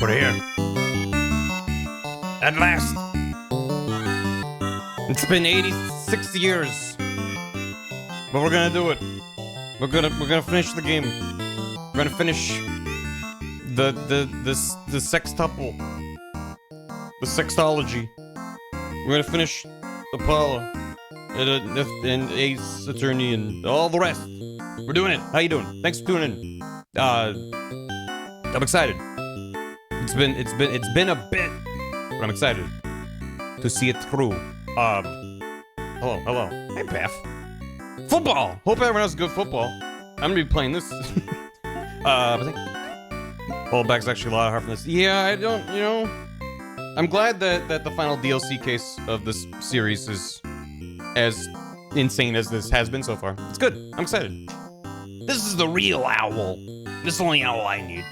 We're here. At last. It's been 86 years. But we're gonna do it. We're gonna finish the game. We're gonna finish the sextuple. The sextology. We're gonna finish Apollo and Ace Attorney and all the rest. We're doing it. How you doing? Thanks for tuning in. I'm excited. It's been a bit, but I'm excited to see it through. Hello. Hey, Beth. Football. Hope everyone has good football. I'm gonna be playing this. Fallback's actually a lot harder from this. Yeah, I don't, you know. I'm glad that the final DLC case of this series is as insane as this has been so far. It's good. I'm excited. This is the real owl. This is the only owl I need.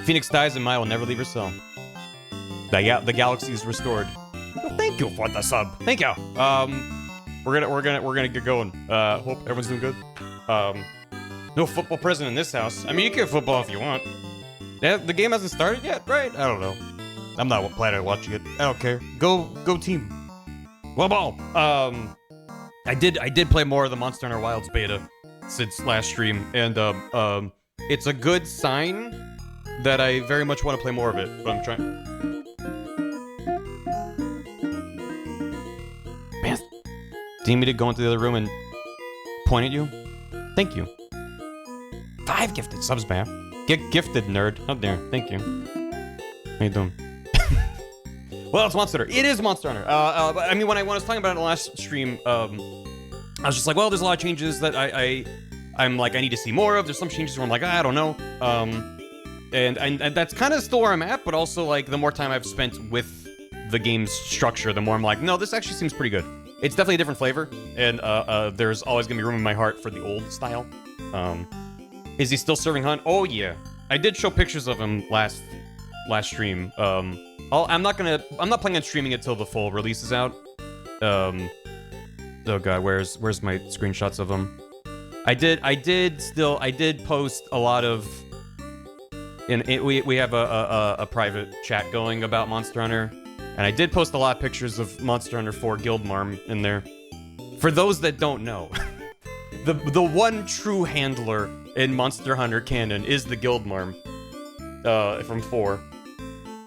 Phoenix dies and Maya will never leave her cell. The galaxy is restored. Well, thank you for the sub. Thank you. We're gonna get going. Hope everyone's doing good. No football present in this house. I mean, you can football if you want. Yeah, the game hasn't started yet, right? I don't know. I'm not planning on watching it. I don't care. Go team. Well, ball. I did play more of the Monster Hunter Wilds beta since last stream, and it's a good sign that I very much want to play more of it. But I'm trying. Man, do you need me to go into the other room and point at you? Thank you. 5 gifted subs, man. Get gifted, nerd. How dare. Thank you. How you doing? Well, it's Monster Hunter. It is Monster Hunter. I mean, when I was talking about it in the last stream, I was just like, well, there's a lot of changes that I'm like, I need to see more of. There's some changes where I'm like, I don't know. And that's kind of still where I'm at, but also, like, the more time I've spent with the game's structure, the more I'm like, no, this actually seems pretty good. It's definitely a different flavor, and there's always gonna be room in my heart for the old style. Is he still serving Hunt? Oh, yeah. I did show pictures of him last stream. I'm not planning on streaming it till the full release is out. Oh god, where's my screenshots of him? I did post a lot of, and we have a private chat going about Monster Hunter, and I did post a lot of pictures of Monster Hunter 4 Guildmarm in there. For those that don't know, the one true handler in Monster Hunter canon is the Guildmarm from 4.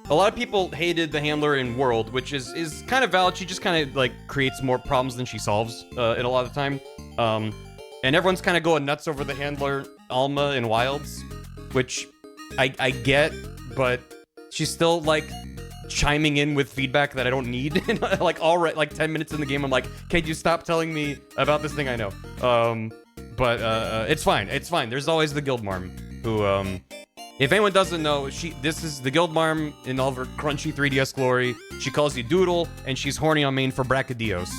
A lot of people hated the handler in World, which is kind of valid. She just kind of, like, creates more problems than she solves in a lot of the time. And everyone's kind of going nuts over the handler Alma in Wilds, which I get, but she's still, like, chiming in with feedback that I don't need. Like, already, like, 10 minutes in the game, I'm like, can you stop telling me about this thing I know? But it's fine. It's fine. There's always the Guildmarm, who, if anyone doesn't know, this is the Guildmarm in all of her crunchy 3DS glory. She calls you Doodle, and she's horny on main for Brachydios.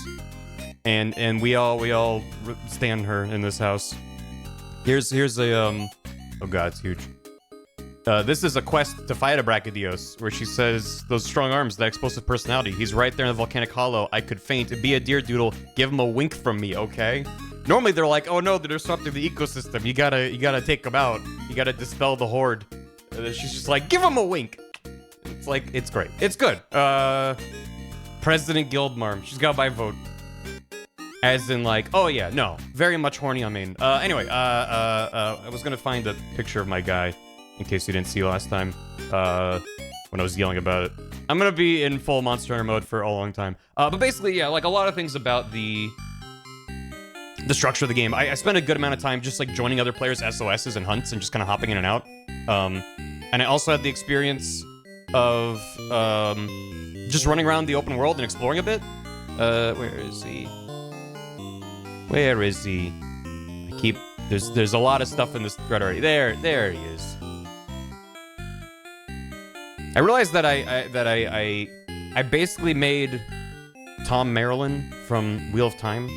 And we all stand her in this house. Here's a oh god, it's huge. This is a quest to fight a Brachydios, where she says, those strong arms, that explosive personality. He's right there in the volcanic hollow. I could faint. Be a deer, Doodle. Give him a wink from me, okay? Normally they're like, oh no, they're disrupting the ecosystem. You gotta take them out. You gotta dispel the horde. She's just like, give him a wink. It's like, it's great. It's good. President Guildmarm. She's got my vote. As in, like, oh yeah, no, very much horny on main. Anyway, I was gonna find a picture of my guy, in case you didn't see last time, when I was yelling about it. I'm gonna be in full Monster Hunter mode for a long time. But basically, yeah, like, a lot of things about the structure of the game. I spent a good amount of time just, like, joining other players' SOSs and hunts and just kind of hopping in and out. And I also had the experience of just running around the open world and exploring a bit. Where is he? Where is he? There's a lot of stuff in this thread already. There he is. I realized that I basically made Tom Maryland from Wheel of Time.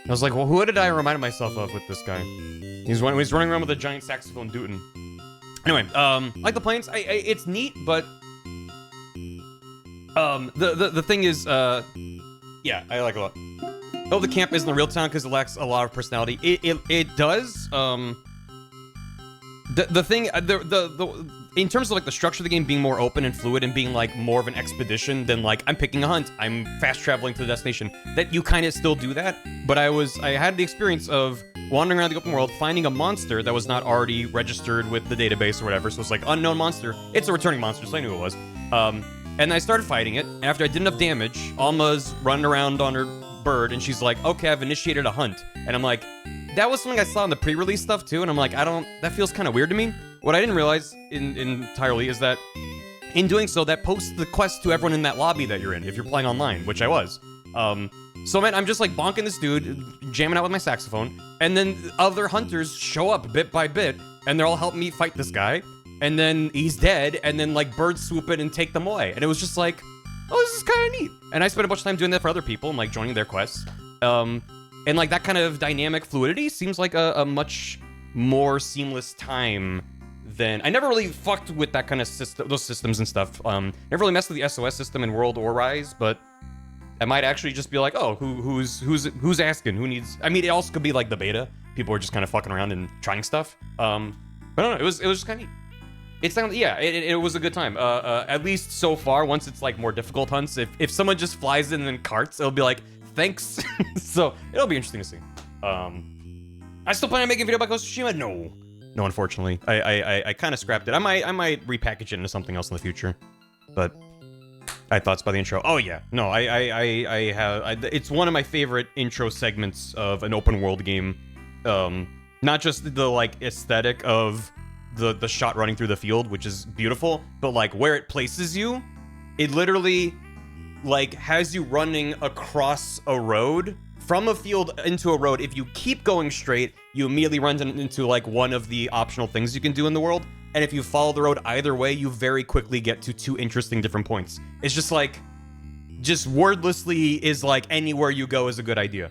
I was like, well, who did I remind myself of with this guy? He's running around with a giant saxophone dootin'. Anyway, like the planes, it's neat, but the thing is, yeah, I like it a lot. Oh, the camp isn't a real town because it lacks a lot of personality. It does. The thing, in terms of like the structure of the game being more open and fluid and being like more of an expedition than like I'm picking a hunt, I'm fast traveling to the destination, that you kind of still do that. But I had the experience of wandering around the open world, finding a monster that was not already registered with the database or whatever. So it's like unknown monster. It's a returning monster, so I knew it was. And I started fighting it, and after I did enough damage, Alma's running around on her bird, and she's like, okay, I've initiated a hunt. And I'm like, that was something I saw in the pre-release stuff too, and I'm like, that feels kind of weird to me. What I didn't realize entirely is that in doing so, that posts the quest to everyone in that lobby that you're in, if you're playing online, which I was. So man, I'm just like bonking this dude, jamming out with my saxophone, and then other hunters show up bit by bit, and they're all helping me fight this guy. And then he's dead, and then like birds swoop in and take them away. And it was just like, oh, this is kind of neat. And I spent a bunch of time doing that for other people and like joining their quests. And like that kind of dynamic fluidity seems like a much more seamless time than... I never really fucked with that kind of system, those systems and stuff. Never really messed with the SOS system in World or Rise, but I might actually just be like, oh, who's asking? Who needs... I mean, it also could be like the beta. People are just kind of fucking around and trying stuff. But I don't know, it was just kind of neat. It sounds, yeah, it was a good time. At least so far, once it's like more difficult hunts, if someone just flies in and carts, it'll be like, thanks. So it'll be interesting to see. I still plan on making a video about Ghost of Tsushima? No, unfortunately. I kind of scrapped it. I might repackage it into something else in the future. But I had thoughts by the intro. Oh yeah, no, it's one of my favorite intro segments of an open world game. Not just the like aesthetic of the shot running through the field, which is beautiful, but like where it places you, it literally like has you running across a road from a field into a road. If you keep going straight, you immediately run into like one of the optional things you can do in the world. And if you follow the road either way, you very quickly get to two interesting different points. It's just like, just wordlessly is like anywhere you go is a good idea.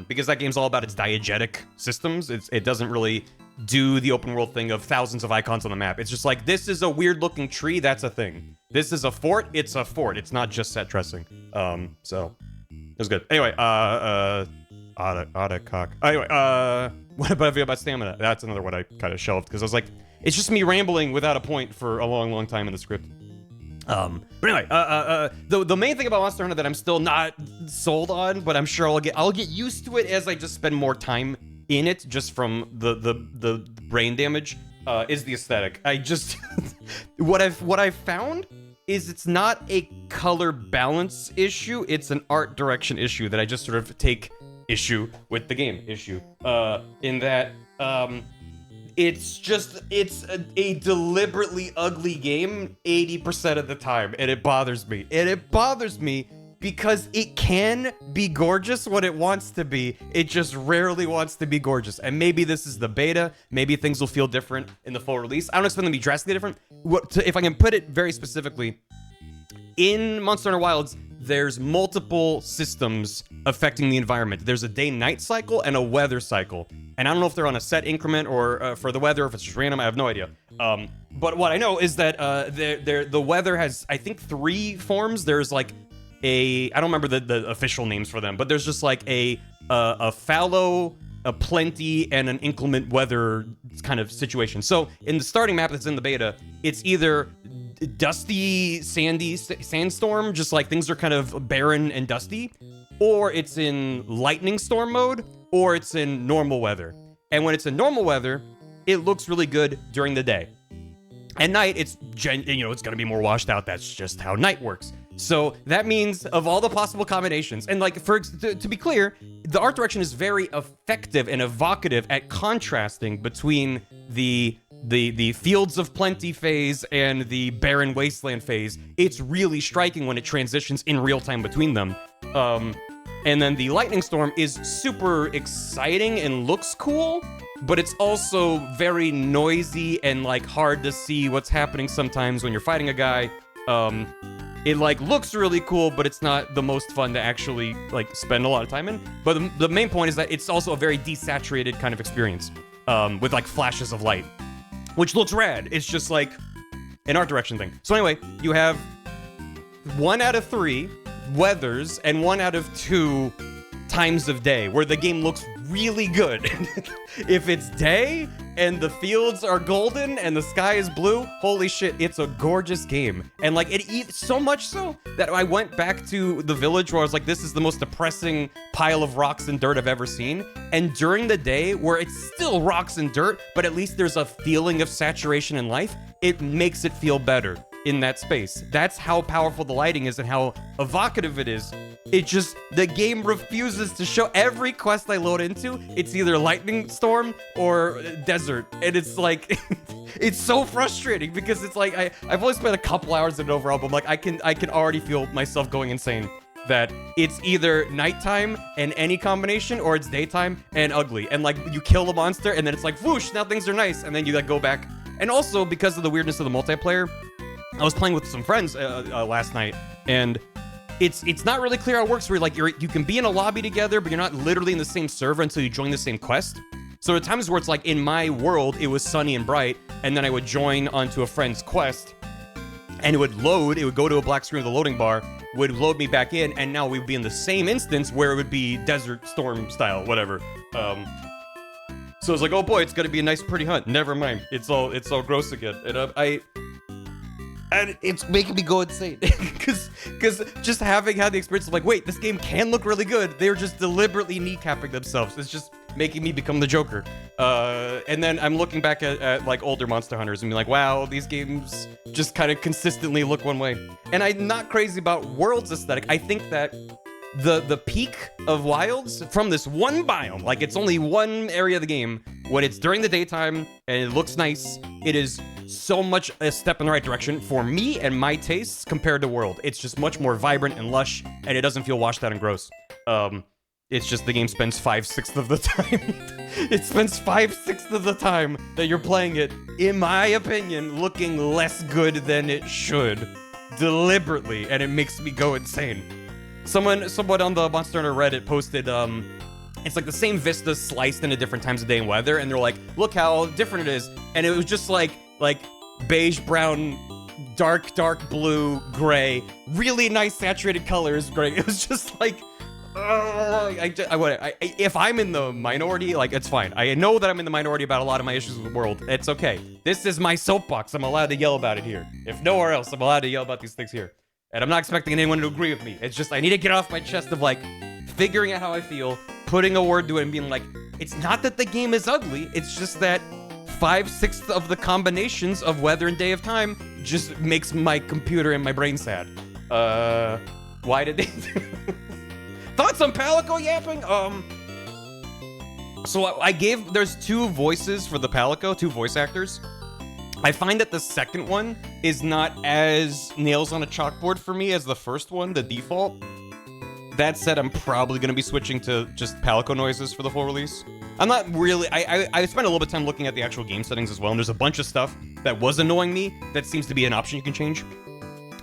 Because that game's all about its diegetic systems. It doesn't really do the open world thing of thousands of icons on the map. It's just like, this is a weird looking tree, that's a thing. This is a fort, it's a fort. It's not just set dressing. So it was good. Anyway, cock. Anyway, what about a video about stamina? That's another one I kind of shelved because I was like, it's just me rambling without a point for a long time in the script. But anyway, the main thing about Monster Hunter that I'm still not sold on, but I'm sure I'll get used to it as I just spend more time in it, just from the brain damage, is the aesthetic. I just what I've found is it's not a color balance issue, it's an art direction issue that I just sort of take issue with the game issue. In that it's a deliberately ugly game 80% of the time, and it bothers me. And it bothers me because it can be gorgeous when it wants to be. It just rarely wants to be gorgeous. And maybe this is the beta. Maybe things will feel different in the full release. I don't expect them to be drastically different. If I can put it very specifically, in Monster Hunter Wilds, there's multiple systems affecting the environment. There's a day-night cycle and a weather cycle. And I don't know if they're on a set increment or for the weather, if it's just random, I have no idea. But what I know is that the weather has, I think, 3 forms. There's like I don't remember the official names for them, but there's just like a fallow, a plenty, and an inclement weather kind of situation. So in the starting map that's in the beta, it's either dusty, sandy sandstorm, just like things are kind of barren and dusty, or it's in lightning storm mode, or it's in normal weather. And when it's in normal weather, it looks really good during the day. At night, it's gonna be more washed out. That's just how night works. So that means of all the possible combinations, and like to be clear, the art direction is very effective and evocative at contrasting between the fields of plenty phase and the barren wasteland phase. It's really striking when it transitions in real time between them. And then the lightning storm is super exciting and looks cool, but it's also very noisy and like hard to see what's happening sometimes when you're fighting a guy. It like looks really cool, but it's not the most fun to actually like spend a lot of time in. But the main point is that it's also a very desaturated kind of experience, with like flashes of light, which looks rad. It's just like an art direction thing. So anyway, you have 1 out of 3 weathers and 1 out of 2 times of day where the game looks really good. If it's day and the fields are golden and the sky is blue. Holy shit, it's a gorgeous game. And like it so much so that I went back to the village where I was like, this is the most depressing pile of rocks and dirt I've ever seen. And during the day where it's still rocks and dirt, but at least there's a feeling of saturation in life, it makes it feel better in that space. That's how powerful the lighting is and how evocative it is. It just, the game refuses to show. Every quest I load into, it's either lightning storm or desert. And it's like, it's so frustrating because it's like, I've only spent a couple hours in it overall, but I'm like, I can already feel myself going insane that it's either nighttime and any combination or it's daytime and ugly. And like, you kill a monster and then it's like, whoosh, now things are nice. And then you like go back. And also because of the weirdness of the multiplayer, I was playing with some friends last night, and it's not really clear how it works. Where like you can be in a lobby together, but you're not literally in the same server until you join the same quest. So there are times where it's like in my world, it was sunny and bright, and then I would join onto a friend's quest, and it would load. It would go to a black screen with a loading bar, would load me back in, and now we would be in the same instance where it would be desert storm style, whatever. So it's like, oh boy, it's gonna be a nice, pretty hunt. Never mind, it's all gross again, and it's making me go insane because just having had the experience of like, wait, this game can look really good. They're just deliberately kneecapping themselves. It's just making me become the Joker. And then I'm looking back at like older Monster Hunters and be like, wow, these games just kind of consistently look one way. And I'm not crazy about World's aesthetic. I think that the peak of Wilds from this one biome, like it's only one area of the game, when it's during the daytime and it looks nice, it is so much a step in the right direction for me and my tastes compared to World. It's just much more vibrant and lush, and it doesn't feel washed out and gross. It's just the game spends 5/6 of the time. It spends 5/6 of the time that you're playing it, in my opinion, looking less good than it should, deliberately, and it makes me go insane. Someone on the Monster Hunter Reddit posted, it's like the same vista sliced into different times of day and weather, and they're like, look how different it is. And it was just like beige, brown, dark blue, gray, really nice saturated colors, gray. It was just like, if I'm in the minority, like, it's fine. I know that I'm in the minority about a lot of my issues with the world. It's okay. This is my soapbox. I'm allowed to yell about it here. If nowhere else, I'm allowed to yell about these things here. And I'm not expecting anyone to agree with me. It's just, I need to get off my chest of, like, figuring out how I feel, putting a word to it, and being like, it's not that the game is ugly, it's just that 5/6 of the combinations of weather and day of time just makes my computer and my brain sad. Why did they Thoughts on Palico yapping? So there's two voices for the Palico, two voice actors. I find that the second one is not as nails on a chalkboard for me as the first one, the default. That said, I'm probably going to be switching to just Palico noises for the full release. I'm not really... I spent a little bit of time looking at the actual game settings as well, and there's a bunch of stuff that was annoying me that seems to be an option you can change.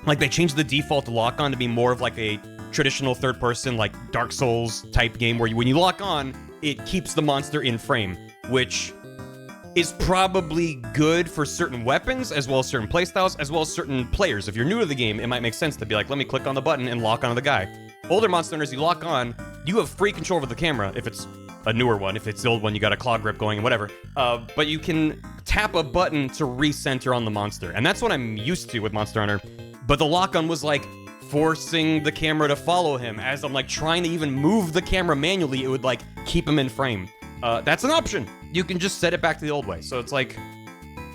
Like, they changed the default lock-on to be more of like a traditional third-person, like Dark Souls type game where when you lock on, it keeps the monster in frame, which is probably good for certain weapons, as well as certain playstyles, as well as certain players. If you're new to the game, it might make sense to be like, let me click on the button and lock onto the guy. Older Monster Hunters, you lock on, you have free control over the camera, if it's a newer one. If it's the old one, you got a claw grip going and whatever. But you can tap a button to recenter on the monster, and that's what I'm used to with Monster Hunter. But the lock-on was like forcing the camera to follow him. As I'm like trying to even move the camera manually, it would like keep him in frame. That's an option. You can just set it back to the old way. So it's like,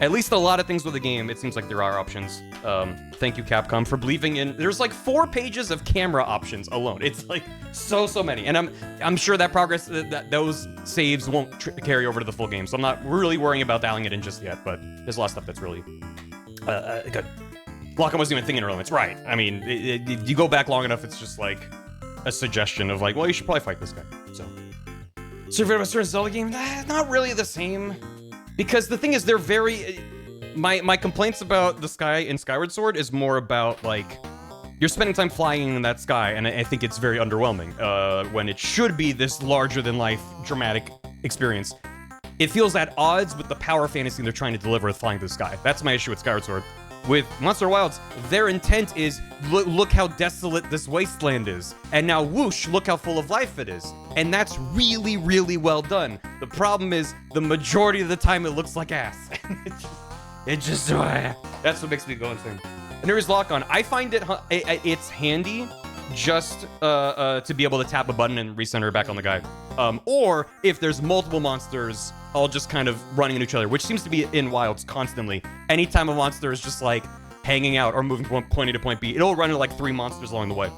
at least a lot of things with the game, it seems like there are options. Thank you, Capcom, for believing in... There's like 4 pages of camera options alone. It's like so many. And I'm sure that progress, those saves won't carry over to the full game. So I'm not really worrying about dialing it in just yet. But there's a lot of stuff that's really good. Lock-on wasn't even thinking earlier. It's right. I mean, you go back long enough, it's just like a suggestion of like, well, you should probably fight this guy. So... Super Western Zelda game? Not really the same. Because the thing is, they're very... My complaints about the sky in Skyward Sword is more about, like... You're spending time flying in that sky, and I think it's very underwhelming. When it should be this larger-than-life, dramatic experience. It feels at odds with the power fantasy they're trying to deliver with flying through the sky. That's my issue with Skyward Sword. With Monster Wilds, their intent is, look how desolate this wasteland is. And now, whoosh, look how full of life it is. And that's really, really well done. The problem is, the majority of the time it looks like ass. That's what makes me go insane. And there is lock on. I find it's handy just to be able to tap a button and recenter back on the guy. Or if there's multiple monsters, all just kind of running into each other, which seems to be in Wilds constantly. Anytime a monster is just like hanging out or moving from point A to point B, it'll run into like 3 monsters along the way.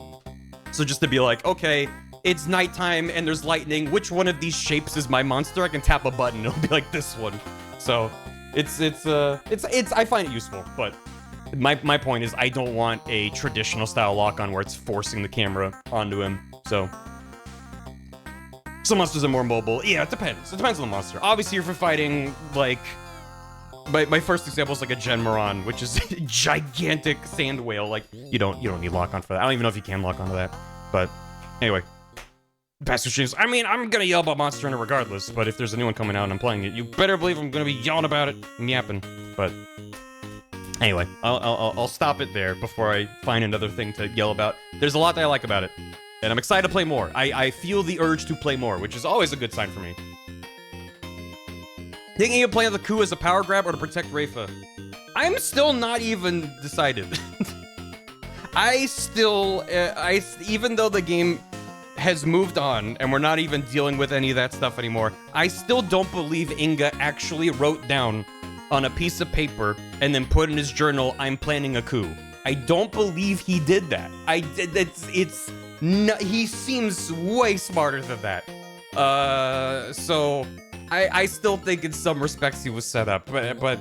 So just to be like, okay, it's nighttime and there's lightning. Which one of these shapes is my monster? I can tap a button. It'll be like this one. So it's I find it useful, but my point is I don't want a traditional style lock-on where it's forcing the camera onto him. So some monsters are more mobile. Yeah, it depends. It depends on the monster. Obviously, if you're fighting like my first example is like a Genmaron, which is a gigantic sand whale. Like you don't need lock-on for that. I don't even know if you can lock onto that. But anyway. Pastor Streams. I mean, I'm gonna yell about Monster Hunter regardless, but if there's a new one coming out and I'm playing it, you better believe I'm gonna be yelling about it and yapping. But anyway, I'll stop it there before I find another thing to yell about. There's a lot that I like about it, and I'm excited to play more. I feel the urge to play more, which is always a good sign for me. Thinking you play the coup as a power grab or to protect Rafa? I'm still not even decided. Even though the game has moved on and we're not even dealing with any of that stuff anymore, I still don't believe Inga actually wrote down on a piece of paper and then put in his journal, I'm planning a coup. I don't believe he did that. He seems way smarter than that. So I still think in some respects he was set up, but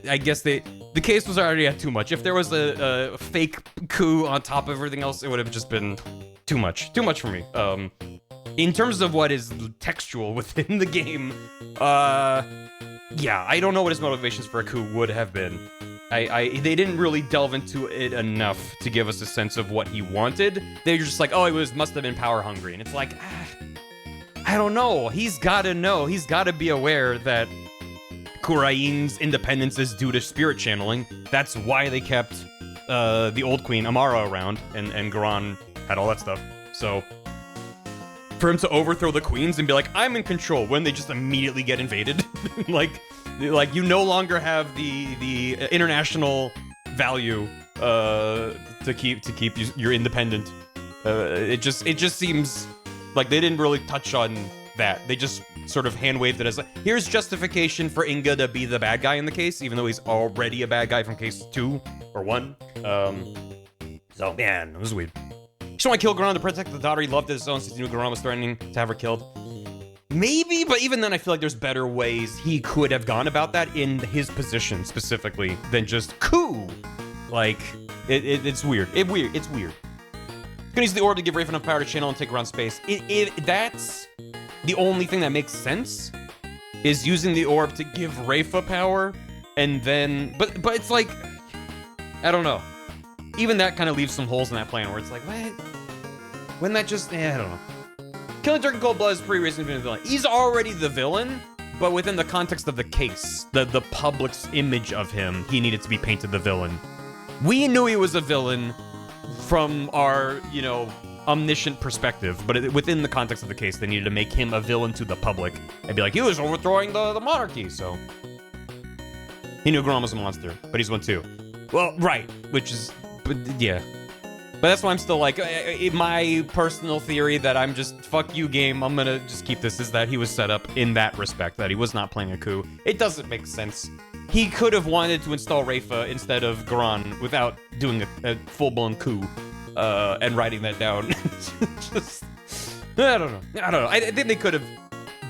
I guess the case was already at too much. If there was a fake coup on top of everything else, it would have just been too much for me. In terms of what is textual within the game, yeah, I don't know what his motivations for a coup would have been. They didn't really delve into it enough to give us a sense of what he wanted. They were just like, oh, must have been power hungry, and it's like, I don't know. He's gotta know. He's gotta be aware that Khura'in's independence is due to spirit channeling. That's why they kept the old queen Amara around, and Garan had all that stuff. So for him to overthrow the queens and be like, I'm in control, when they just immediately get invaded, like you no longer have the international value to keep you're independent. It just seems like they didn't really touch on that. They just sort of hand waved it as like, here's justification for Inga to be the bad guy in the case, even though he's already a bad guy from case 2 or 1. So man, it was weird. Just want to kill Garan to protect the daughter he loved his own since he knew Garan was threatening to have her killed. Maybe, but even then I feel like there's better ways he could have gone about that in his position specifically than just coup. Like, it's weird. It's weird. Gonna use the orb to give Rafe enough power to channel and take around space. That's the only thing that makes sense, is using the orb to give Rafa power, and then, but it's like, I don't know. Even that kind of leaves some holes in that plan where it's like, what? Wouldn't that just, I don't know. Killing Dirk in Cold Blood is pretty reason to be the villain. He's already the villain, but within the context of the case, the public's image of him, he needed to be painted the villain. We knew he was a villain from our, omniscient perspective, but within the context of the case, they needed to make him a villain to the public and be like, he was overthrowing the monarchy, so. He knew Garan was a monster, but he's one too. Well, right, which is, but yeah. But that's why I'm still like, my personal theory that I'm just, fuck you game, I'm gonna just keep this, is that he was set up in that respect, that he was not playing a coup. It doesn't make sense. He could have wanted to install Rafa instead of Garan without doing a full-blown coup, and writing that down. Just, I don't know. I think they could have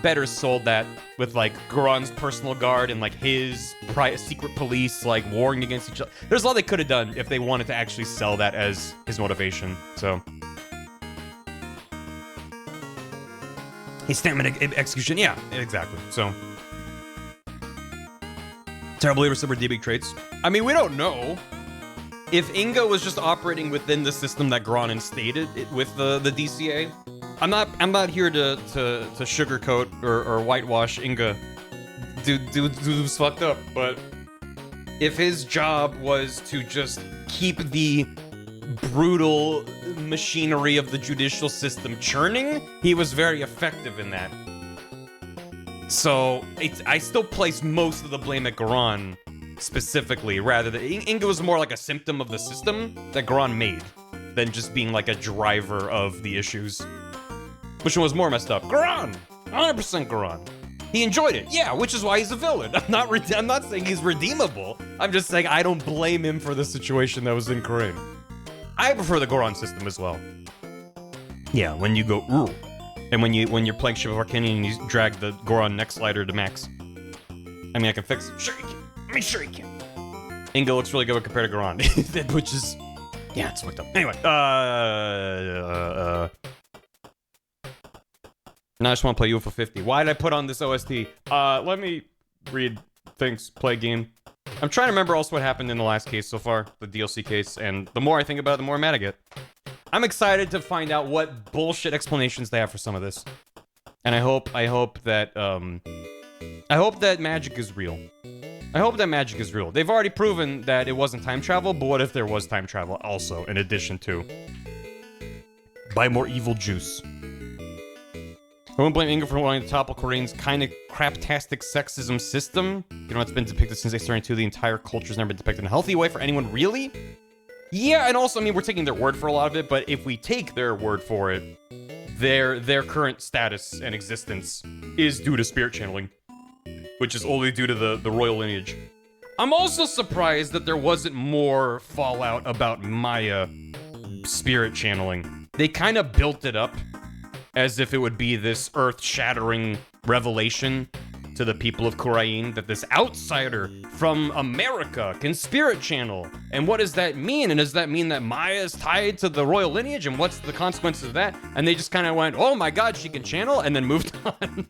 better sold that with like Garan's personal guard and like his secret police like warring against each other. There's a lot they could have done if they wanted to actually sell that as his motivation. So his stamina execution, yeah, exactly. So terrible leader, super D-big traits. I mean, we don't know. If Inga was just operating within the system that Garan instated with the DCA, I'm not here to sugarcoat or whitewash Inga. Dude's fucked up, but if his job was to just keep the brutal machinery of the judicial system churning, he was very effective in that. So I still place most of the blame at Garan specifically, rather than Inga was more like a symptom of the system that Garan made than just being like a driver of the issues. Which one was more messed up? Garan! 100% Garan. He enjoyed it, yeah, which is why he's a villain. I'm not saying he's redeemable. I'm just saying I don't blame him for the situation that was in Korean. I prefer the Goron system as well. Yeah, when you go ooh, and when you're playing Shiva Arcanian and you drag the Goron neck slider to max. I mean, I can fix it. Sure you can. I mean, sure you can. Inga looks really good compared to Goron, which is, yeah, it's fucked up. Anyway, now I just want to play UFO 50. Why did I put on this OST? Let me read things, play game. I'm trying to remember also what happened in the last case so far, the DLC case, and the more I think about it, the more mad I get. I'm excited to find out what bullshit explanations they have for some of this. And I hope that magic is real. I hope that magic is real. They've already proven that it wasn't time travel, but what if there was time travel also, in addition to? Buy more evil juice. I won't blame Inga for wanting to topple Korean's kind of craptastic sexism system. You know, it's been depicted since they started to. The entire culture's never been depicted in a healthy way for anyone, really? Yeah, and also, I mean, we're taking their word for a lot of it, but if we take their word for it, their current status and existence is due to spirit channeling, which is only due to the royal lineage. I'm also surprised that there wasn't more fallout about Maya spirit channeling. They kind of built it up as if it would be this earth-shattering revelation to the people of Korean that this outsider from America can spirit channel. And what does that mean? And does that mean that Maya is tied to the royal lineage? And what's the consequences of that? And they just kind of went, oh my god, she can channel, and then moved on.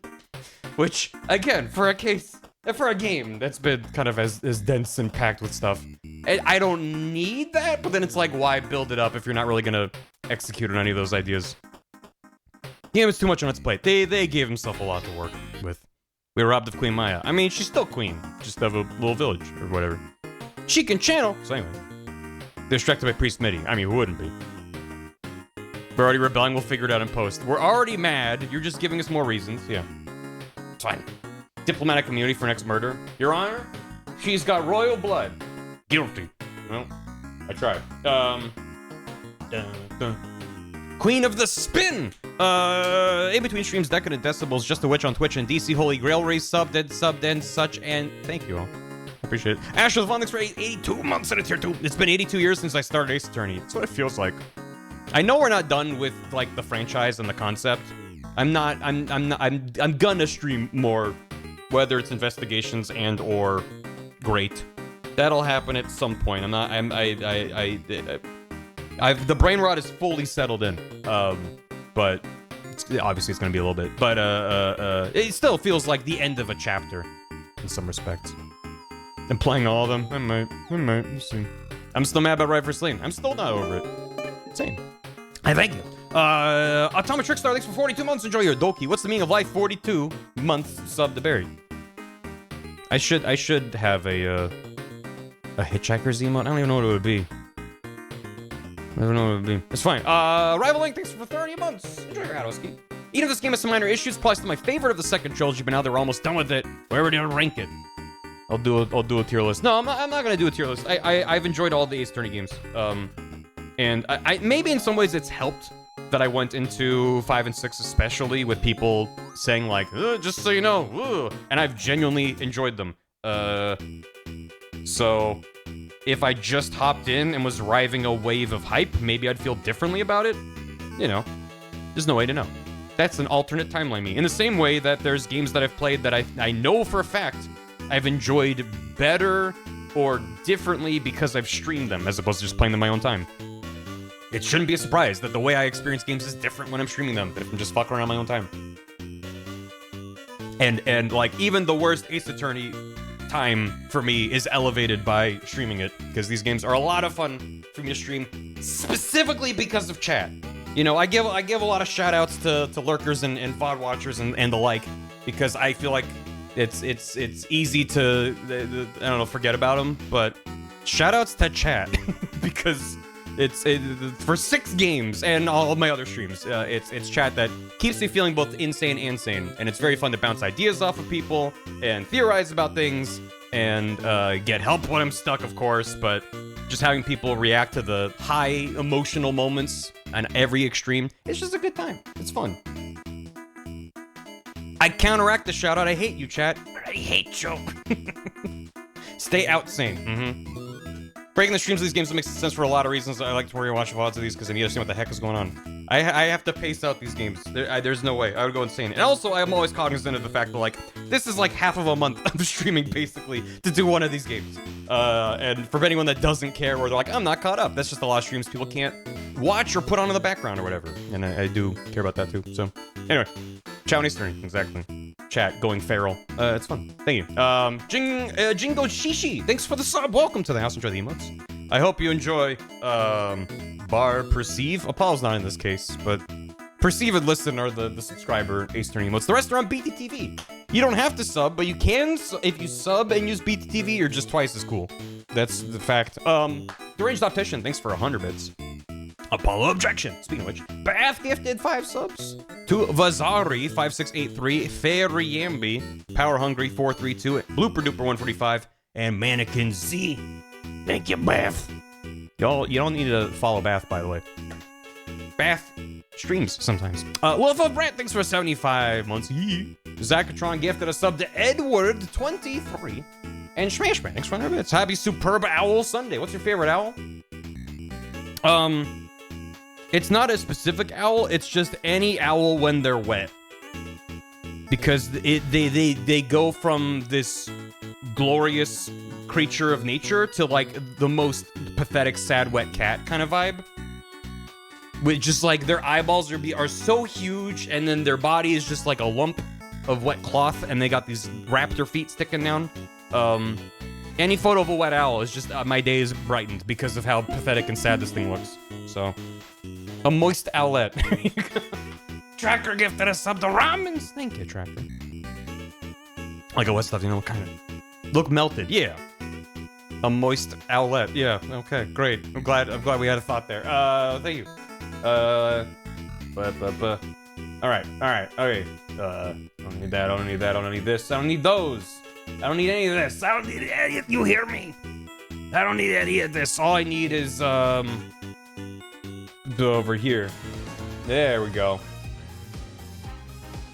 Which, again, for a game that's been kind of as dense and packed with stuff, I don't need that, but then it's like, why build it up if you're not really gonna execute on any of those ideas? Yeah, it's too much on its plate. They gave himself a lot to work with. We were robbed of Queen Maya. I mean, she's still queen, just of a little village or whatever. She can channel. So anyway, they're distracted by Priest Midi. I mean, who wouldn't be? We're already rebelling. We'll figure it out in post. We're already mad. You're just giving us more reasons. Yeah, it's fine. Diplomatic immunity for next murder. Your Honor, she's got royal blood. Guilty. Well, I tried. Queen of the Spin! In between streams, Decadent Decibels, Just a Witch on Twitch, and DC Holy Grail Race subbed and such, and thank you all. I appreciate it. Ash of Vonix for 82 months in a tier 2. It's been 82 years since I started Ace Attorney. That's what it feels like. I know we're not done with, like, the franchise and the concept. I'm gonna stream more, whether it's investigations and or great. That'll happen at some point. The brain rot is fully settled in, but obviously it's gonna be a little bit. But it still feels like the end of a chapter in some respects. And playing all of them, I might, we'll see. I'm still mad about Wright vs. Lane. I'm still not over it. Same. I thank you. Atomic Trickstar, thanks for 42 months. Enjoy your Doki. What's the meaning of life? 42 months sub to Barry. I should have a hitchhiker's emote. I don't even know what it would be. I don't know what it would be. It's fine. Rival Link, thanks for 30 months. Enjoy your Hadowski. Even if this game has some minor issues, plus to my favorite of the second trilogy, but now they're almost done with it. Where would you rank it? I'll do a tier list. No, I'm not gonna do a tier list. I've enjoyed all the Ace Attorney games. And I maybe in some ways it's helped that I went into 5 and 6 especially with people saying like, just so you know, and I've genuinely enjoyed them. So if I just hopped in and was riding a wave of hype, maybe I'd feel differently about it. You know, there's no way to know. That's an alternate timeline me. In the same way that there's games that I've played that I know for a fact I've enjoyed better or differently because I've streamed them as opposed to just playing them my own time. It shouldn't be a surprise that the way I experience games is different when I'm streaming them than if I'm just fucking around my own time. And like, even the worst Ace Attorney time for me is elevated by streaming it, because these games are a lot of fun for me to stream, specifically because of chat. You know, I give a lot of shout outs to lurkers and VOD watchers and the like, because I feel like it's easy to, I don't know, forget about them, but shout outs to chat, because for 6 games and all of my other streams. It's chat that keeps me feeling both insane and sane, and it's very fun to bounce ideas off of people and theorize about things and get help when I'm stuck, of course. But just having people react to the high emotional moments on every extreme, it's just a good time. It's fun. I counteract the shout out. I hate you, chat. I hate you. Stay out sane. Breaking the streams of these games makes sense for a lot of reasons. I like to watch VODs of these because I need to see what the heck is going on. I have to pace out these games. There's no way. I would go insane. And also, I'm always cognizant of the fact that, like, this is like half of a month of streaming, basically, to do one of these games. And for anyone that doesn't care, or they're like, I'm not caught up, that's just a lot of streams people can't watch or put on in the background or whatever. And I do care about that, too. So, anyway. Chowney Stern, exactly. Chat going feral. It's fun. Thank you. Jingo Shishi, thanks for the sub. Welcome to the house. Enjoy the emotes. I hope you enjoy Bar Perceive. Apollo's not in this case, but Perceive and Listen are the subscriber Ace Turn emotes. The rest are on BTTV. You don't have to sub, but you can. If you sub and use BTTV, you're just twice as cool. That's the fact. Deranged Optician, thanks for 100 bits. Apollo Objection. Speaking of which, Bath gifted 5 subs. To Vazari 5683, Fairyambi, Power Hungry 432, Blooper Duper 145, and Mannequin Z. Thank you, Bath. Y'all, you don't need to follow Bath, by the way. Bath streams sometimes. Wolf of Brett, thanks for 75 months. Zachatron gifted a sub to Edward23. And Smashman, thanks for 100 bits. Happy Superb Owl Sunday. What's your favorite owl? It's not a specific owl, it's just any owl when they're wet. Because they go from this glorious creature of nature to like the most pathetic sad wet cat kind of vibe. With just like their eyeballs are so huge, and then their body is just like a lump of wet cloth, and they got these raptor feet sticking down. Any photo of a wet owl is just my day is brightened because of how pathetic and sad this thing looks. So, a moist owlet. Tracker gifted a sub to Ramens. Thank you, Tracker. Like a wet stuff, you know, kind of look melted. Yeah. A moist owlet. Yeah. Okay. Great. I'm glad we had a thought there. Thank you. All right. Okay. Don't need that. I don't need that. I don't need this. I don't need those. I don't need any of this. I don't need any of you hear me. I don't need any of this. All I need is over here. There we go.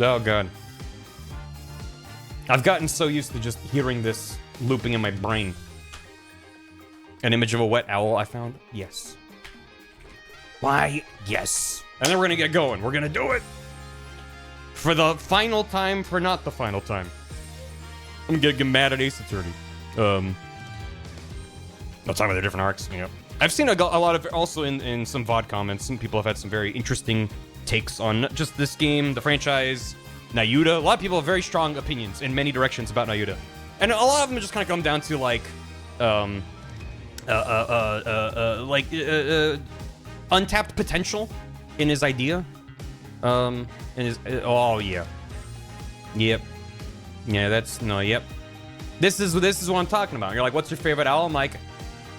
Oh god. I've gotten so used to just hearing this looping in my brain. An image of a wet owl I found? Yes. Why? Yes. And then we're gonna get going. We're gonna do it. For the final time, for not the final time. I'm gonna get mad at Ace Attorney. No time with their different arcs, you know. I've seen a lot of, also in some VOD comments, some people have had some very interesting takes on not just this game, the franchise, Nayuta. A lot of people have very strong opinions in many directions about Nayuta. And a lot of them just kind of come down to like, untapped potential in his idea. In his, oh yeah. Yep. Yeah, yep. This is what I'm talking about. You're like, what's your favorite owl? I'm like,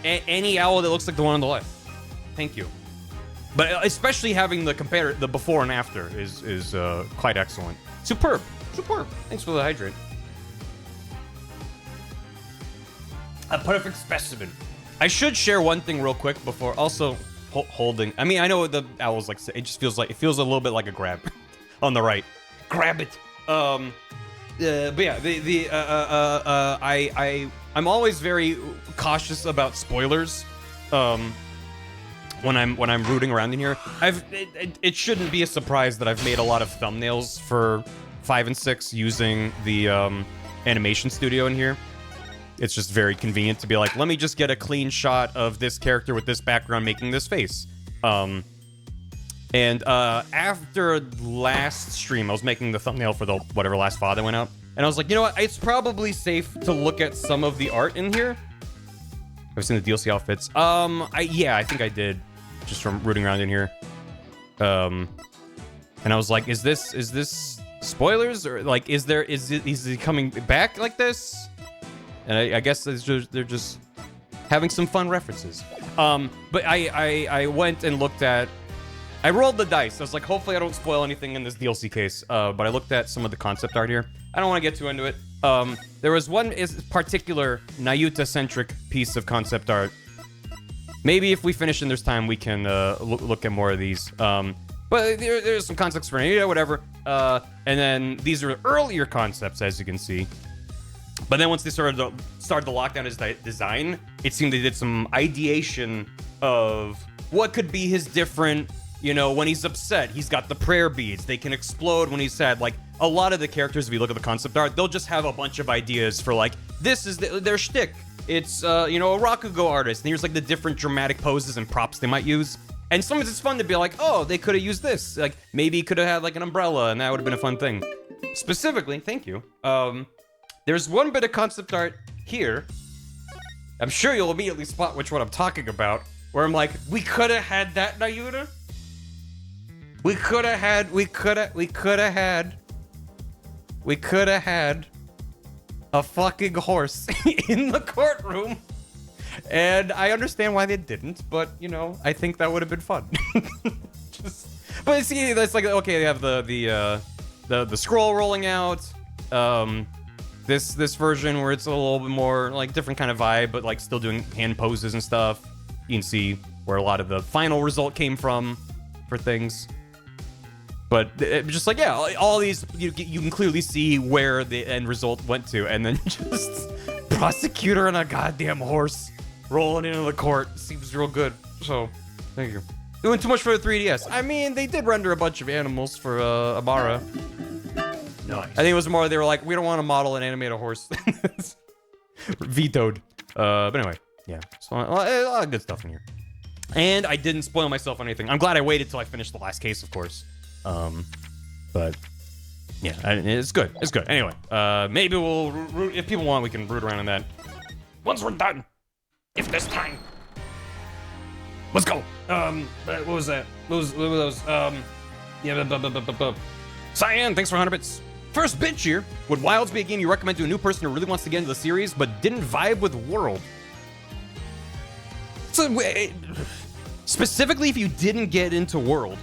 any owl that looks like the one on the left. Thank you. But especially having the before and after is quite excellent. Superb. Thanks for the hydrate. A perfect specimen. I should share one thing real quick before also holding. I mean, I know the owl's like, it just feels a little bit like a grab on the right. Grab it. But yeah, I'm always very cautious about spoilers. When I'm rooting around in here, it shouldn't be a surprise that I've made a lot of thumbnails for 5 and 6 using the animation studio in here. It's just very convenient to be like, let me just get a clean shot of this character with this background making this face. And after last stream, I was making the thumbnail for the whatever last VOD that went out, and I was like, you know what? It's probably safe to look at some of the art in here. I've seen the DLC outfits. Yeah, I think I did, just from rooting around in here. And I was like, is this spoilers, or like, is he coming back like this? And I guess they're just having some fun references. But I went and looked at... I rolled the dice. I was like, hopefully I don't spoil anything in this DLC case. But I looked at some of the concept art here. I don't want to get too into it. There was one particular Nayuta-centric piece of concept art. Maybe if we finish and there's time, we can look at more of these. But there's some concepts for Nayuta, whatever. And then these are earlier concepts, as you can see. But then once they started to lock down his design, it seemed they did some ideation of what could be his different... You know, when he's upset, he's got the prayer beads. They can explode when he's sad. Like, a lot of the characters, if you look at the concept art, they'll just have a bunch of ideas for, like, this is their shtick. It's, you know, a Rakugo artist. And here's, like, the different dramatic poses and props they might use. And sometimes it's fun to be like, oh, they could have used this. Like, maybe he could have had, like, an umbrella, and that would have been a fun thing. Specifically, thank you. There's one bit of concept art here. I'm sure you'll immediately spot which one I'm talking about. Where I'm like, we could have had that Nayuta. We could have had a fucking horse in the courtroom. And I understand why they didn't, but, you know, I think that would have been fun. But see, that's like, okay, they have the scroll rolling out. This version where it's a little bit more, like, different kind of vibe, but, like, still doing hand poses and stuff. You can see where a lot of the final result came from for things. But just like, yeah, all these, you can clearly see where the end result went to. And then just prosecutor and a goddamn horse rolling into the court seems real good. So, thank you. Doing too much for the 3DS. I mean, they did render a bunch of animals for Amara. Nice. I think it was more, they were like, we don't want to model and animate a horse. Vetoed. But anyway, yeah. So, a lot of good stuff in here. And I didn't spoil myself on anything. I'm glad I waited till I finished the last case, of course. But yeah, it's good. It's good. Anyway, maybe we'll root, if people want, we can root around in that once we're done. If there's time. Let's go. What was that? What was those? Yeah. Cyan, thanks for 100 bits. First bitch here. Would Wilds be a game you recommend to a new person who really wants to get into the series but didn't vibe with World? So, specifically, if you didn't get into World.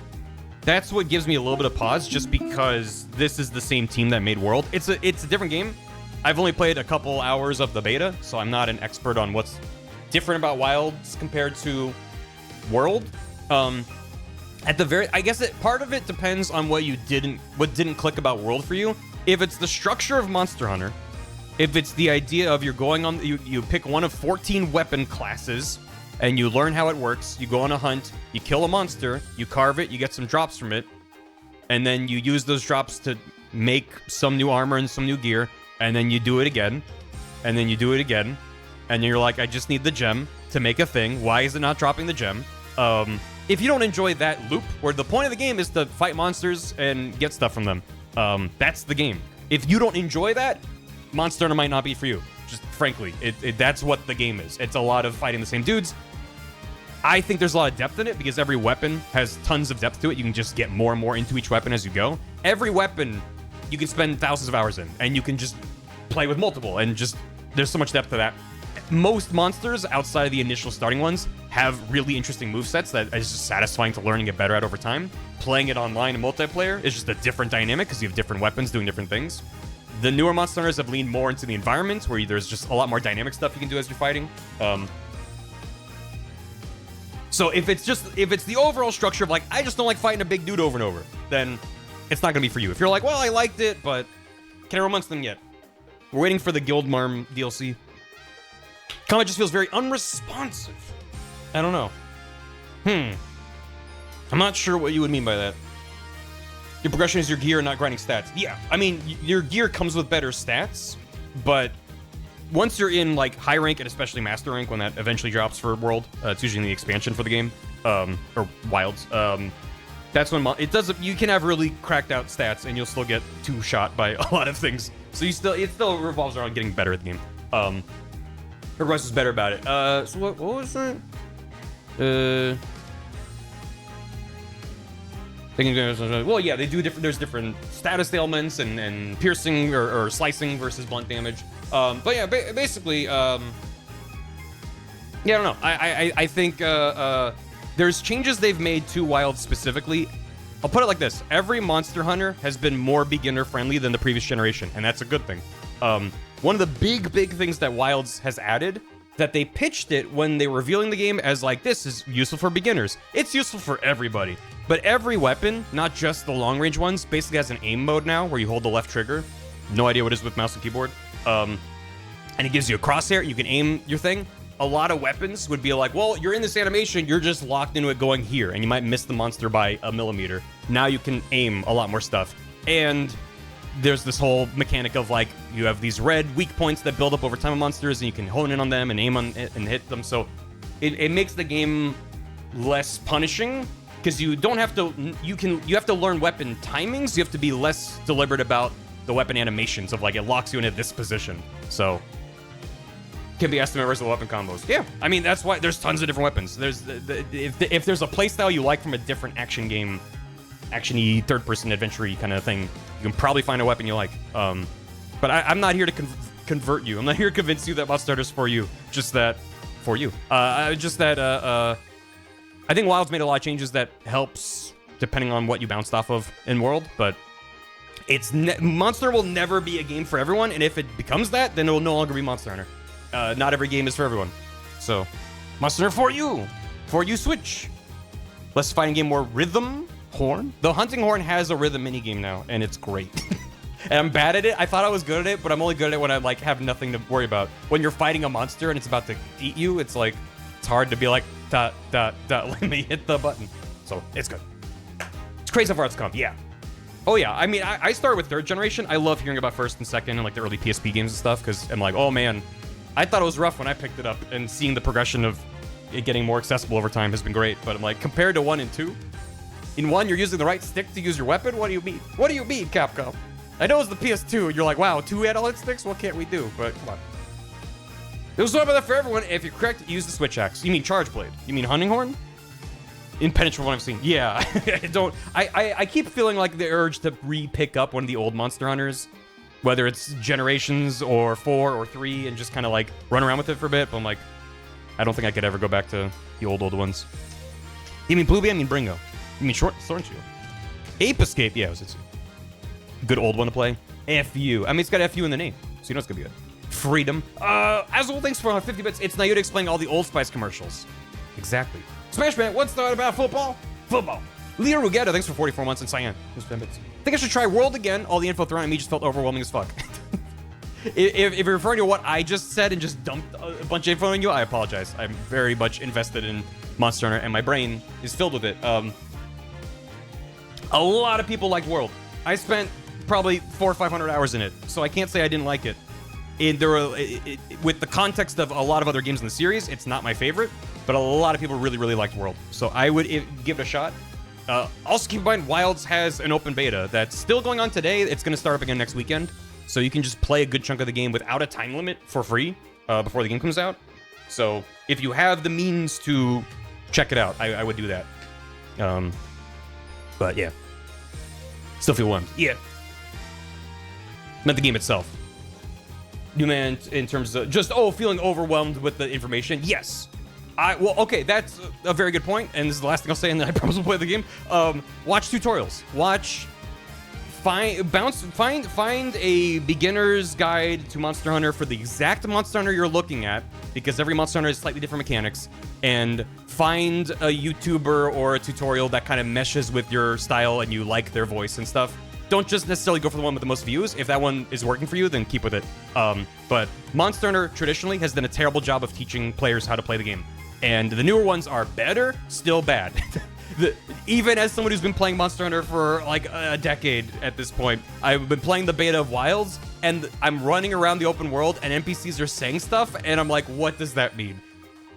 That's what gives me a little bit of pause, just because this is the same team that made World. It's a different game. I've only played a couple hours of the beta, so I'm not an expert on what's different about Wilds compared to World. I guess part of it depends on what didn't click about World for you. If it's the structure of Monster Hunter, if it's the idea of you're going on, you pick one of 14 weapon classes, and you learn how it works. You go on a hunt, you kill a monster, you carve it, you get some drops from it, and then you use those drops to make some new armor and some new gear, and then you do it again, and then you do it again, and you're like, I just need the gem to make a thing. Why is it not dropping the gem? If you don't enjoy that loop, where the point of the game is to fight monsters and get stuff from them, that's the game. If you don't enjoy that, Monster Hunter might not be for you. Just frankly, that's what the game is. It's a lot of fighting the same dudes. I think there's a lot of depth in it because every weapon has tons of depth to it. You can just get more and more into each weapon as you go. Every weapon you can spend thousands of hours in, and you can just play with multiple, and just there's so much depth to that. Most monsters outside of the initial starting ones have really interesting movesets that is just satisfying to learn and get better at over time. Playing it online in multiplayer is just a different dynamic because you have different weapons doing different things. The newer Monster Hunters have leaned more into the environment where there's just a lot more dynamic stuff you can do as you're fighting. So if it's the overall structure of like, I just don't like fighting a big dude over and over, then it's not gonna be for you. If you're like, well, I liked it, but can't romance them yet. We're waiting for the Guildmarm DLC. Combat just feels very unresponsive. I don't know. I'm not sure what you would mean by that. Your progression is your gear, not grinding stats. Yeah, I mean, your gear comes with better stats, but once you're in like high rank and especially master rank, when that eventually drops for World, it's usually in the expansion for the game, or Wilds. That's when it does. You can have really cracked out stats, and you'll still get two-shot by a lot of things. So it still revolves around getting better at the game. Everybody was better about it. So what was that? Well, yeah, they do different. There's different status ailments and piercing or slicing versus blunt damage. But yeah, basically, Yeah, I don't know. I think there's changes they've made to Wilds specifically. I'll put it like this. Every Monster Hunter has been more beginner-friendly than the previous generation, and that's a good thing. One of the big things that Wilds has added, that they pitched it when they were revealing the game as like, this is useful for beginners. It's useful for everybody. But every weapon, not just the long-range ones, basically has an aim mode now where you hold the left trigger. No idea what it is with mouse and keyboard. And it gives you a crosshair. You can aim your thing. A lot of weapons would be like, well, you're in this animation, you're just locked into it going here, and you might miss the monster by a millimeter. Now you can aim a lot more stuff. And there's this whole mechanic of like, you have these red weak points that build up over time of monsters, and you can hone in on them and aim on it and hit them. So it makes the game less punishing, because you don't have to, you have to learn weapon timings. You have to be less deliberate about the weapon animations of like, it locks you into this position. So can be estimated versus the weapon combos. Yeah, I mean, that's why there's tons of different weapons. There's if there's a playstyle you like from a different action game, action-y, third-person adventure-y kind of thing, you can probably find a weapon you like. But I'm not here to convert you. I'm not here to convince you that Monster Hunter's for you. Just that, for you. I think Wild's made a lot of changes that helps depending on what you bounced off of in World, but Monster will never be a game for everyone, and if it becomes that, then it will no longer be Monster Hunter. Not every game is for everyone. So, Monster Hunter for you! For you, Switch! Less fighting game, more rhythm horn. The hunting horn has a rhythm minigame now, and it's great. And I'm bad at it. I thought I was good at it, but I'm only good at it when I like have nothing to worry about. When you're fighting a monster and it's about to eat you, it's like, it's hard to be like, let me hit the button. So, it's good. It's crazy how far it's come, yeah. Oh yeah, I mean, I started with 3rd generation. I love hearing about 1st and 2nd and like the early PSP games and stuff, because I'm like, oh man, I thought it was rough when I picked it up, and seeing the progression of it getting more accessible over time has been great. But I'm like, compared to 1 and 2, in 1 you're using the right stick to use your weapon? What do you mean? What do you mean, Capcom? I know it's the PS2, and you're like, wow, 2 analog sticks? What can't we do? But come on. There's one that for everyone. If you're correct, use the Switch Axe. You mean Charge Blade? You mean Hunting Horn? Impenetrable one I've seen. Yeah, I keep feeling like the urge to re-pick up one of the old Monster Hunters, whether it's Generations or 4 or 3, and just kind of like run around with it for a bit. But I'm like, I don't think I could ever go back to the old ones. You mean Bluebeam? I mean Bringo. You mean Sword and Shield? Ape Escape? Yeah, it's a good old one to play. FU. I mean, it's got FU in the name, so you know it's gonna be good. Freedom. As well, thanks for 50 bits. It's Nayuta explaining all the Old Spice commercials. Exactly. Smashman, what's that about football? Football. Leo Rugetta, thanks for 44 months, and Cyan. Think I should try World again. All the info thrown at me just felt overwhelming as fuck. if you're referring to what I just said and just dumped a bunch of info on you, I apologize. I'm very much invested in Monster Hunter, and my brain is filled with it. A lot of people liked World. I spent probably 400 or 500 hours in it, so I can't say I didn't like it. With the context of a lot of other games in the series, it's not my favorite, but a lot of people really liked World. So I would give it a shot. Also keep in mind, Wilds has an open beta that's still going on today. It's going to start up again next weekend. So you can just play a good chunk of the game without a time limit for free before the game comes out. So if you have the means to check it out, I would do that. But yeah. Still feel warmed. Yeah. Not the game itself. You meant in terms of just, feeling overwhelmed with the information? Yes. Well, okay, that's a very good point, and this is the last thing I'll say, and then I promise we'll play the game. Watch tutorials. Find a beginner's guide to Monster Hunter for the exact Monster Hunter you're looking at, because every Monster Hunter has slightly different mechanics, and find a YouTuber or a tutorial that kind of meshes with your style and you like their voice and stuff. Don't just necessarily go for the one with the most views. If that one is working for you, then keep with it. But Monster Hunter traditionally has done a terrible job of teaching players how to play the game. And the newer ones are better, still bad. Even as someone who's been playing Monster Hunter for like a decade at this point, I've been playing the beta of Wilds, and I'm running around the open world, and NPCs are saying stuff, and I'm like, what does that mean?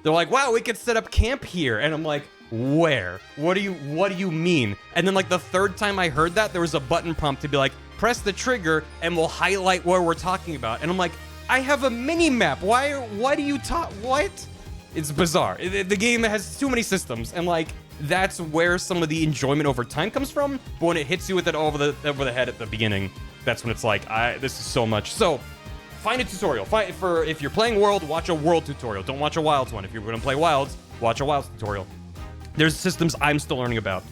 They're like, wow, we could set up camp here. And I'm like, where? What do you mean? And then like the third time I heard that, there was a button prompt to be like, press the trigger and we'll highlight what we're talking about. And I'm like, I have a mini map. Why do you talk? What? It's bizarre. The game has too many systems, and like that's where some of the enjoyment over time comes from. But when it hits you with it over the head at the beginning, that's when it's like, this is so much. So find a tutorial. If you're playing World, watch a World tutorial. Don't watch a Wilds one. If you're gonna play Wilds, watch a Wilds tutorial. There's systems I'm still learning about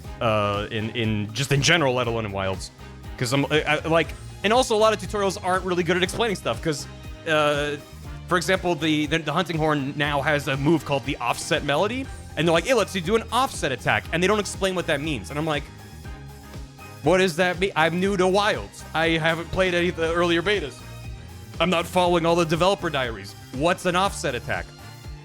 in general, let alone in Wilds, because and also a lot of tutorials aren't really good at explaining stuff. Because, for example, the hunting horn now has a move called the offset melody, and they're like, "Hey, let's do an offset attack," and they don't explain what that means, and I'm like, what does that mean? I'm new to Wilds. I haven't played any of the earlier betas. I'm not following all the developer diaries. What's an offset attack?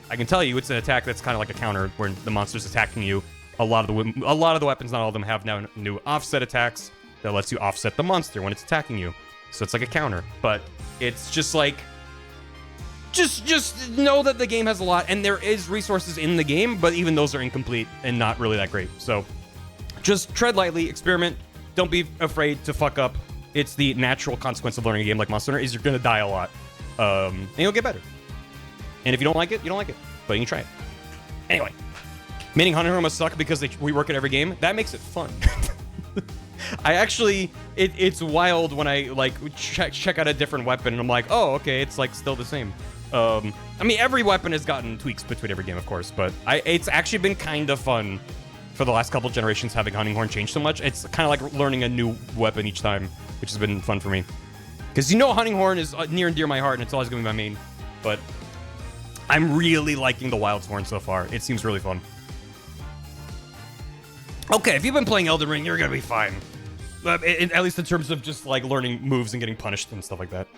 I can tell you it's an attack that's kind of like a counter where the monster's attacking you. A lot of the weapons, not all of them, have now new offset attacks that lets you offset the monster when it's attacking you. So it's like a counter, but it's just like, just know that the game has a lot, and there is resources in the game, but even those are incomplete and not really that great. So just tread lightly, experiment. Don't be afraid to fuck up. It's the natural consequence of learning a game like Monster Hunter is you're gonna die a lot, and you'll get better. And if you don't like it, you don't like it, but you can try it. Anyway, meaning Hunter Hunter must suck because they rework it every game. That makes it fun. I actually, it's wild when I like check out a different weapon and I'm like, oh, okay, it's like still the same. I mean, every weapon has gotten tweaks between every game, of course, but it's actually been kind of fun for the last couple generations having Hunting Horn change so much. It's kind of like learning a new weapon each time, which has been fun for me. Because Hunting Horn is near and dear to my heart, and it's always going to be my main. But I'm really liking the Wilds Horn so far. It seems really fun. Okay, if you've been playing Elden Ring, you're going to be fine. At least in terms of just like learning moves and getting punished and stuff like that.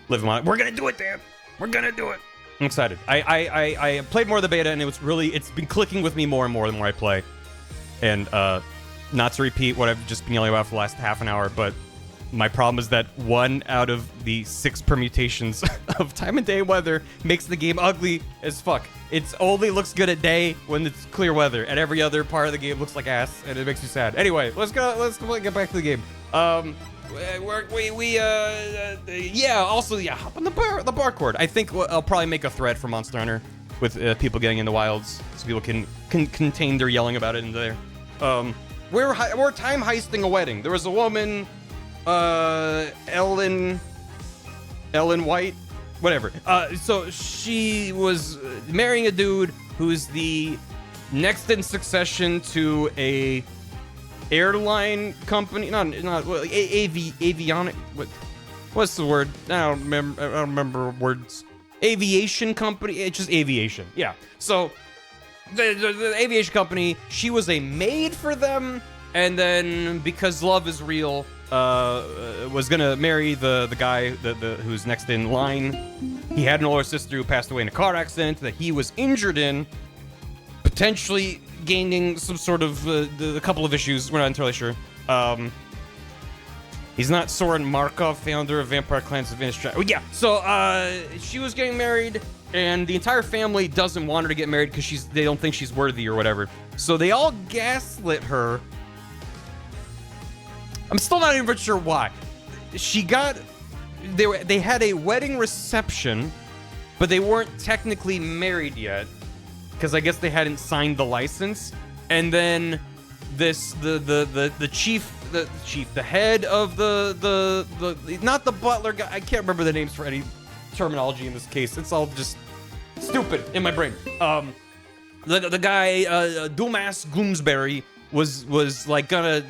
Living on it. We're going to do it, Dan. We're going to do it. I'm excited. I played more of the beta, and it's been clicking with me more and more the more I play. And not to repeat what I've just been yelling about for the last half an hour, but my problem is that 1 out of the 6 permutations of time and day weather makes the game ugly as fuck. It only looks good at day when it's clear weather, and every other part of the game looks like ass, and it makes you sad. Anyway, let's get back to the game. Hop on the barcode. I think I'll probably make a thread for Monster Hunter with people getting into Wilds, so people can contain their yelling about it into there. We're time heisting a wedding. There was a woman, Ellen White, whatever. So she was marrying a dude who's the next in succession to a airline company, avionic. What's the word? I don't remember words. Aviation company. It's just aviation. Yeah. So the aviation company. She was a maid for them, and then because love is real, was gonna marry the guy who's next in line. He had an older sister who passed away in a car accident that he was injured in, potentially gaining some sort of a couple of issues. We're not entirely sure. He's not Soren Markov, founder of Vampire Clans Advanced Strategy. Oh, yeah. So she was getting married, and the entire family doesn't want her to get married because they don't think she's worthy or whatever. So they all gaslit her. I'm still not even sure why. They had a wedding reception, but they weren't technically married yet because I guess they hadn't signed the license. And then the head of the not the butler guy. I can't remember the names for any terminology in this case. It's all just stupid in my brain. The guy, Dumas Gloomsbury, was like gonna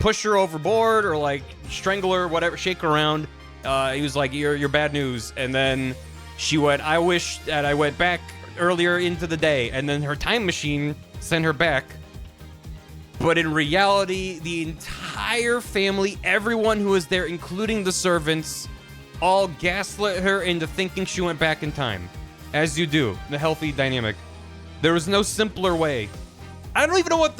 push her overboard or like strangle her, whatever, shake her around. He was like, "You're bad news," and then she went, "I wish that I went back earlier into the day," and then her time machine sent her back. But in reality, the entire family, everyone who was there, including the servants, all gaslit her into thinking she went back in time. As you do, the healthy dynamic. There was no simpler way. I don't even know what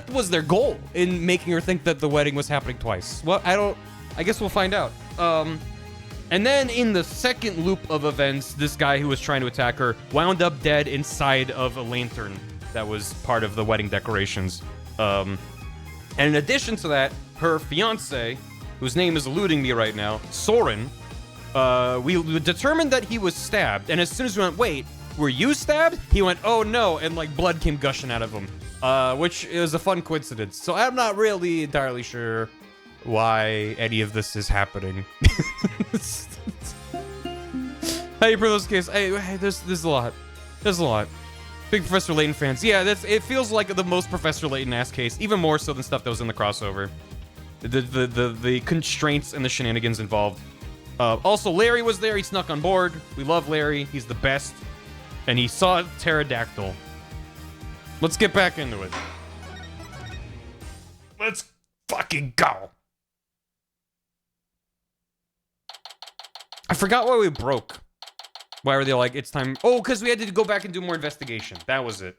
was their goal in making her think that the wedding was happening twice. Well, I guess we'll find out. And then in the second loop of events, this guy who was trying to attack her wound up dead inside of a lantern that was part of the wedding decorations. And in addition to that, her fiance, whose name is eluding me right now, Soren, we determined that he was stabbed. And as soon as we went, wait, were you stabbed? He went, oh no, and like blood came gushing out of him, which is a fun coincidence. So I'm not really entirely sure why any of this is happening. Hey, for those cases, hey, there's a lot. There's a lot. Big Professor Layton fans. Yeah, it feels like the most Professor Layton-ass case, even more so than stuff that was in the crossover. The constraints and the shenanigans involved. Also, Larry was there. He snuck on board. We love Larry. He's the best. And he saw a pterodactyl. Let's get back into it. Let's fucking go. I forgot why we broke. Why were they like, it's time? Oh, because we had to go back and do more investigation. That was it.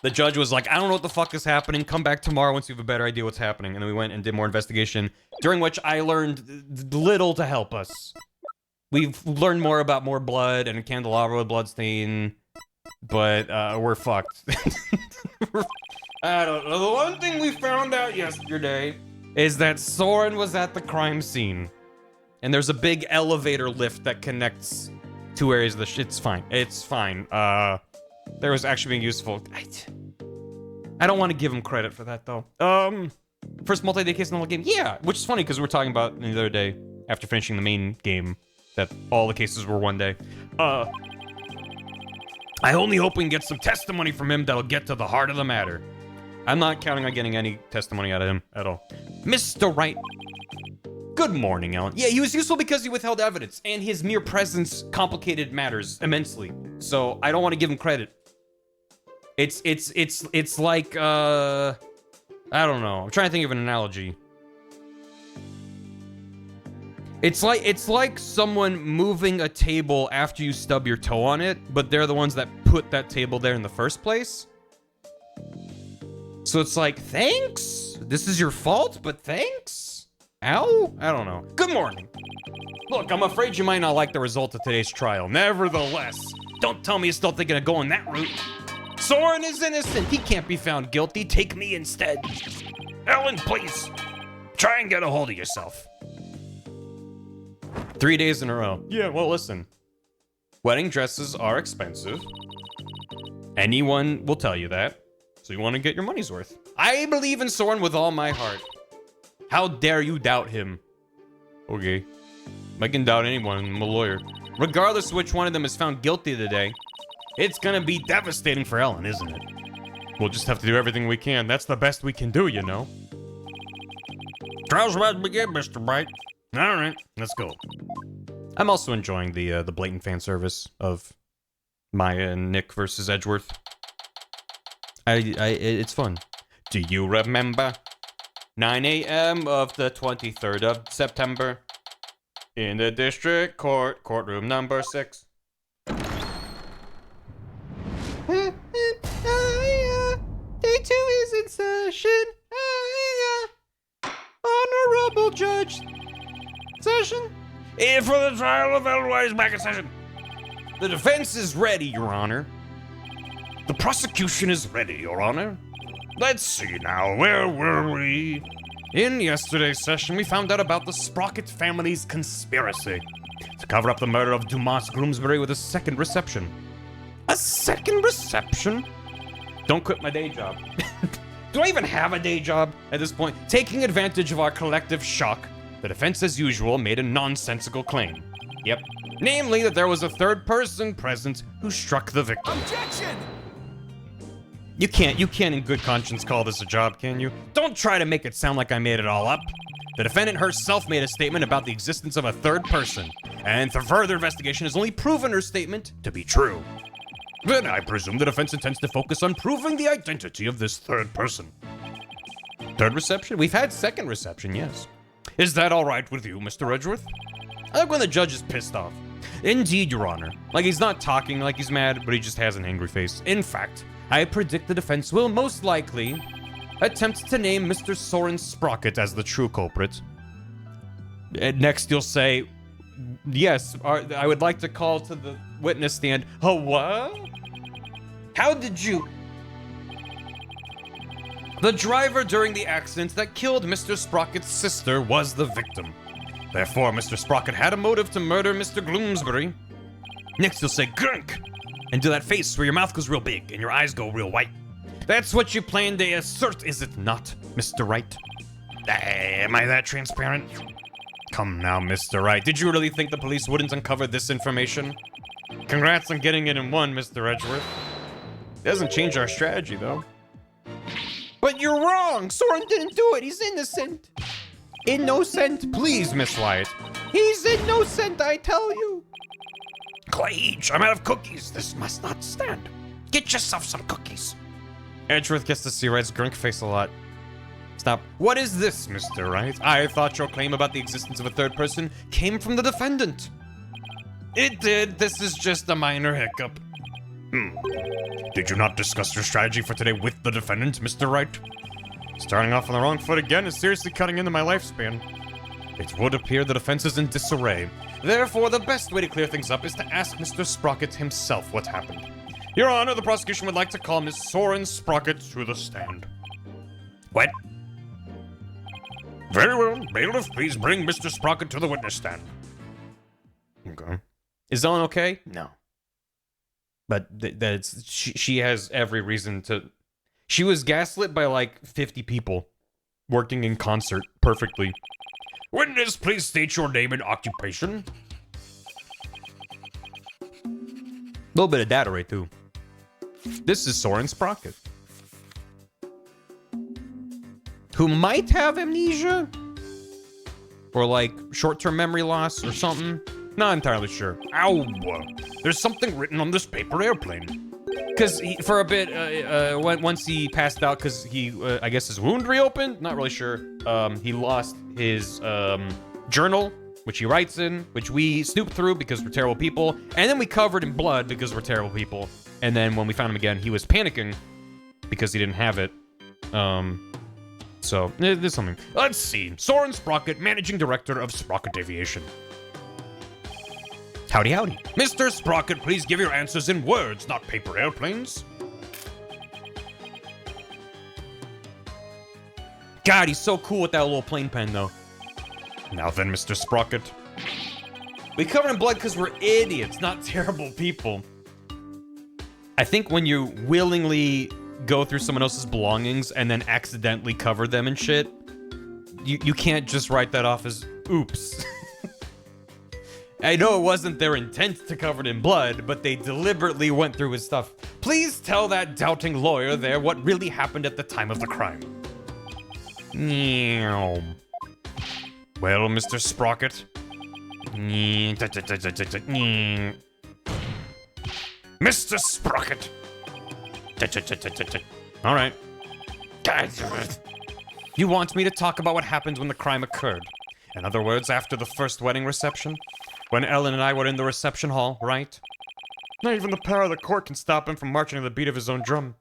The judge was like, I don't know what the fuck is happening. Come back tomorrow once you have a better idea what's happening. And then we went and did more investigation, during which I learned little to help us. We've learned more about more blood and a candelabra with bloodstain, but we're fucked. I don't know. The one thing we found out yesterday is that Soren was at the crime scene. And there's a big elevator lift that connects two areas of the it's fine. It's fine. There was actually being useful. I don't want to give him credit for that, though. First multi-day case in the whole game? Yeah, which is funny, because we were talking about the other day, after finishing the main game, that all the cases were one day. I only hope we can get some testimony from him that'll get to the heart of the matter. I'm not counting on getting any testimony out of him at all. Mr. Wright. Good morning, Alan. Yeah, he was useful because he withheld evidence, and his mere presence complicated matters immensely. So I don't want to give him credit. It's like I don't know. I'm trying to think of an analogy. It's like someone moving a table after you stub your toe on it, but they're the ones that put that table there in the first place. So it's like, thanks? This is your fault, but thanks? Ow? I don't know. Good morning. Look, I'm afraid you might not like the result of today's trial. Nevertheless, don't tell me you're still thinking of going that route. Soren is innocent. He can't be found guilty. Take me instead. Ellen, please. Try and get a hold of yourself. 3 days in a row. Yeah, well, listen. Wedding dresses are expensive. Anyone will tell you that. So you want to get your money's worth. I believe in Soren with all my heart. How dare you doubt him? Okay. I can doubt anyone. I'm a lawyer. Regardless of which one of them is found guilty today, it's gonna be devastating for Ellen, isn't it? We'll just have to do everything we can. That's the best we can do, you know? Trial's about to begin, Mr. Wright. All right, let's go. I'm also enjoying the blatant fan service of Maya and Nick versus Edgeworth. It's fun. Do you remember? 9 a.m. of the 23rd of September. In the district court, courtroom number 6. Day 2 is in session. Honorable judge. Session. And for the trial of Elroy is back in session. The defense is ready, Your Honor. The prosecution is ready, Your Honor. Let's see now, where were we? In yesterday's session, we found out about the Sprocket family's conspiracy to cover up the murder of Dumas Groomsbury with a second reception. A second reception? Don't quit my day job. Do I even have a day job at this point? Taking advantage of our collective shock, the defense, as usual, made a nonsensical claim. Yep. Namely, that there was a third person present who struck the victim. Objection! You can't in good conscience call this a job, can you? Don't try to make it sound like I made it all up. The defendant herself made a statement about the existence of a third person, and the further investigation has only proven her statement to be true. Then I presume the defense intends to focus on proving the identity of this third person. Third reception? We've had second reception, yes. Is that all right with you, Mr. Edgeworth? I like when the judge is pissed off. Indeed, Your Honor. Like, he's not talking like he's mad, but he just has an angry face. In fact, I predict the defense will most likely attempt to name Mr. Soren Sprocket as the true culprit. And next, you'll say, yes, I would like to call to the witness stand. Oh, what? How did you? The driver during the accident that killed Mr. Sprocket's sister was the victim. Therefore, Mr. Sprocket had a motive to murder Mr. Gloomsbury. Next, you'll say, Gunk! And do that face where your mouth goes real big and your eyes go real white. That's what you plan to assert, is it not, Mr. Wright? Am I that transparent? Come now, Mr. Wright. Did you really think the police wouldn't uncover this information? Congrats on getting it in one, Mr. Edgeworth. Doesn't change our strategy, though. But you're wrong! Soren didn't do it! He's innocent! Innocent? Please, Miss Wyatt. He's innocent, I tell you! Clage, I'm out of cookies. This must not stand. Get yourself some cookies. Edgeworth gets to see Wright's grunk face a lot. Stop. What is this, Mr. Wright? I thought your claim about the existence of a third person came from the defendant. It did. This is just a minor hiccup. Did you not discuss your strategy for today with the defendant, Mr. Wright? Starting off on the wrong foot again is seriously cutting into my lifespan. It would appear the defense is in disarray. Therefore, the best way to clear things up is to ask Mr. Sprocket himself what happened. Your Honor, the prosecution would like to call Miss Soren Sprocket to the stand. What? Very well. Bailiff, please bring Mr. Sprocket to the witness stand. Okay. Is Ellen okay? No. But she has every reason to... She was gaslit by like 50 people working in concert perfectly. Witness, please state your name and occupation. A little bit of data right too. This is Soren Sprocket, who might have amnesia or like short-term memory loss or something. Not entirely sure. Ow! There's something written on this paper airplane. Because for a bit, once he passed out, because he, I guess his wound reopened. Not really sure. He lost his journal, which he writes in, which we snooped through because we're terrible people, and then we covered in blood because we're terrible people. And then when we found him again, he was panicking because he didn't have it. So there's something. Let's see. Soren Sprocket, managing director of Sprocket Aviation. Howdy, howdy. Mr. Sprocket, please give your answers in words, not paper airplanes. God, he's so cool with that little plain pen, though. Now then, Mr. Sprocket. We cover in blood because we're idiots, not terrible people. I think when you willingly go through someone else's belongings and then accidentally cover them and shit, you can't just write that off as oops. I know it wasn't their intent to cover it in blood, but they deliberately went through his stuff. Please tell that doubting lawyer there what really happened at the time of the crime. Well, Mr. Sprocket. Mr. Sprocket. All right. You want me to talk about what happened when the crime occurred? In other words, after the first wedding reception? When Ellen and I were in the reception hall, right? Not even the power of the court can stop him from marching to the beat of his own drum.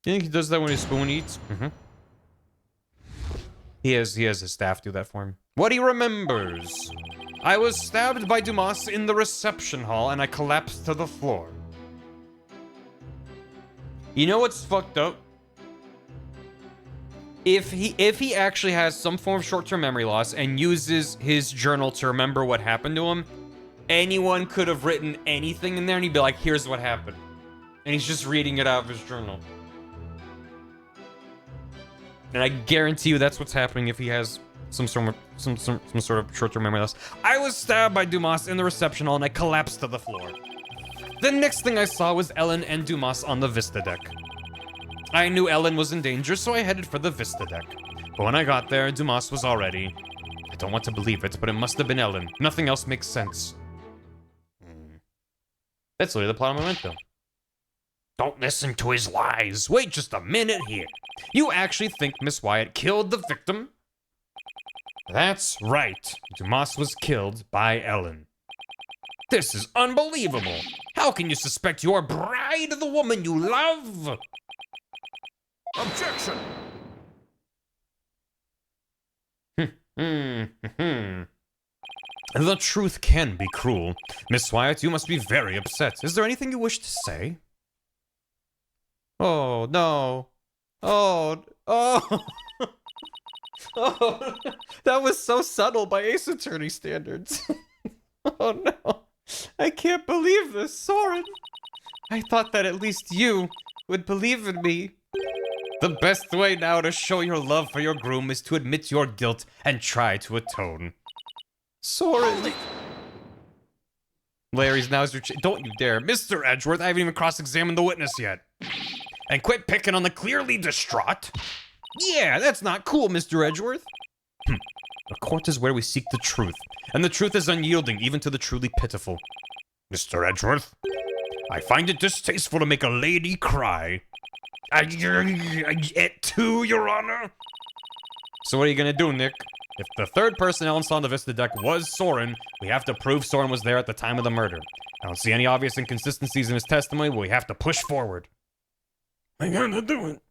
You think he does that when his spoon eats? Mm-hmm. He has his staff do that for him. What he remembers. I was stabbed by Dumas in the reception hall and I collapsed to the floor. You know what's fucked up? If he actually has some form of short-term memory loss and uses his journal to remember what happened to him, anyone could have written anything in there and he'd be like, here's what happened. And he's just reading it out of his journal. And I guarantee you that's what's happening if he has some sort of short-term memory loss. I was stabbed by Dumas in the reception hall and I collapsed to the floor. The next thing I saw was Ellen and Dumas on the Vista deck. I knew Ellen was in danger, so I headed for the Vista deck. But when I got there, Dumas was already... I don't want to believe it, but it must have been Ellen. Nothing else makes sense. That's literally the plot of Memento. Don't listen to his lies. Wait just a minute here. You actually think Miss Wyatt killed the victim? That's right. Dumas was killed by Ellen. This is unbelievable. How can you suspect your bride, the woman you love? Objection! The truth can be cruel. Miss Wyatt, you must be very upset. Is there anything you wish to say? Oh, no. Oh. Oh, that was so subtle by Ace Attorney standards. Oh, no. I can't believe this, Soren. I thought that at least you would believe in me. The best way now to show your love for your groom is to admit your guilt and try to atone. Soren. Larry's now's your don't you dare. Mr. Edgeworth, I haven't even cross-examined the witness yet. And quit picking on the clearly distraught. Yeah, that's not cool, Mr. Edgeworth. The court is where we seek the truth. And the truth is unyielding, even to the truly pitiful. Mr. Edgeworth, I find it distasteful to make a lady cry. It too, Your Honor. So what are you gonna do, Nick? If the third person Ellen saw on the Vista deck was Soren, we have to prove Soren was there at the time of the murder. I don't see any obvious inconsistencies in his testimony, but we have to push forward. I gotta do it.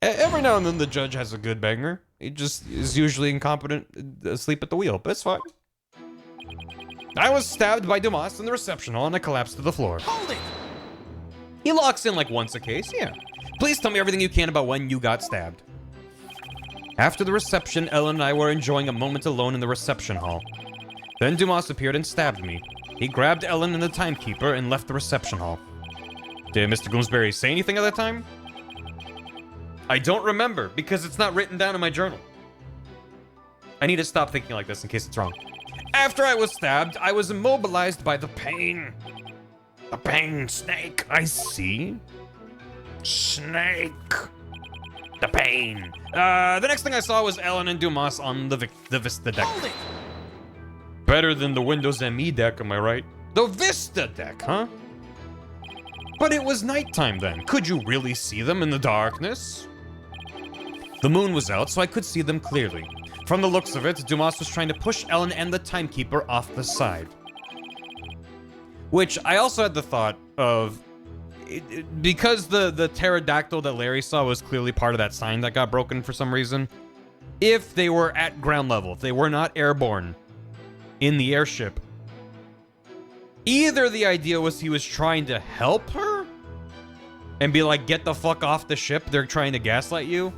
Every now and then the judge has a good banger. He just is usually incompetent, asleep at the wheel, but it's fine. I was stabbed by Dumas in the reception hall and I collapsed to the floor. Hold it! He locks in like once a case, yeah. Please tell me everything you can about when you got stabbed. After the reception, Ellen and I were enjoying a moment alone in the reception hall. Then Dumas appeared and stabbed me. He grabbed Ellen and the timekeeper and left the reception hall. Did Mr. Bloomsbury say anything at that time? I don't remember, because it's not written down in my journal. I need to stop thinking like this in case it's wrong. After I was stabbed, I was immobilized by the pain. The pain, Snake, I see. Snake. The pain. The next thing I saw was Ellen and Dumas on the Vista deck. Better than the Windows ME deck, am I right? The Vista deck, huh? But it was nighttime then. Could you really see them in the darkness? The moon was out, so I could see them clearly. From the looks of it, Dumas was trying to push Ellen and the timekeeper off the side. Which I also had the thought of, because the pterodactyl that Larry saw was clearly part of that sign that got broken for some reason, if they were at ground level, if they were not airborne in the airship, either the idea was he was trying to help her and be like, get the fuck off the ship, they're trying to gaslight you,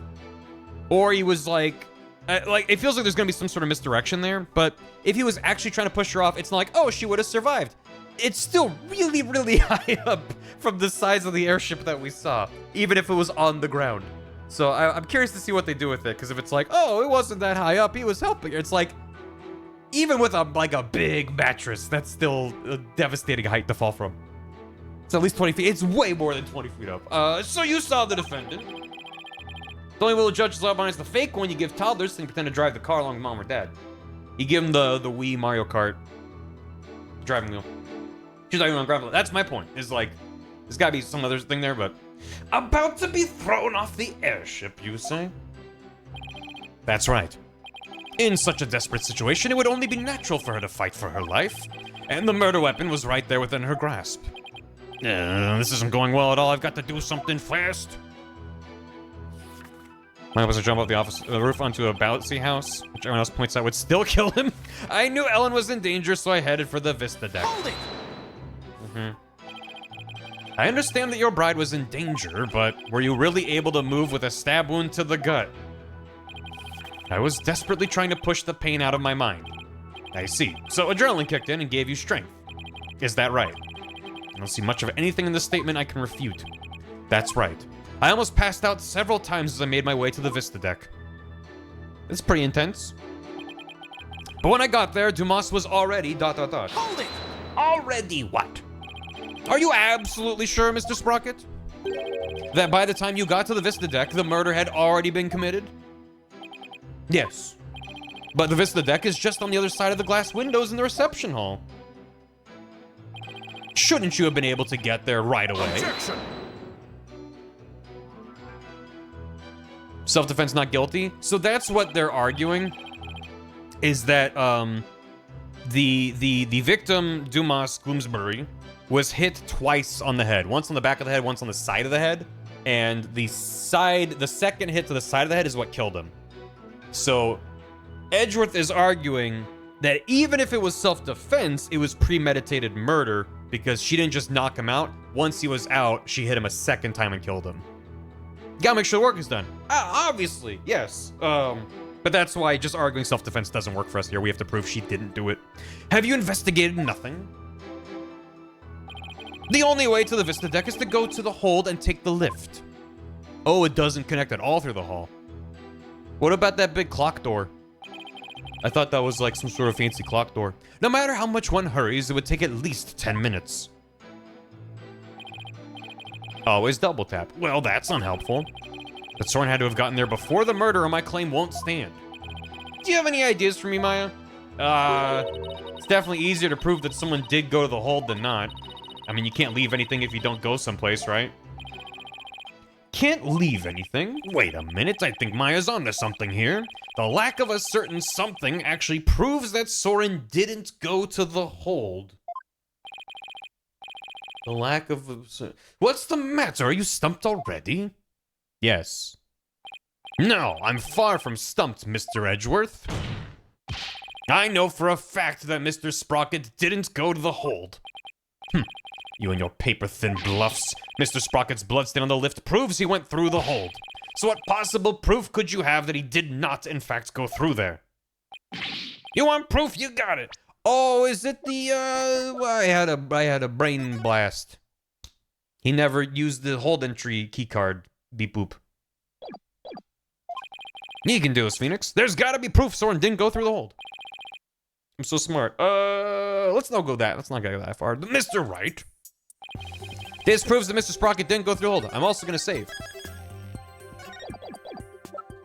or he was like, it feels like there's gonna be some sort of misdirection there, but if he was actually trying to push her off, it's not like, oh, she would have survived. It's still really, really high up from the size of the airship that we saw, even if it was on the ground. So I'm curious to see what they do with it, because if it's like, oh, it wasn't that high up, he was helping her. It's like, even with a big mattress, that's still a devastating height to fall from. It's at least 20 feet. It's way more than 20 feet up. So you saw the defendant. The only way the judge is allowed behind is the fake one you give toddlers, so you pretend to drive the car along with mom or dad. You give them the Wii Mario Kart driving wheel. She's not even on ground. That's my point. Is like, there's gotta be some other thing there, but about to be thrown off the airship, you say? That's right. In such a desperate situation, it would only be natural for her to fight for her life, and the murder weapon was right there within her grasp. This isn't going well at all. I've got to do something fast. I was to jump off the roof onto a bouncy house, which everyone else points out would still kill him. I knew Ellen was in danger, so I headed for the Vista deck. I understand that your bride was in danger, but were you really able to move with a stab wound to the gut? I was desperately trying to push the pain out of my mind. I see. So adrenaline kicked in and gave you strength. Is that right? I don't see much of anything in this statement I can refute. That's right. I almost passed out several times as I made my way to the Vista deck. It's pretty intense. But when I got there, Dumas was already ... Hold it! Already what? Are you absolutely sure, Mr. Sprocket? That by the time you got to the Vista deck, the murder had already been committed? Yes. But the Vista deck is just on the other side of the glass windows in the reception hall. Shouldn't you have been able to get there right away? Objection. Self-defense not guilty? So that's what they're arguing, is that the victim, Dumas Gloomsbury, was hit twice on the head. Once on the back of the head, once on the side of the head. And the second hit to the side of the head is what killed him. So Edgeworth is arguing that even if it was self-defense, it was premeditated murder because she didn't just knock him out. Once he was out, she hit him a second time and killed him. You gotta make sure the work is done. Obviously, yes. But that's why just arguing self-defense doesn't work for us here. We have to prove she didn't do it. Have you investigated nothing? The only way to the Vista deck is to go to the hold and take the lift. Oh, it doesn't connect at all through the hall. What about that big clock door? I thought that was like some sort of fancy clock door. No matter how much one hurries, it would take at least 10 minutes. Always double tap. Well, that's unhelpful. But Soren had to have gotten there before the murder, or my claim won't stand. Do you have any ideas for me, Maya? It's definitely easier to prove that someone did go to the hold than not. I mean, you can't leave anything if you don't go someplace, right? Can't leave anything? Wait a minute, I think Maya's onto something here. The lack of a certain something actually proves that Soren didn't go to the hold. The lack of a... What's the matter? Are you stumped already? Yes. No, I'm far from stumped, Mr. Edgeworth. I know for a fact that Mr. Sprocket didn't go to the hold. You and your paper-thin bluffs. Mr. Sprocket's bloodstain on the lift proves he went through the hold. So what possible proof could you have that he did not, in fact, go through there? You want proof? You got it. Oh, is it the, I had a brain blast. He never used the hold entry keycard. Beep boop. You can do this, Phoenix. There's gotta be proof Soren didn't go through the hold. I'm so smart. Let's not go that far. Mr. Wright. This proves that Mr. Sprocket didn't go through the hold. I'm also gonna save.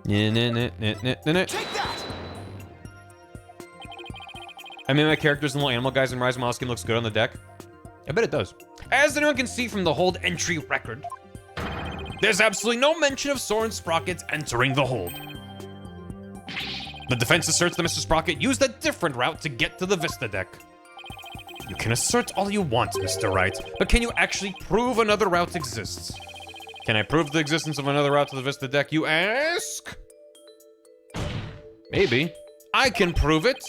Take that! I mean, my characters and little animal guys in Rise of Skin looks good on the deck. I bet it does. As anyone can see from the hold entry record, there's absolutely no mention of Soren Sprocket entering the hold. The defense asserts that Mr. Sprocket used a different route to get to the Vista deck. You can assert all you want, Mr. Wright, but can you actually prove another route exists? Can I prove the existence of another route to the Vista deck, you ask? Maybe. I can prove it.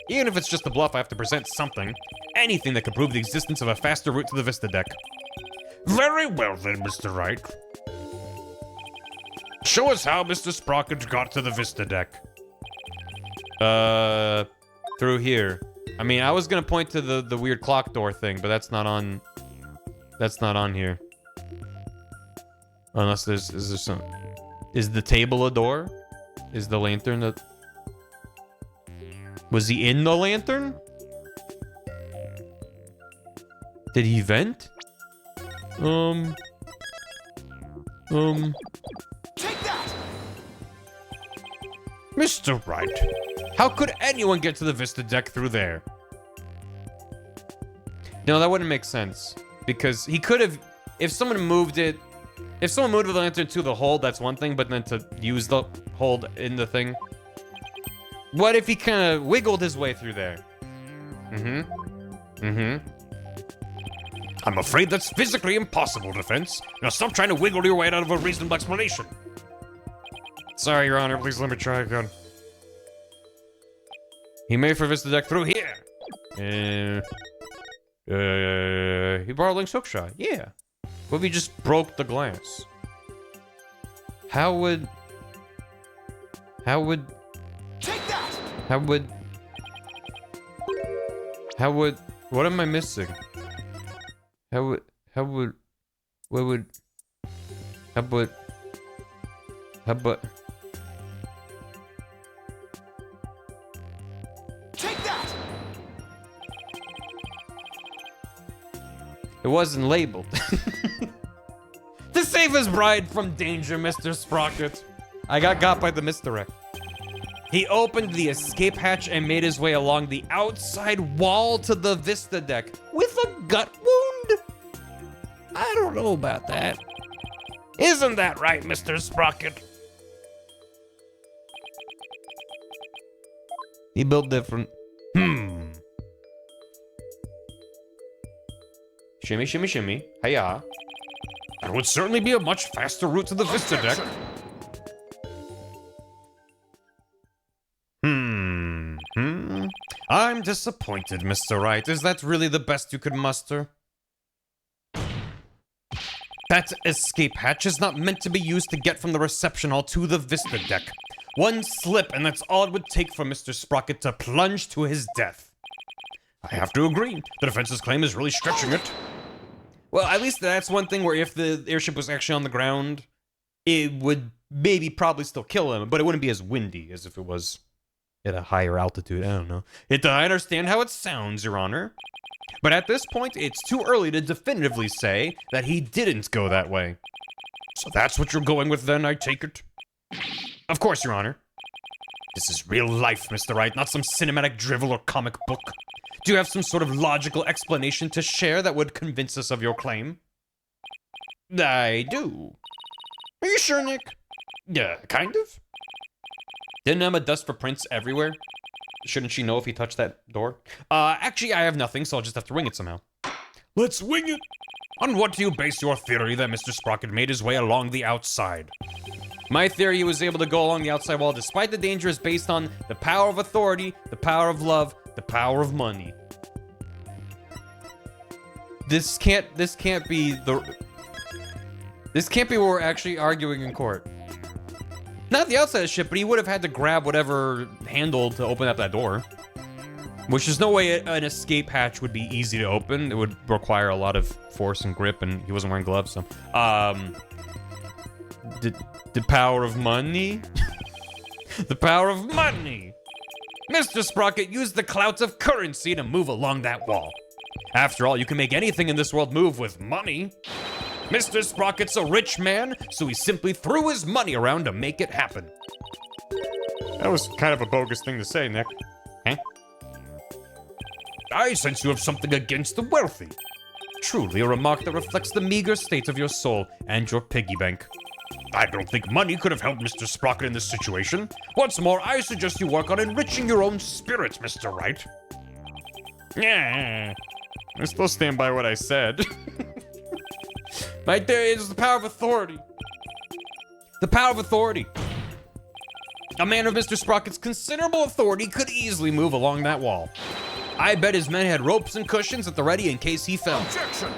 Even if it's just a bluff, I have to present something. Anything that can prove the existence of a faster route to the Vista deck. Very well then, Mr. Wright. Show us how Mr. Sprocket got to the Vista deck. Through here. I mean, I was gonna point to the weird clock door thing, but that's not on... That's not on here. Unless there's... Is there some... Is the table a door? Is the lantern a... Was he in the lantern? Did he vent? Take that! Mr. Wright, how could anyone get to the Vista deck through there? No, that wouldn't make sense. Because he could have... If someone moved it... If someone moved the lantern to the hold, that's one thing, but then to use the hold in the thing... What if he kind of wiggled his way through there? I'm afraid that's physically impossible, Defense. Now stop trying to wiggle your way out of a reasonable explanation. Sorry, Your Honor. Please let me try again. He made for Vista deck through here. He borrowed Link's hookshot. Yeah. What if he just broke the glass? How would... Take that! How would... What am I missing? How would... Take that! It wasn't labeled. To save his bride from danger, Mr. Sprocket. I got by the misdirect. He opened the escape hatch and made his way along the outside wall to the Vista deck with a gut wound. I don't know about that. Isn't that right, Mr. Sprocket? He built different. Shimmy, shimmy, shimmy. Hiya. That would certainly be a much faster route to the Vista deck. I'm disappointed, Mr. Wright. Is that really the best you could muster? That escape hatch is not meant to be used to get from the reception hall to the Vista deck. One slip, and that's all it would take for Mr. Sprocket to plunge to his death. I have to agree. The defense's claim is really stretching it. Well, at least that's one thing where if the airship was actually on the ground, it would maybe probably still kill him, but it wouldn't be as windy as if it was at a higher altitude. I don't know. I understand how it sounds, Your Honor. But at this point, it's too early to definitively say that he didn't go that way. So that's what you're going with then, I take it? Of course, Your Honor. This is real life, Mr. Wright, not some cinematic drivel or comic book. Do you have some sort of logical explanation to share that would convince us of your claim? I do. Are you sure, Nick? Yeah, kind of. Didn't Emma dust for prints everywhere? Shouldn't she know if he touched that door? Actually, I have nothing, so I'll just have to wing it somehow. Let's wing it! On what do you base your theory that Mr. Sprocket made his way along the outside? My theory he was able to go along the outside wall despite the danger is based on the power of authority, the power of love, the power of money. This can't be what we're actually arguing in court. Not the outside of ship, but he would have had to grab whatever handle to open up that door. Which there's no way an escape hatch would be easy to open. It would require a lot of force and grip, and he wasn't wearing gloves, so. The power of money? The power of money! Mr. Sprocket used the clouds of currency to move along that wall. After all, you can make anything in this world move with money. Mr. Sprocket's a rich man, so he simply threw his money around to make it happen. That was kind of a bogus thing to say, Nick. Huh? I sense you have something against the wealthy. Truly a remark that reflects the meager state of your soul and your piggy bank. I don't think money could have helped Mr. Sprocket in this situation. What's more, I suggest you work on enriching your own spirit, Mr. Wright. Yeah, I still stand by what I said. My theory is the power of authority. The power of authority. A man of Mr. Sprocket's considerable authority could easily move along that wall. I bet his men had ropes and cushions at the ready in case he fell. Objection!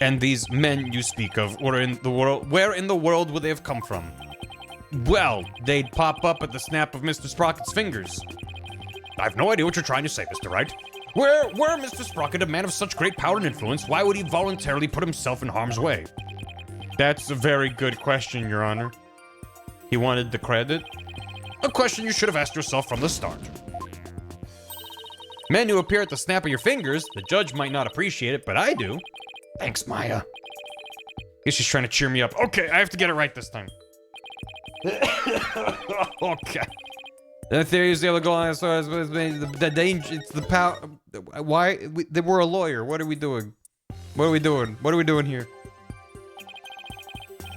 And these men you speak of, where in the world would they have come from? Well, they'd pop up at the snap of Mr. Sprocket's fingers. I have no idea what you're trying to say, Mr. Wright. Were Mr. Sprocket a man of such great power and influence, why would he voluntarily put himself in harm's way? That's a very good question, Your Honor. He wanted the credit? A question you should have asked yourself from the start. Men who appear at the snap of your fingers, the judge might not appreciate it, but I do. Thanks, Maya. Guess she's trying to cheer me up. Okay, I have to get it right this time. Okay. The theory is able to go on as far as the danger. It's the power. Why? We're a lawyer. What are we doing? What are we doing? What are we doing here?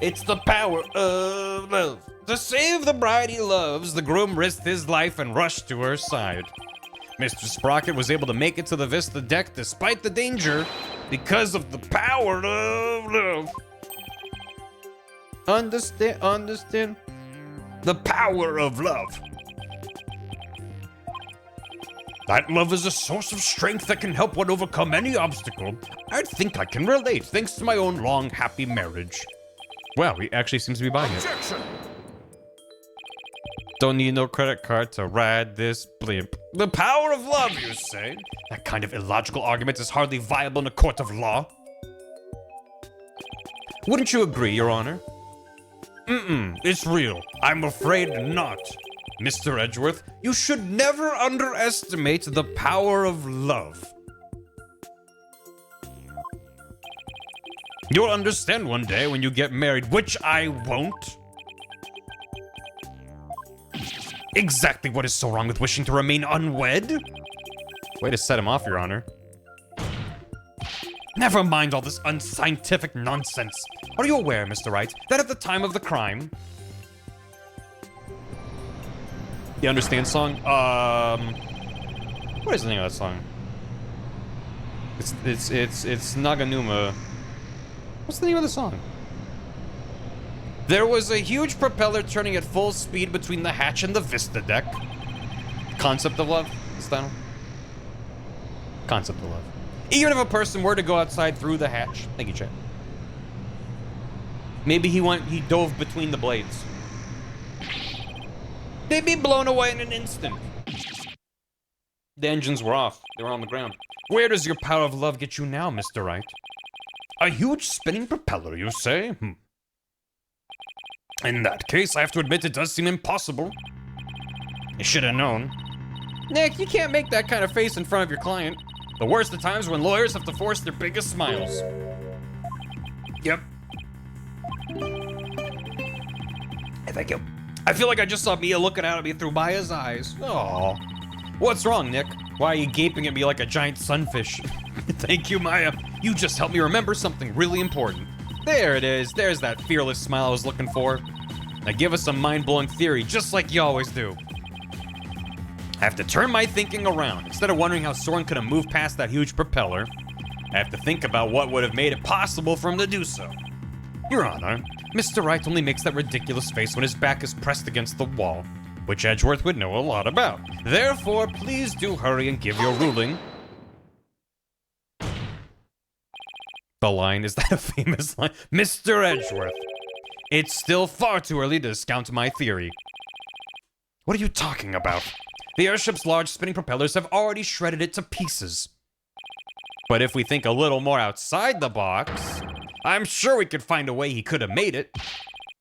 It's the power of love. To save the bride he loves, the groom risked his life and rushed to her side. Mr. Sprocket was able to make it to the Vista deck despite the danger because of the power of love. Understand? The power of love. That love is a source of strength that can help one overcome any obstacle. I think I can relate, thanks to my own long, happy marriage. Wow, he actually seems to be buying it. Objection! Don't need no credit card to ride this blimp. The power of love, you say? That kind of illogical argument is hardly viable in a court of law. Wouldn't you agree, Your Honor? It's real. I'm afraid not. Mr. Edgeworth, you should never underestimate the power of love. You'll understand one day when you get married, which I won't. Exactly what is so wrong with wishing to remain unwed? Way to set him off, Your Honor. Never mind all this unscientific nonsense. Are you aware, Mr. Wright, that at the time of the crime... You understand song? What is the name of that song? It's Naganuma. What's the name of the song? There was a huge propeller turning at full speed between the hatch and the Vista deck. Concept of love? Is that one? Concept of love. Even if a person were to go outside through the hatch. Thank you, Chad. Maybe he dove between the blades. They'd be blown away in an instant. The engines were off. They were on the ground. Where does your power of love get you now, Mr. Wright? A huge spinning propeller, you say? In that case, I have to admit it does seem impossible. You should have known. Nick, you can't make that kind of face in front of your client. The worst of times when lawyers have to force their biggest smiles. Yep. Thank you. I feel like I just saw Mia looking out at me through Maya's eyes. Oh. What's wrong, Nick? Why are you gaping at me like a giant sunfish? Thank you, Maya. You just helped me remember something really important. There it is. There's that fearless smile I was looking for. Now give us a mind-blowing theory, just like you always do. I have to turn my thinking around. Instead of wondering how Soren could have moved past that huge propeller, I have to think about what would have made it possible for him to do so. Your Honor, Mr. Wright only makes that ridiculous face when his back is pressed against the wall, which Edgeworth would know a lot about. Therefore, please do hurry and give your ruling. The line, is that a famous line? Mr. Edgeworth, it's still far too early to discount my theory. What are you talking about? The airship's large spinning propellers have already shredded it to pieces. But if we think a little more outside the box, I'm sure we could find a way he could have made it.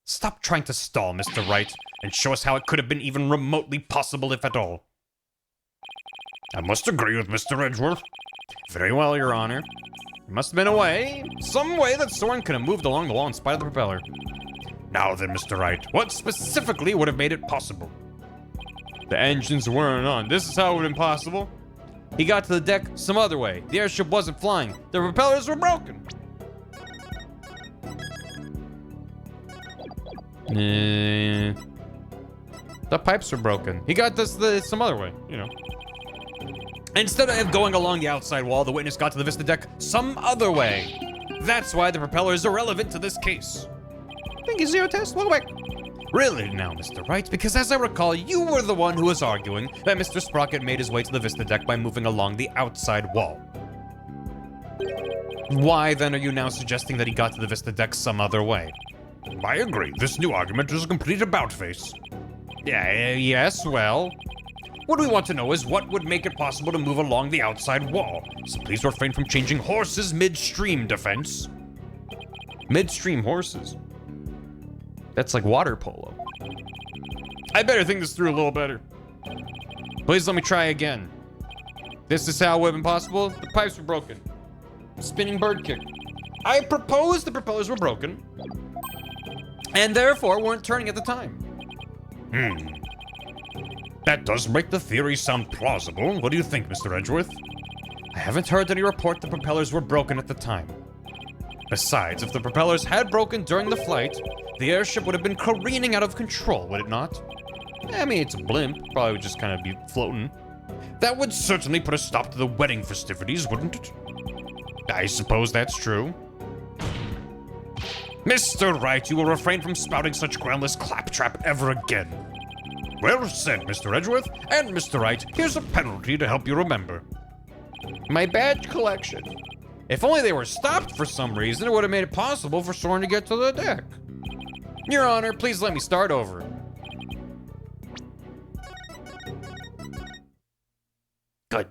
Stop trying to stall, Mr. Wright, and show us how it could have been even remotely possible, if at all. I must agree with Mr. Edgeworth. Very well, Your Honor. There must have been a way, some way that Soren could have moved along the wall in spite of the propeller. Now then, Mr. Wright, what specifically would have made it possible? The engines weren't on. This is how it would have been possible. He got to the deck some other way. The airship wasn't flying. The propellers were broken. The pipes were broken. He got this some other way, you know. Instead of going along the outside wall, the witness got to the Vista deck some other way. That's why the propeller is irrelevant to this case. Thank you, Zero Test. Welcome back. Really now, Mr. Wright, because as I recall, you were the one who was arguing that Mr. Sprocket made his way to the Vista deck by moving along the outside wall. Why then are you now suggesting that he got to the Vista deck some other way? I agree. This new argument is a complete about-face. Yes, well... What we want to know is what would make it possible to move along the outside wall. So please refrain from changing horses midstream, defense. Midstream horses? That's like water polo. I better think this through a little better. Please let me try again. This is how it would have been possible. The pipes were broken. Spinning bird kick. I propose the propellers were broken, and therefore weren't turning at the time. That does make the theory sound plausible. What do you think, Mr. Edgeworth? I haven't heard any report the propellers were broken at the time. Besides, if the propellers had broken during the flight, the airship would have been careening out of control, would it not? I mean, it's a blimp. Probably would just kind of be floating. That would certainly put a stop to the wedding festivities, wouldn't it? I suppose that's true. Mr. Wright, you will refrain from spouting such groundless claptrap ever again. Well said, Mr. Edgeworth. And Mr. Wright, here's a penalty to help you remember. My badge collection. If only they were stopped for some reason, it would have made it possible for Soren to get to the deck. Your Honor, please let me start over. Good.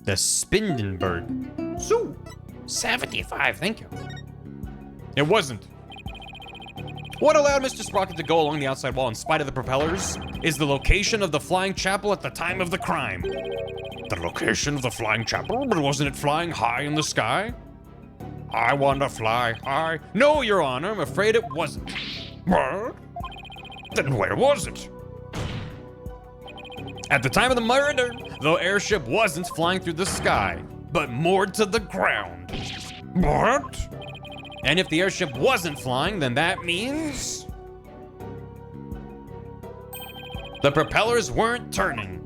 The Spindenberg. So, 75, thank you. It wasn't. What allowed Mr. Sprocket to go along the outside wall in spite of the propellers is the location of the flying chapel at the time of the crime. The location of the flying chapel? But wasn't it flying high in the sky? I want to fly high. No, Your Honor, I'm afraid it wasn't. What? Then where was it? At the time of the murder, the airship wasn't flying through the sky, but moored to the ground. What? And if the airship wasn't flying, then that means... the propellers weren't turning.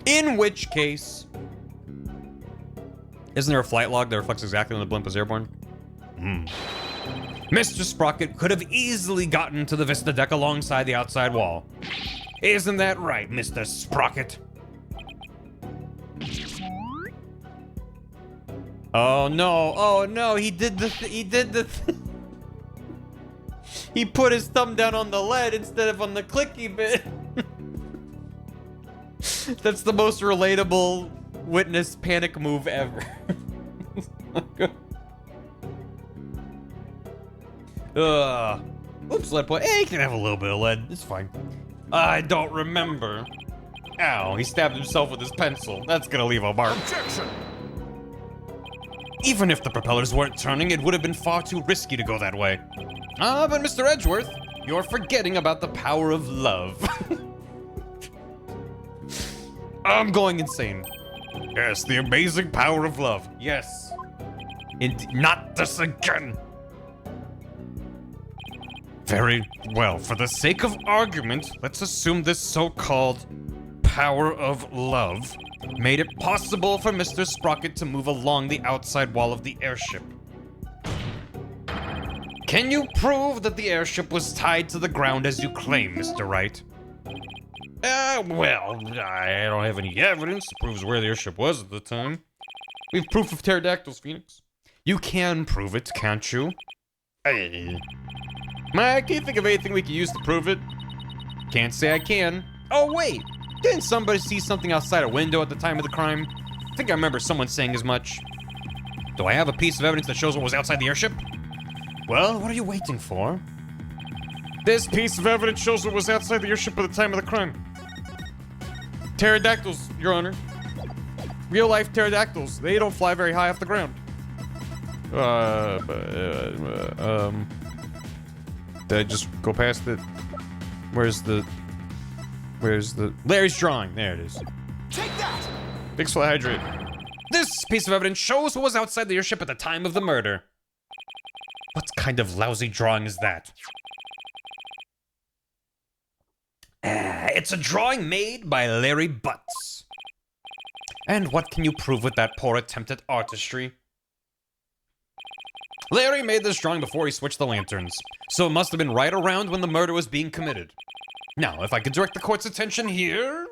In which case... Isn't there a flight log that reflects exactly when the blimp was airborne? Mr. Sprocket could have easily gotten to the Vista deck alongside the outside wall. Isn't that right, Mr. Sprocket? Oh no, he did the he put his thumb down on the lead instead of on the clicky bit. That's the most relatable witness panic move ever. Oops, lead point. Hey, you can have a little bit of lead. It's fine. I don't remember. Ow, he stabbed himself with his pencil. That's gonna leave a mark. Objection! Even if the propellers weren't turning, it would have been far too risky to go that way. But Mr. Edgeworth, you're forgetting about the power of love. I'm going insane. Yes, the amazing power of love. Yes. Not this again. Very well, for the sake of argument, let's assume this so-called power of love made it possible for Mr. Sprocket to move along the outside wall of the airship. Can you prove that the airship was tied to the ground as you claim, Mr. Wright? Well, I don't have any evidence that proves where the airship was at the time. We have proof of pterodactyls, Phoenix. You can prove it, can't you? I can't think of anything we can use to prove it. Can't say I can. Oh, wait. Didn't somebody see something outside a window at the time of the crime? I think I remember someone saying as much. Do I have a piece of evidence that shows what was outside the airship? Well, what are you waiting for? This piece of evidence shows what was outside the airship at the time of the crime. Pterodactyls, Your Honor. Real-life pterodactyls. They don't fly very high off the ground. Did I just go past it? Where's the... Larry's drawing. There it is. Take that! Big fly hydrate. This piece of evidence shows what was outside the airship at the time of the murder. What kind of lousy drawing is that? It's a drawing made by Larry Butts. And what can you prove with that poor attempt at artistry? Larry made this drawing before he switched the lanterns, so it must have been right around when the murder was being committed. Now, if I could direct the court's attention here...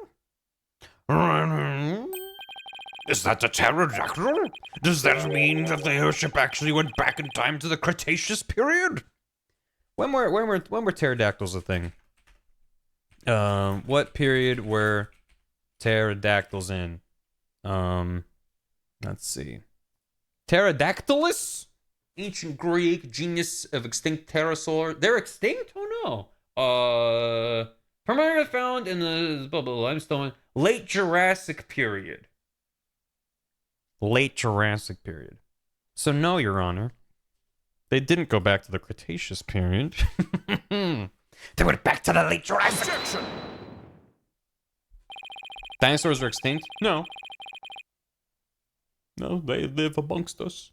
Is that the pterodactyl? Does that mean that the airship actually went back in time to the Cretaceous period? When were pterodactyls a thing? What period were pterodactyls in? Let's see. Pterodactylus? Ancient Greek, genius of extinct pterosaur. They're extinct? Oh no. Primarily found in the limestone late Jurassic period. Late Jurassic period. So no, Your Honor. They didn't go back to the Cretaceous period. They went back to the late Jurassic. Objection! Dinosaurs are extinct? No. No, they live amongst us.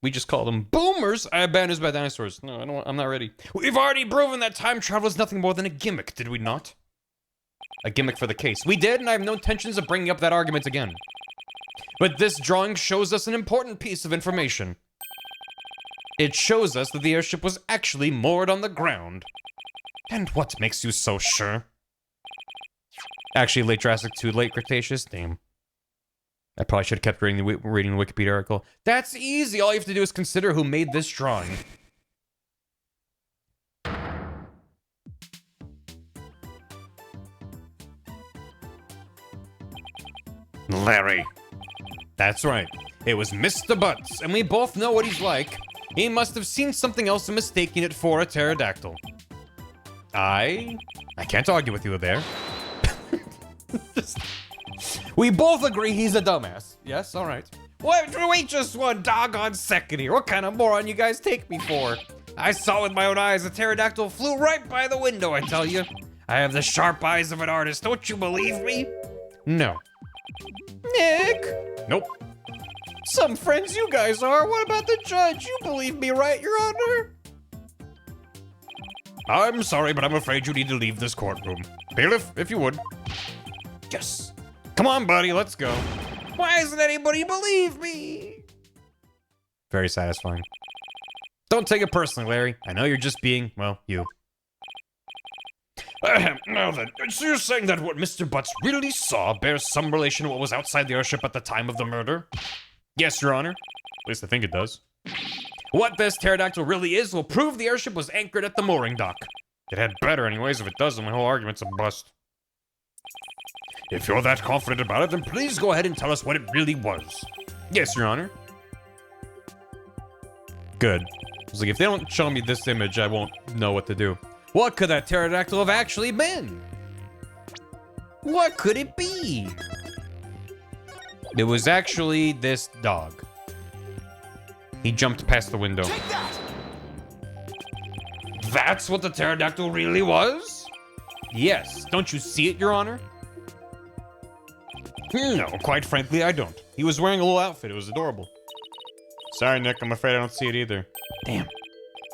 We just call them boomers. I abandoned by dinosaurs. No, I'm not ready. We've already proven that time travel is nothing more than a gimmick, did we not? A gimmick for the case. We did, and I have no intentions of bringing up that argument again. But this drawing shows us an important piece of information. It shows us that the airship was actually moored on the ground. And what makes you so sure? Actually, late Jurassic to late Cretaceous? Damn. I probably should have kept reading the Wikipedia article. That's easy. All you have to do is consider who made this drawing. Larry. That's right. It was Mr. Butts, and we both know what he's like. He must have seen something else and mistaken it for a pterodactyl. I can't argue with you there. We both agree he's a dumbass. Yes, all right. Wait just one doggone second here. What kind of moron you guys take me for? I saw with my own eyes a pterodactyl flew right by the window, I tell you. I have the sharp eyes of an artist. Don't you believe me? No. Nick? Nope. Some friends you guys are. What about the judge? You believe me, right, Your Honor? I'm sorry, but I'm afraid you need to leave this courtroom. Bailiff, if you would. Yes. Come on, buddy, let's go. Why doesn't anybody believe me? Very satisfying. Don't take it personally, Larry. I know you're just being, well, you. Now then, so you're saying that what Mr. Butts really saw bears some relation to what was outside the airship at the time of the murder? Yes, Your Honor. At least I think it does. What this pterodactyl really is will prove the airship was anchored at the mooring dock. It had better anyways. If it doesn't, my whole argument's a bust. If you're that confident about it, then please go ahead and tell us what it really was. Yes, Your Honor. Good. I was like, if they don't show me this image, I won't know what to do. What could that pterodactyl have actually been? What could it be? It was actually this dog. He jumped past the window. Take that! That's what the pterodactyl really was? Yes. Don't you see it, Your Honor? No, quite frankly, I don't. He was wearing a little outfit. It was adorable. Sorry, Nick. I'm afraid I don't see it either. Damn.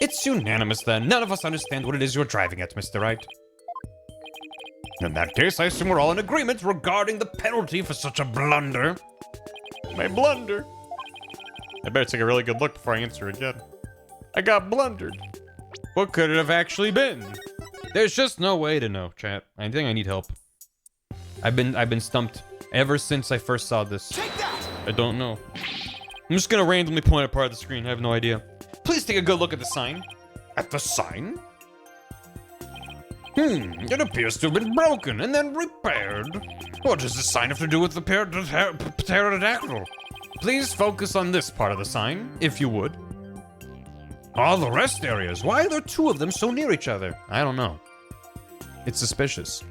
It's unanimous, then. None of us understand what it is you're driving at, Mr. Wright. In that case, I assume we're all in agreement regarding the penalty for such a blunder. My blunder? I better take a really good look before I answer again. I got blundered. What could it have actually been? There's just no way to know, chat. I think I need help. I've been stumped ever since I first saw this. Take that! I don't know. I'm just gonna randomly point at part of the screen. I have no idea. Please take a good look at the sign. At the sign? It appears to have been broken and then repaired. What does the sign have to do with the pterodactyl? Please focus on this part of the sign, if you would. All the rest areas. Why are there two of them so near each other? I don't know. It's suspicious.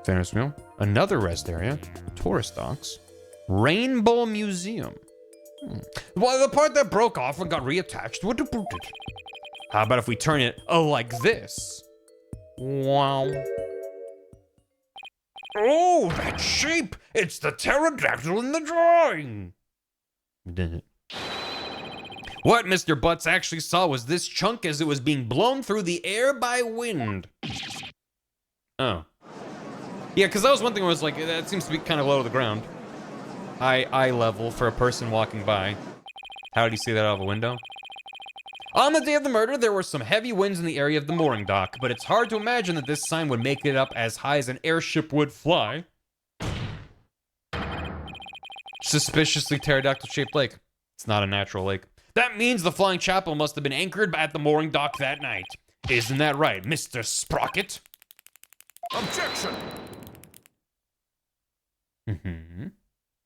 Ferris wheel. Another rest area. Tourist docks. Rainbow Museum. Well, the part that broke off and got reattached would have booted. How about if we turn it like this? Wow. Oh, that shape! It's the pterodactyl in the drawing! We did it. What Mr. Butts actually saw was this chunk as it was being blown through the air by wind. Oh. Yeah, because that was one thing where I was like, that seems to be kind of low to the ground. Eye level for a person walking by. How did you see that out of a window? On the day of the murder, there were some heavy winds in the area of the mooring dock, but it's hard to imagine that this sign would make it up as high as an airship would fly. Suspiciously pterodactyl-shaped lake. It's not a natural lake. That means the flying chapel must have been anchored at the mooring dock that night. Isn't that right, Mr. Sprocket? Objection!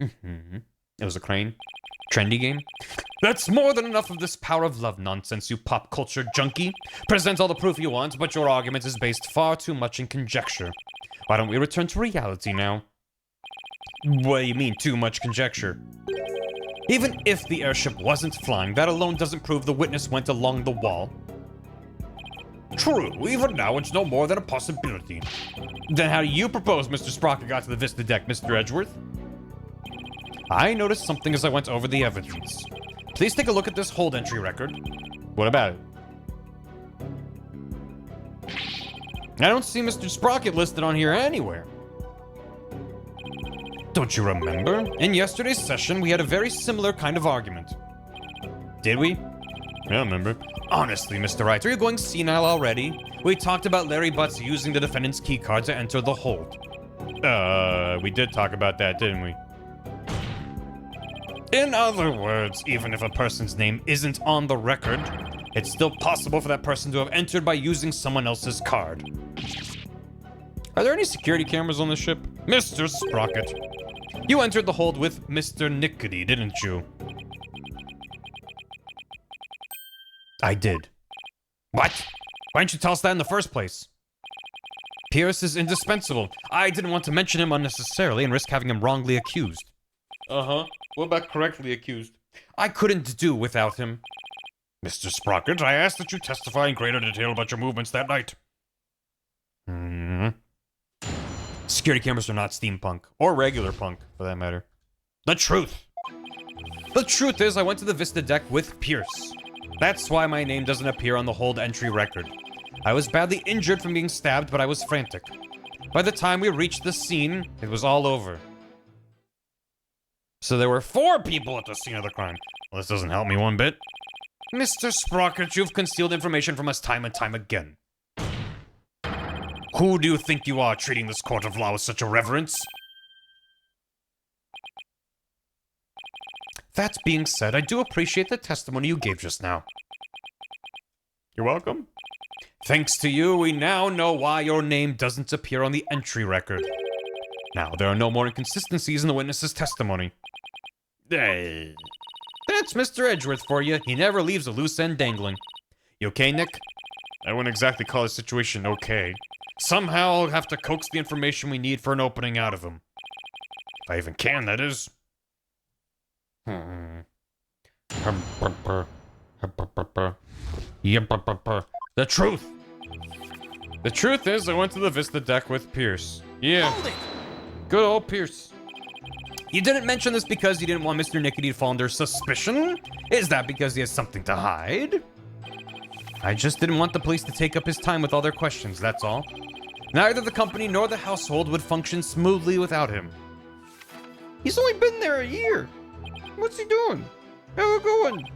It was a crane. Trendy game. That's more than enough of this power of love nonsense, you pop culture junkie. Present all the proof you want, but your argument is based far too much in conjecture. Why don't we return to reality now? What do you mean, too much conjecture? Even if the airship wasn't flying, that alone doesn't prove the witness went along the wall. True, even now it's no more than a possibility. Then how do you propose Mr. Sprocket got to the Vista deck, Mr. Edgeworth? I noticed something as I went over the evidence. Please take a look at this hold entry record. What about it? I don't see Mr. Sprocket listed on here anywhere. Don't you remember? In yesterday's session, we had a very similar kind of argument. Did we? Yeah, I remember. Honestly, Mr. Wright, are you going senile already? We talked about Larry Butts using the defendant's keycard to enter the hold. We did talk about that, didn't we? In other words, even if a person's name isn't on the record, it's still possible for that person to have entered by using someone else's card. Are there any security cameras on the ship? Mr. Sprocket, you entered the hold with Mr. Nickety, didn't you? I did. What? Why didn't you tell us that in the first place? Pierce is indispensable. I didn't want to mention him unnecessarily and risk having him wrongly accused. Uh-huh. What about correctly accused? I couldn't do without him. Mr. Sprocket, I ask that you testify in greater detail about your movements that night. Security cameras are not steampunk. Or regular punk, for that matter. The truth! The truth is, I went to the Vista deck with Pierce. That's why my name doesn't appear on the hold entry record. I was badly injured from being stabbed, but I was frantic. By the time we reached the scene, it was all over. So there were 4 people at the scene of the crime. Well, this doesn't help me one bit. Mr. Sprocket, you've concealed information from us time and time again. Who do you think you are, treating this court of law with such a reverence? That being said, I do appreciate the testimony you gave just now. You're welcome. Thanks to you, we now know why your name doesn't appear on the entry record. Now, there are no more inconsistencies in the witness's testimony. That's Mr. Edgeworth for you. He never leaves a loose end dangling. You okay, Nick? I wouldn't exactly call the situation okay. Somehow I'll have to coax the information we need for an opening out of him. If I even can, that is. The truth! The truth is, I went to the Vista deck with Pierce. Yeah. Good old Pierce. You didn't mention this because you didn't want Mr. Nickety to fall under suspicion? Is that because he has something to hide? I just didn't want the police to take up his time with all their questions, that's all. Neither the company nor the household would function smoothly without him. He's only been there a year. What's he doing? How's it going?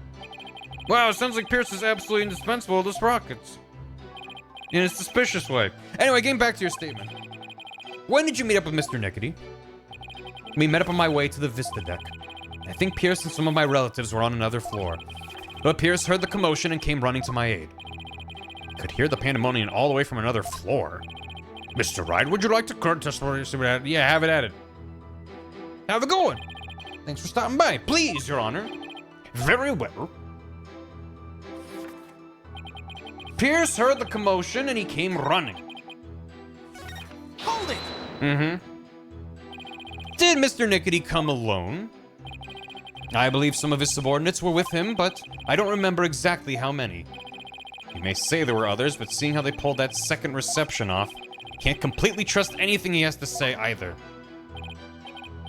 Wow, sounds like Pierce is absolutely indispensable to Sprockets. In a suspicious way. Anyway, getting back to your statement. When did you meet up with Mr. Nickety? We met up on my way to the Vista deck. I think Pierce and some of my relatives were on another floor. But Pierce heard the commotion and came running to my aid. Could hear the pandemonium all the way from another floor. Mr. Wright, would you like to current testimony? Yeah, have it added. How's it going? Thanks for stopping by. Please, Your Honor. Very well. Pierce heard the commotion and he came running. Hold it! Did Mr. Nickety come alone? I believe some of his subordinates were with him, but I don't remember exactly how many. You may say there were others, but seeing how they pulled that second reception off, can't completely trust anything he has to say either.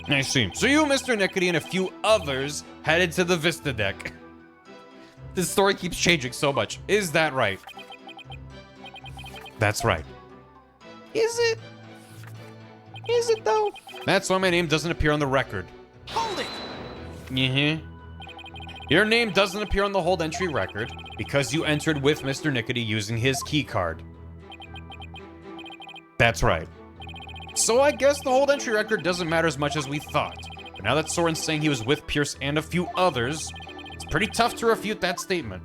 I see. So you, Mr. Nickety, and a few others headed to the Vista deck. This story keeps changing so much. Is that right? That's right. Is it? Is it though? That's why my name doesn't appear on the record. Hold it! Your name doesn't appear on the hold entry record because you entered with Mr. Nickety using his key card. That's right. So I guess the hold entry record doesn't matter as much as we thought. But now that Soren's saying he was with Pierce and a few others, it's pretty tough to refute that statement.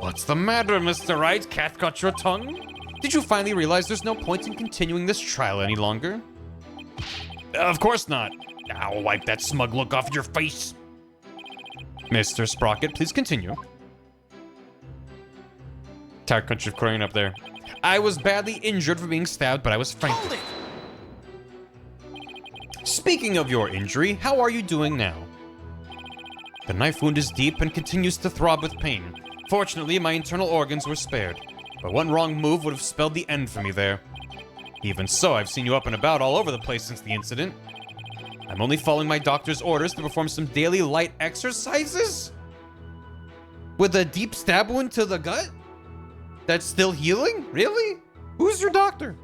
What's the matter, Mr. Wright? Cat got your tongue? Did you finally realize there's no point in continuing this trial any longer? Of course not. I'll wipe that smug look off your face. Mr. Sprocket, please continue. Entire country of crying up there. I was badly injured for being stabbed, but I was frantic. Speaking of your injury, how are you doing now? The knife wound is deep and continues to throb with pain. Fortunately, my internal organs were spared, but one wrong move would have spelled the end for me there. Even so, I've seen you up and about all over the place since the incident. I'm only following my doctor's orders to perform some daily light exercises? With a deep stab wound to the gut? That's still healing? Really? Who's your doctor?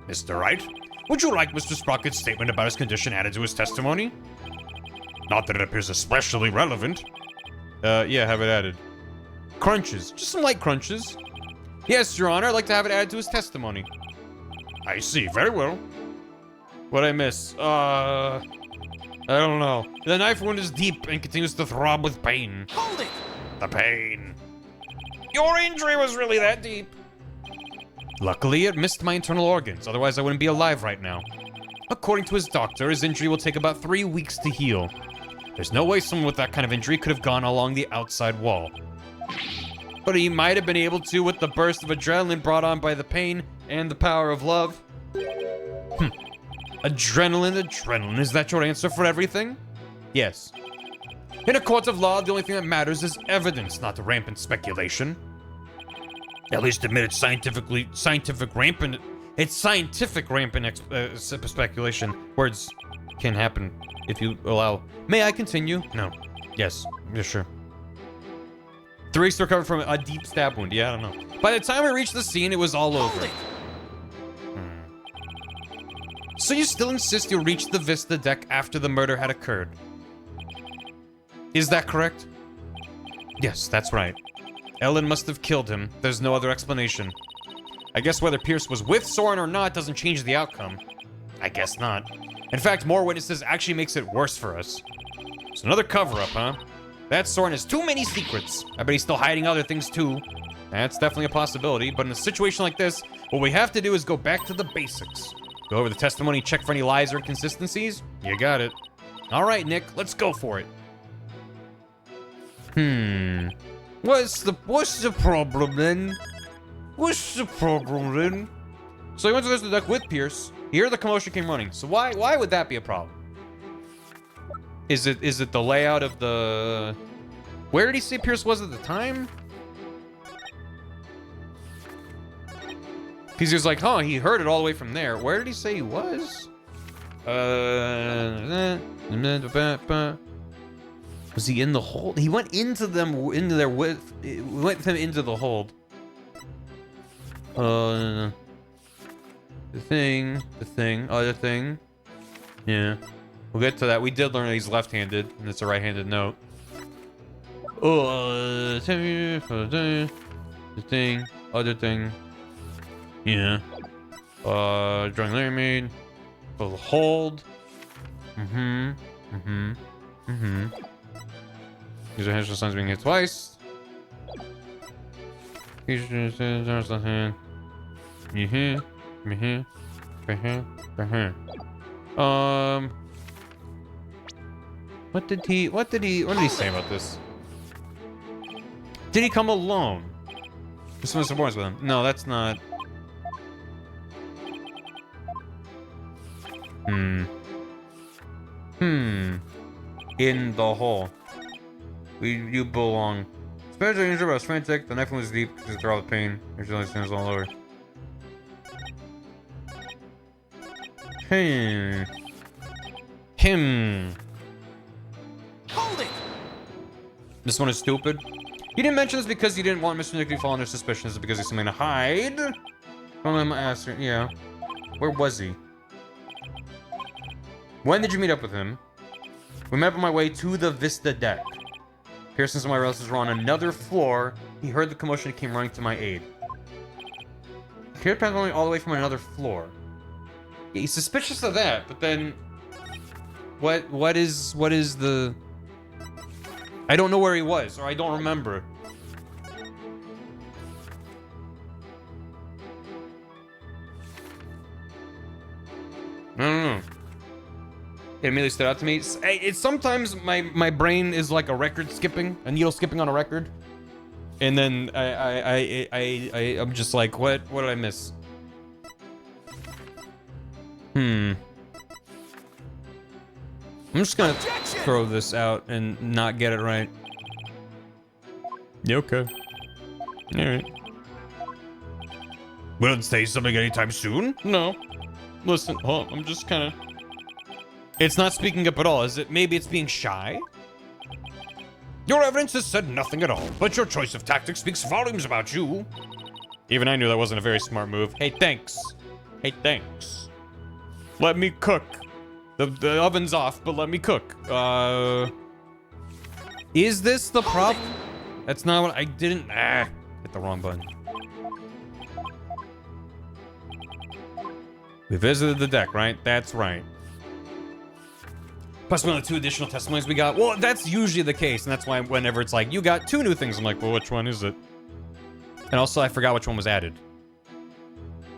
Mr. Wright, would you like Mr. Sprocket's statement about his condition added to his testimony? Not that it appears especially relevant. Yeah, have it added. Crunches. Just some light crunches. Yes, Your Honor, I'd like to have it added to his testimony. I see, very well. What'd I miss? I don't know. The knife wound is deep and continues to throb with pain. Hold it! The pain. Your injury was really that deep. Luckily, it missed my internal organs, otherwise I wouldn't be alive right now. According to his doctor, his injury will take about 3 weeks to heal. There's no way someone with that kind of injury could have gone along the outside wall. But he might have been able to with the burst of adrenaline brought on by the pain and the power of love. Adrenaline, is that your answer for everything? Yes. In a court of law, the only thing that matters is evidence, not rampant speculation. At least admit it's scientific rampant speculation. Words can happen if you allow. May I continue? No. Yes. Yeah, sure. 3 weeks to recover from a deep stab wound. Yeah, I don't know. By the time we reached the scene, it was all over. So you still insist you reached the Vista deck after the murder had occurred? Is that correct? Yes, that's right. Ellen must have killed him. There's no other explanation. I guess whether Pierce was with Soren or not doesn't change the outcome. I guess not. In fact, more witnesses actually makes it worse for us. It's another cover-up, huh? That Soren has too many secrets. I bet he's still hiding other things too. That's definitely a possibility, but in a situation like this, what we have to do is go back to the basics. Go over the testimony, check for any lies or inconsistencies. You got it. All right, Nick, let's go for it. What's the problem then? What's the problem then? So he went to the deck with Pierce. Here the commotion came running. So why would that be a problem? Is it the layout of the... Where did he say Pierce was at the time? Because he was like, oh, he heard it all the way from there. Where did he say he was? Was he in the hold? He went into them, into their with. Went them into the hold. The thing, other thing. Yeah, we'll get to that. We did learn that he's left-handed, and it's a right-handed note. The thing, other thing. Yeah. Drawing Larry made. The hold. These are Henschel signs being hit twice. What did he say about this? Did he come alone? Just Mr. Bourne's with him. No, that's not. In the hole. You belong. Especially injured, but I was frantic. The knife was deep because it threw out the pain. There's only stands all over. Hold it! This one is stupid. He didn't mention this because he didn't want Mr. Nick to fall under suspicion. Is it because he's something to hide? I'm asking. Yeah. Where was he? When did you meet up with him? We met on my way to the Vista deck. Pearson's and my relatives were on another floor. He heard the commotion and came running to my aid. He appeared apparently all the way from another floor. Yeah, he's suspicious of that, but then what is the... I don't know where he was, or I don't remember. I don't know. It immediately stood out to me. It's sometimes my brain is like a record skipping, a needle skipping on a record, and then I'm just like, what did I miss? I'm just gonna throw this out and not get it right. Yeah, okay. All right. Will it say something anytime soon? No. Listen, I'm just kind of... It's not speaking up at all, is it? Maybe it's being shy? Your evidence has said nothing at all, but your choice of tactics speaks volumes about you. Even I knew that wasn't a very smart move. Hey, thanks. Hey, thanks. Let me cook. The oven's off, but let me cook. Is this the problem? That's not what I didn't... hit the wrong button. We visited the deck, right? That's right. Plus one of the 2 additional testimonies we got. Well, that's usually the case, and that's why whenever it's like, you got 2 new things, I'm like, well, which one is it? And also, I forgot which one was added.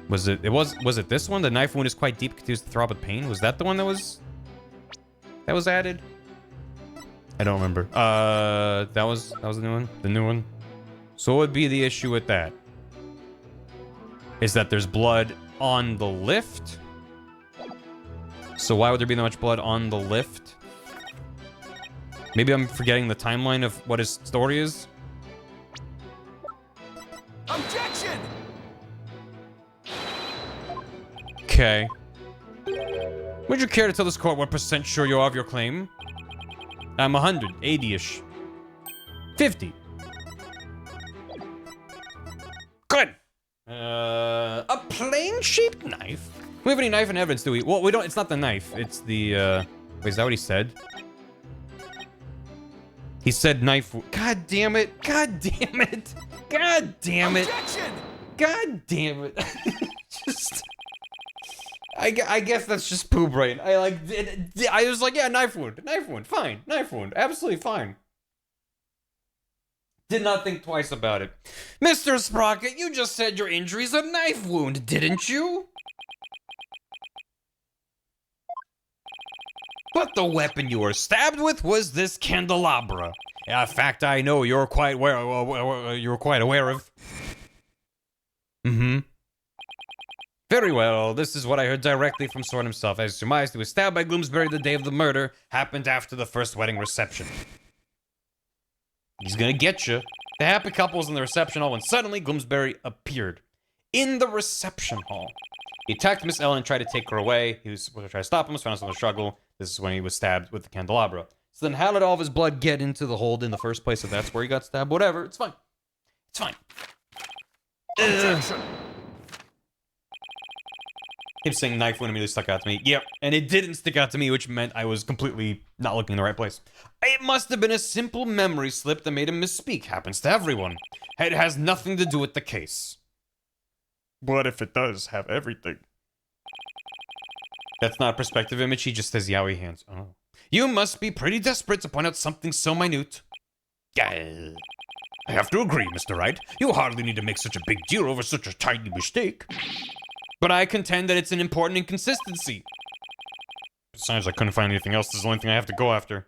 Was it this one? The knife wound is quite deep, continues to throb with pain. Was that the one that was added? I don't remember. That was the new one? The new one? So what would be the issue with that? Is that there's blood on the lift? So why would there be that much blood on the lift? Maybe I'm forgetting the timeline of what his story is. Objection! Okay. Would you care to tell this court what % sure you are of your claim? I'm 100, 80-ish. 50. Good. A plane-shaped knife? We have any knife and evidence, do we? Well, we don't. It's not the knife. It's the, Wait, is that what he said? He said knife. God damn it. God damn it. God damn it. Objection! God damn it. Just... I guess that's just poo brain. I was like, yeah, knife wound, fine, knife wound, absolutely fine. Did not think twice about it. Mr. Sprocket, you just said your injury's a knife wound, didn't you? But the weapon you were stabbed with was this candelabra. A fact I know you're quite aware of. Mm-hmm. Very well, this is what I heard directly from Soren himself. As surmised, he was stabbed by Gloomsbury the day of the murder, happened after the first wedding reception. He's gonna get you. The happy couple was in the reception hall when suddenly Gloomsbury appeared. In the reception hall. He attacked Miss Ellen and tried to take her away. He was supposed to try to stop him, was found in a struggle. This is when he was stabbed with the candelabra. So then how did all of his blood get into the hold in the first place if that's where he got stabbed? Whatever, it's fine. It's fine. Him saying knife wound immediately stuck out to me. Yep, and it didn't stick out to me, which meant I was completely not looking in the right place. It must have been a simple memory slip that made him misspeak. Happens to everyone. It has nothing to do with the case. What if it does have everything? That's not a perspective image, he just has yaoi hands. Oh. You must be pretty desperate to point out something so minute. Yeah. I have to agree, Mr. Wright. You hardly need to make such a big deal over such a tiny mistake. But I contend that it's an important inconsistency. Besides, I couldn't find anything else. This is the only thing I have to go after.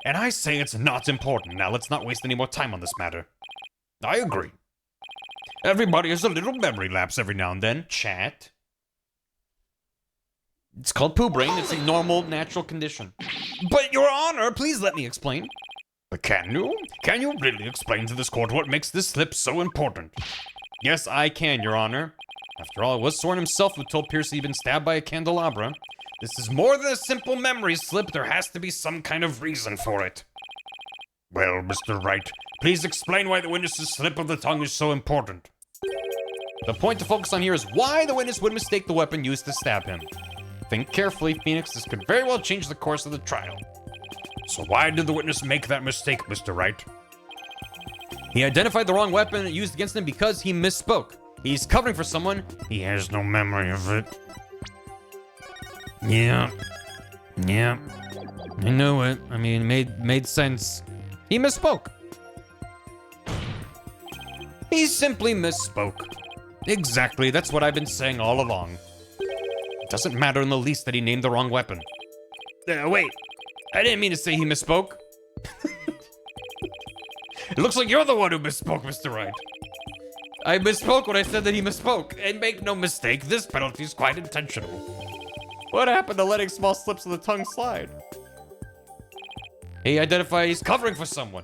And I say it's not important. Now, let's not waste any more time on this matter. I agree. Everybody has a little memory lapse every now and then. Chat. It's called poo brain. It's a normal, natural condition. But, Your Honor, please let me explain. But can you? Can you really explain to this court what makes this slip so important? Yes, I can, Your Honor. After all, it was Soren himself who told Pierce he'd been stabbed by a candelabra. This is more than a simple memory slip. There has to be some kind of reason for it. Well, Mr. Wright, please explain why the witness's slip of the tongue is so important. The point to focus on here is why the witness would mistake the weapon used to stab him. Think carefully, Phoenix. This could very well change the course of the trial. So why did the witness make that mistake, Mr. Wright? He identified the wrong weapon used against him because he misspoke. He's covering for someone. He has no memory of it. Yeah. I know it. I mean, it made sense. He misspoke. He simply misspoke. Exactly, that's what I've been saying all along. It doesn't matter in the least that he named the wrong weapon. Wait. I didn't mean to say he misspoke. It looks like you're the one who misspoke, Mr. Wright. I misspoke when I said that he misspoke. And make no mistake, this penalty is quite intentional. What happened to letting small slips of the tongue slide? He identified he's covering for someone.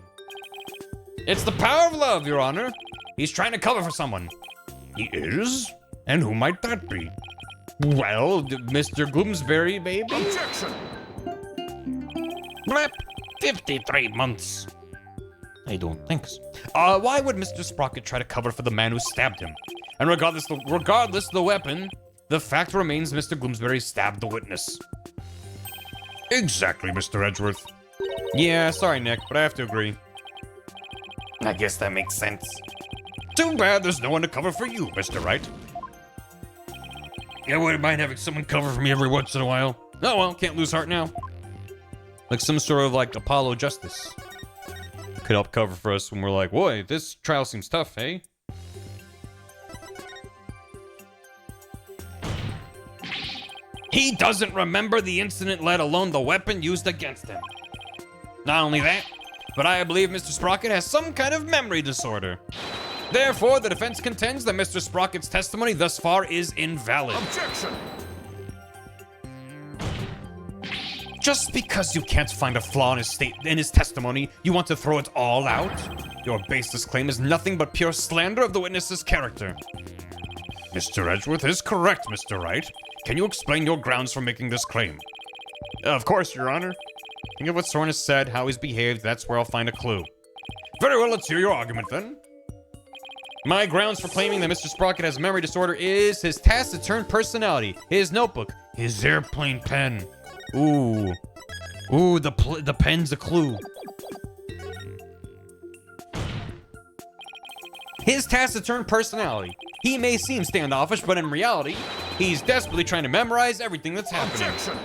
It's the power of love, Your Honor. He's trying to cover for someone. He is? And who might that be? Well, Mr. Gloomsbury, baby. Objection! Blep. 53 months. I don't think so. Why would Mr. Sprocket try to cover for the man who stabbed him? And regardless of the weapon, the fact remains Mr. Gloomsbury stabbed the witness. Exactly, Mr. Edgeworth. Yeah, sorry, Nick, but I have to agree. I guess that makes sense. Too bad there's no one to cover for you, Mr. Wright. Yeah, I wouldn't mind having someone cover for me every once in a while. Oh well, can't lose heart now. Like some sort of like Apollo justice. Could help cover for us when we're like, boy, this trial seems tough, hey? He doesn't remember the incident, let alone the weapon used against him. Not only that, but I believe Mr. Sprocket has some kind of memory disorder. Therefore, the defense contends that Mr. Sprocket's testimony thus far is invalid. Objection! Just because you can't find a flaw in his testimony, you want to throw it all out? Your baseless claim is nothing but pure slander of the witness's character. Mr. Edgeworth is correct, Mr. Wright. Can you explain your grounds for making this claim? Of course, Your Honor. Think of what Soren has said, how he's behaved, that's where I'll find a clue. Very well, let's hear your argument then. My grounds for claiming that Mr. Sprocket has memory disorder is his taciturn personality, his notebook, his airplane pen. Ooh, the pen's a clue. His taciturn personality. He may seem standoffish, but in reality, he's desperately trying to memorize everything that's happening. Objection!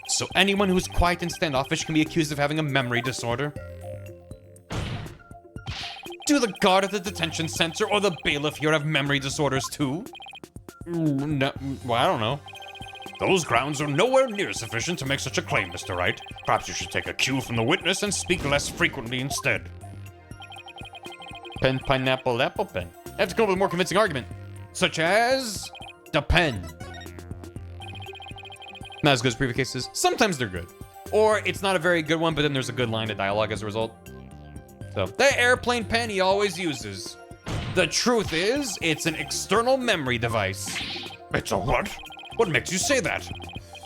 So anyone who's quiet and standoffish can be accused of having a memory disorder? Do the guard at the detention center or the bailiff here have memory disorders too? No, well, I don't know. Those grounds are nowhere near sufficient to make such a claim, Mr. Wright. Perhaps you should take a cue from the witness and speak less frequently instead. Pen, pineapple, apple pen. I have to come up with a more convincing argument. Such as... the pen. Not as good as previous cases. Sometimes they're good. Or it's not a very good one, but then there's a good line of dialogue as a result. So, the airplane pen he always uses. The truth is, it's an external memory device. It's a what? What makes you say that?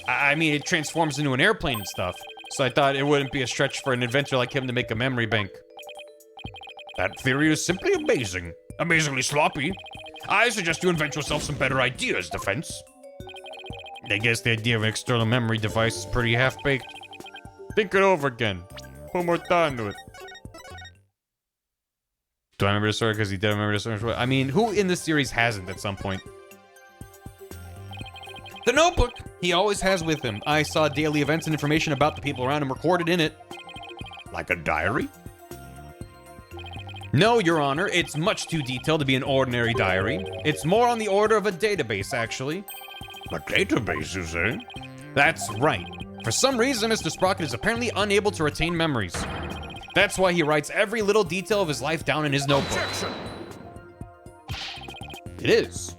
I mean, it transforms into an airplane and stuff. So I thought it wouldn't be a stretch for an inventor like him to make a memory bank. That theory is simply amazing. Amazingly sloppy. I suggest you invent yourself some better ideas, Defense. I guess the idea of an external memory device is pretty half-baked. Think it over again. Put more thought into it. Do I remember the story because he did remember the story? I mean, who in this series hasn't at some point? The notebook he always has with him. I saw daily events and information about the people around him recorded in it. Like a diary? No, Your Honor, it's much too detailed to be an ordinary diary. It's more on the order of a database, actually. A database, you say? That's right. For some reason, Mr. Sprocket is apparently unable to retain memories. That's why he writes every little detail of his life down in his notebook. Objection! It is.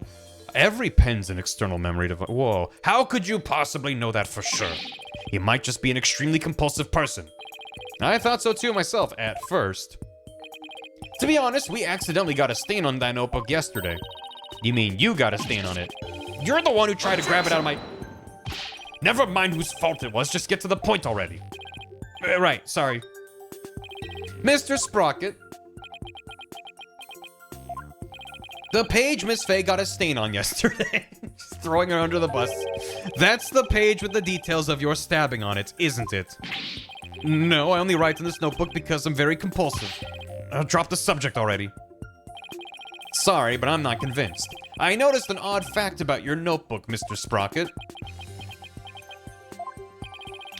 Every pen's an external memory device. Whoa, how could you possibly know that for sure? He might just be an extremely compulsive person. I thought so too myself, at first. To be honest, we accidentally got a stain on that notebook yesterday. You mean you got a stain on it? You're the one who tried to grab it out of my... Never mind whose fault it was, just get to the point already. Right, sorry. Mr. Sprocket. The page Miss Faye got a stain on yesterday. Just throwing her under the bus. That's the page with the details of your stabbing on it, isn't it? No, I only write in this notebook because I'm very compulsive. Drop the subject already. Sorry, but I'm not convinced. I noticed an odd fact about your notebook, Mr. Sprocket.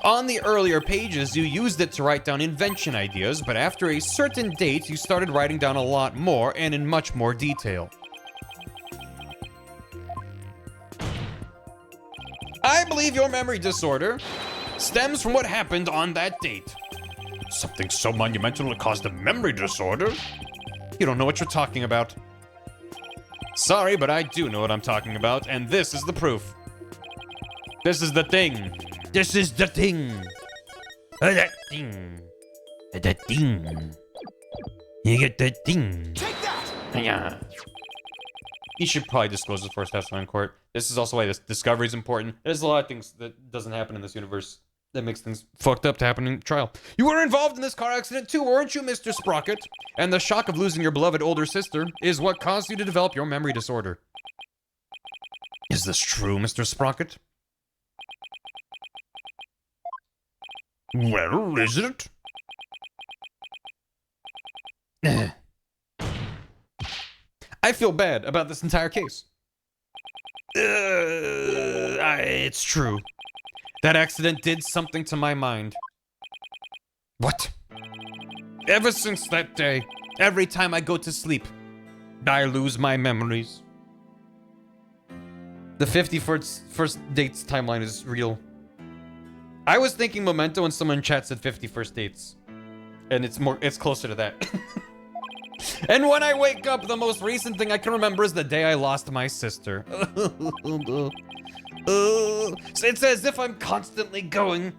On the earlier pages, you used it to write down invention ideas, but after a certain date, you started writing down a lot more and in much more detail. I believe your memory disorder stems from what happened on that date. Something so monumental it caused a memory disorder? You don't know what you're talking about. Sorry, but I do know what I'm talking about, and this is the proof. This is the thing. This is the thing. That thing. That thing. You get that thing. Take that! Yeah. He should probably disclose his first testimony in court. This is also why this discovery is important. There's a lot of things that doesn't happen in this universe that makes things fucked up to happen in trial. You were involved in this car accident too, weren't you, Mr. Sprocket? And the shock of losing your beloved older sister is what caused you to develop your memory disorder. Is this true, Mr. Sprocket? Well, is it? I feel bad about this entire case. It's true. That accident did something to my mind. What? Ever since that day, every time I go to sleep, I lose my memories. The 51st dates timeline is real. I was thinking Memento and someone in chat said 51st dates. And it's closer to that. And when I wake up, the most recent thing I can remember is the day I lost my sister. It's as if I'm constantly going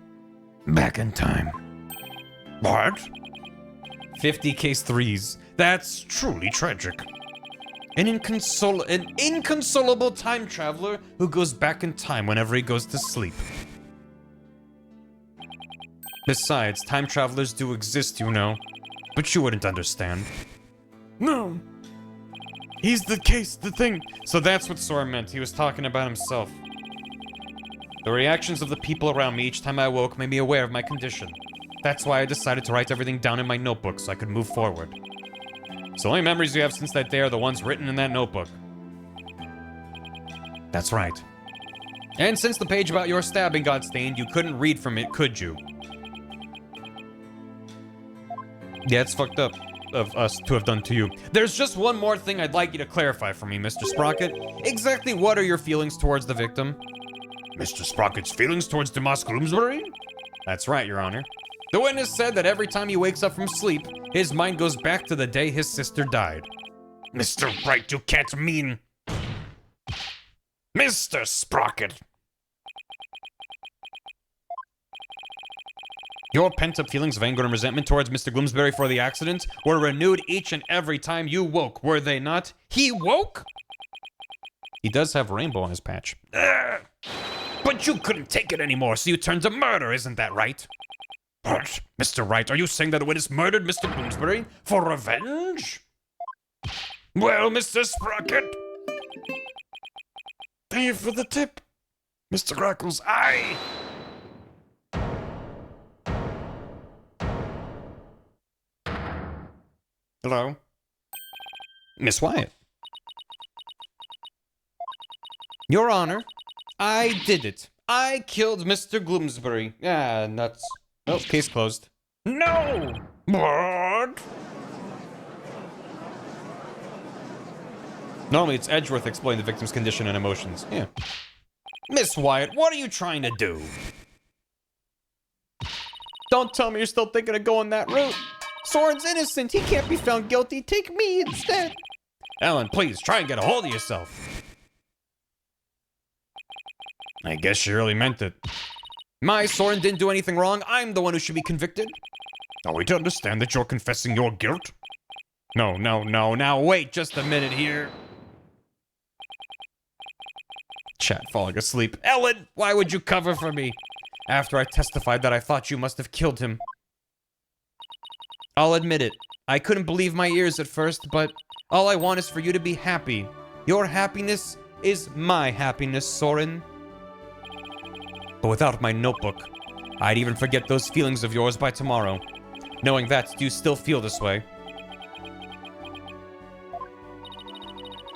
back in time. What? 50 case threes. That's truly tragic. An inconsolable time traveler who goes back in time whenever he goes to sleep. Besides, time travelers do exist, you know. But you wouldn't understand. No. He's the thing. So that's what Sora meant. He was talking about himself. The reactions of the people around me each time I woke made me aware of my condition. That's why I decided to write everything down in my notebook so I could move forward. So the only memories you have since that day are the ones written in that notebook. That's right. And since the page about your stabbing got stained, you couldn't read from it, could you? Yeah, it's fucked up of us to have done to you. There's just one more thing I'd like you to clarify for me, Mr. Sprocket. Exactly what are your feelings towards the victim? Mr. Sprocket's feelings towards Dumas Gloomsbury? That's right, Your Honor. The witness said that every time he wakes up from sleep, his mind goes back to the day his sister died. Mr. Wright, you can't mean... Mr. Sprocket! Your pent-up feelings of anger and resentment towards Mr. Gloomsbury for the accident were renewed each and every time you woke, were they not? He woke? He does have a rainbow on his patch. But you couldn't take it anymore, so you turned to murder, isn't that right? What? Mr. Wright, are you saying that the witness murdered Mr. Bloomsbury for revenge? Well, Mr. Sprocket... Pay for the tip, Mr. Crackles. Hello? Miss Wyatt. Your Honor, I did it. I killed Mr. Gloomsbury. Ah, nuts. Oh, case closed. No! What? Normally, it's Edgeworth explaining the victim's condition and emotions. Yeah. Miss Wyatt, what are you trying to do? Don't tell me you're still thinking of going that route. Soren's innocent. He can't be found guilty. Take me instead. Ellen, please, try and get a hold of yourself. I guess you really meant it. My Soren didn't do anything wrong. I'm the one who should be convicted. Are we to understand that you're confessing your guilt? No. Now, wait just a minute here. Chat falling asleep. Ellen, why would you cover for me? After I testified that I thought you must have killed him. I'll admit it. I couldn't believe my ears at first, but all I want is for you to be happy. Your happiness is my happiness, Soren. But without my notebook, I'd even forget those feelings of yours by tomorrow. Knowing that, do you still feel this way?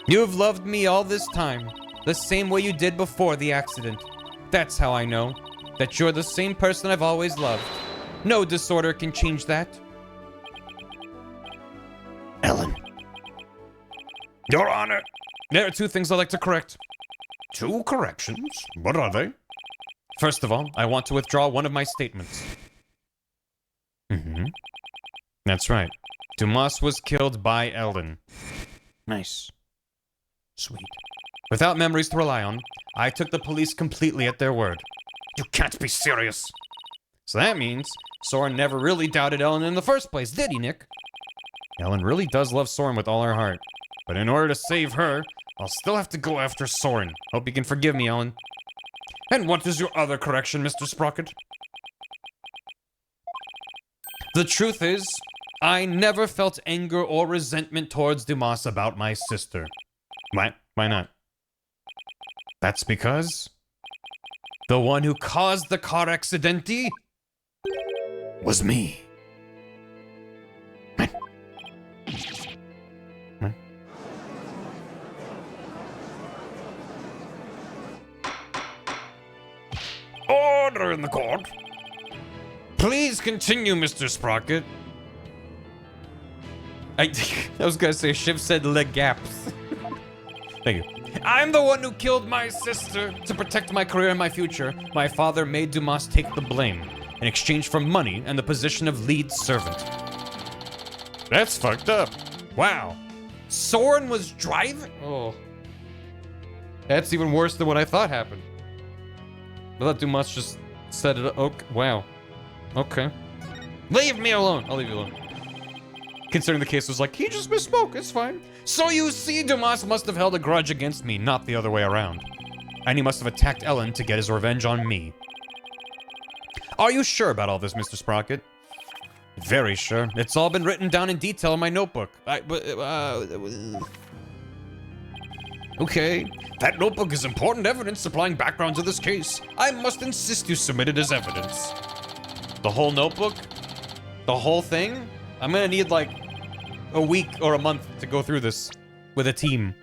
You've loved me all this time, the same way you did before the accident. That's how I know that you're the same person I've always loved. No disorder can change that. Ellen. Your Honor. There are two things I'd like to correct. Two corrections? What are they? First of all, I want to withdraw one of my statements. That's right. Dumas was killed by Ellen. Nice. Sweet. Without memories to rely on, I took the police completely at their word. You can't be serious. So that means Soren never really doubted Ellen in the first place, did he, Nick? Ellen really does love Soren with all her heart. But in order to save her, I'll still have to go after Soren. Hope you can forgive me, Ellen. And what is your other correction, Mr. Sprocket? The truth is, I never felt anger or resentment towards Dumas about my sister. Why? Why not? That's because the one who caused the car accident Was me. Order in the court. Please continue, Mr. Sprocket. I was gonna say, Shiv said leg gaps. Thank you. I'm the one who killed my sister. To protect my career and my future, my father made Dumas take the blame in exchange for money and the position of lead servant. That's fucked up. Wow. Soren was driving? Oh. That's even worse than what I thought happened. I thought Dumas just set it up. Okay. Wow. Okay. Leave me alone. I'll leave you alone. Considering the case was like, he just misspoke. It's fine. So you see, Dumas must have held a grudge against me, not the other way around. And he must have attacked Ellen to get his revenge on me. Are you sure about all this, Mr. Sprocket? Very sure. It's all been written down in detail in my notebook. Okay. That notebook is important evidence supplying background to this case. I must insist you submit it as evidence. The whole notebook? The whole thing? I'm gonna need like a week or a month to go through this with a team.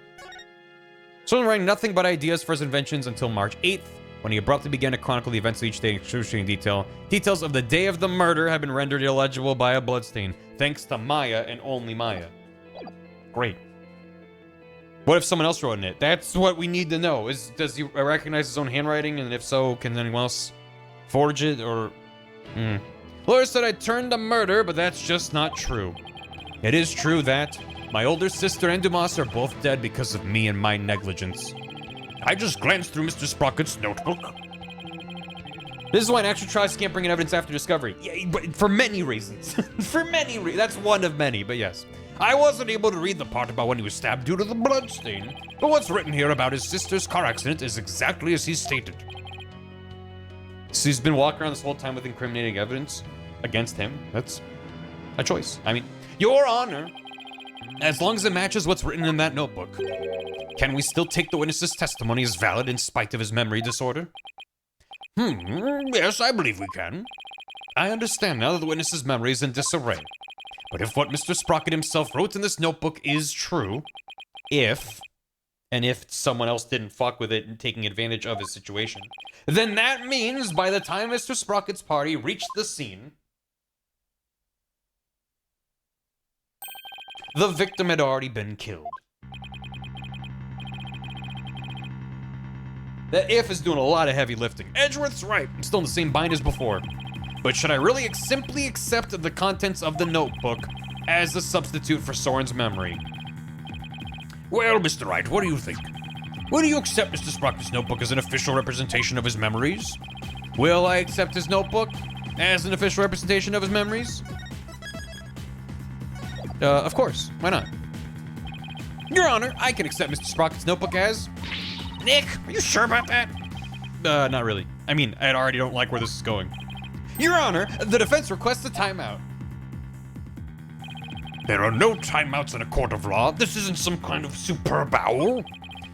So I'm writing nothing but ideas for his inventions until March 8th, when he abruptly began to chronicle the events of each day in excruciating detail. Details of the day of the murder have been rendered illegible by a bloodstain, thanks to Maya and only Maya. Great. What if someone else wrote in it? That's what we need to know. Does he recognize his own handwriting? And if so, can anyone else forge it? Or... Laura said I turned a murder, but that's just not true. It is true that my older sister and Dumas are both dead because of me and my negligence. I just glanced through Mr. Sprocket's notebook. This is why an actual trial can't bring in evidence after discovery. Yeah, but for many reasons. For many reasons. That's one of many, but yes. I wasn't able to read the part about when he was stabbed due to the bloodstain, but what's written here about his sister's car accident is exactly as he stated. So he's been walking around this whole time with incriminating evidence against him. That's a choice. I mean, Your Honor, as long as it matches what's written in that notebook, can we still take the witness's testimony as valid in spite of his memory disorder? Yes, I believe we can. I understand now that the witness's memory is in disarray. But if what Mr. Sprocket himself wrote in this notebook is true, if someone else didn't fuck with it and taking advantage of his situation, then that means by the time Mr. Sprocket's party reached the scene, the victim had already been killed. That if is doing a lot of heavy lifting. Edgeworth's right. I'm still in the same bind as before. But should I really simply accept the contents of the notebook as a substitute for Soren's memory? Well, Mr. Wright, what do you think? Will you accept Mr. Sprocket's notebook as an official representation of his memories? Will I accept his notebook as an official representation of his memories? Of course. Why not? Your Honor, I can accept Mr. Sprocket's notebook as... Nick, are you sure about that? Not really. I mean, I already don't like where this is going. Your Honor, the defense requests a timeout. There are no timeouts in a court of law. This isn't some kind of superb owl.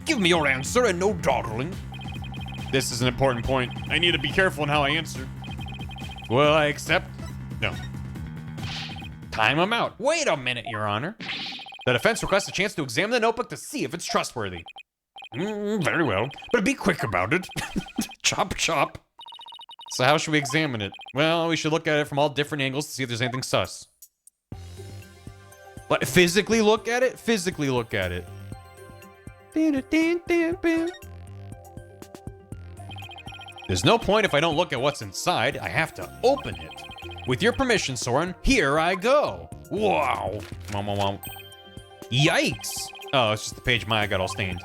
Give me your answer and no dawdling. This is an important point. I need to be careful in how I answer. Will I accept? No. Time him out. Wait a minute, Your Honor. The defense requests a chance to examine the notebook to see if it's trustworthy. Very well, but be quick about it. Chop, chop. So how should we examine it? Well, we should look at it from all different angles to see if there's anything sus. But physically look at it? Physically look at it. There's no point if I don't look at what's inside. I have to open it. With your permission, Soren, here I go. Wow. Yikes. Oh, it's just the page Maya got all stained.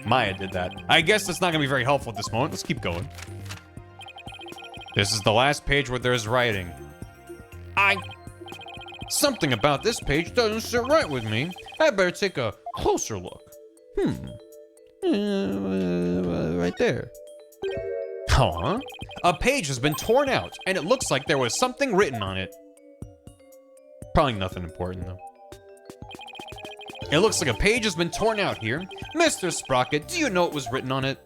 Maya did that. I guess that's not going to be very helpful at this moment. Let's keep going. This is the last page where there's writing. Something about this page doesn't sit right with me. I better take a closer look. Right there. Huh? A page has been torn out, and it looks like there was something written on it. Probably nothing important, though. It looks like a page has been torn out here. Mr. Sprocket, do you know what was written on it?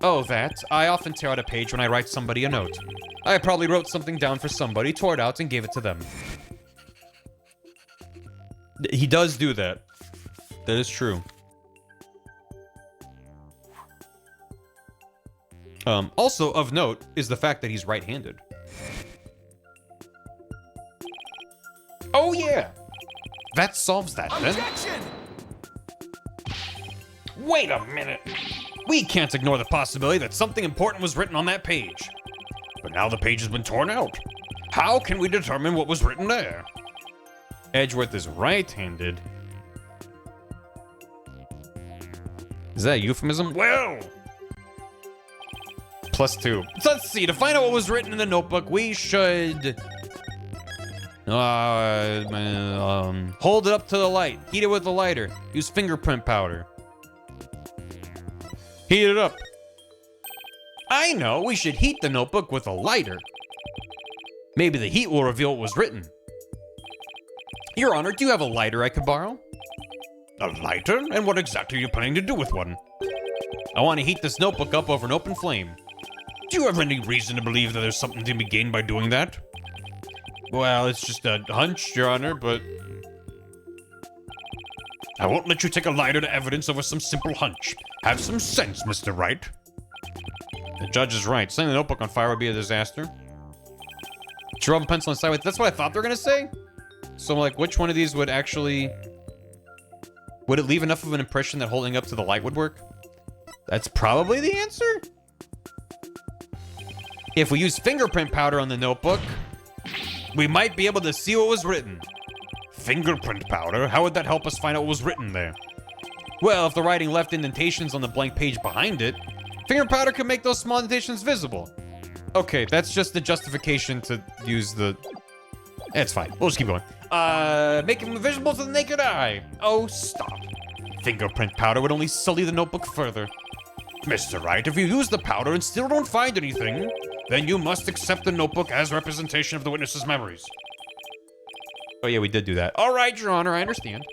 Oh, that. I often tear out a page when I write somebody a note. I probably wrote something down for somebody, tore it out, and gave it to them. He does do that. That is true. Also of note is the fact that he's right-handed. Oh yeah! That solves that, then. Objection! Wait a minute. We can't ignore the possibility that something important was written on that page. But now the page has been torn out. How can we determine what was written there? Edgeworth is right-handed. Is that a euphemism? Well... +2. So let's see. To find out what was written in the notebook, we should... hold it up to the light. Heat it with a lighter. Use fingerprint powder. Heat it up. I know. We should heat the notebook with a lighter. Maybe the heat will reveal what was written. Your Honor, do you have a lighter I could borrow? A lighter? And what exactly are you planning to do with one? I want to heat this notebook up over an open flame. Do you have any reason to believe that there's something to be gained by doing that? Well, it's just a hunch, Your Honor, but... I won't let you take a lighter to evidence over some simple hunch. Have some sense, Mr. Wright. The judge is right. Setting the notebook on fire would be a disaster. Should rub a pencil inside with... That's what I thought they were going to say? So, like, which one of these would actually... Would it leave enough of an impression that holding up to the light would work? That's probably the answer. If we use fingerprint powder on the notebook, we might be able to see what was written. Fingerprint powder? How would that help us find out what was written there? Well, if the writing left indentations on the blank page behind it, finger powder could make those small indentations visible. Okay, that's just the justification to use the... It's fine. We'll just keep going. Make them visible to the naked eye. Oh, stop. Fingerprint powder would only sully the notebook further. Mr. Wright, if you use the powder and still don't find anything, then you must accept the notebook as representation of the witness's memories. Oh yeah, we did do that. All right, Your Honor, I understand.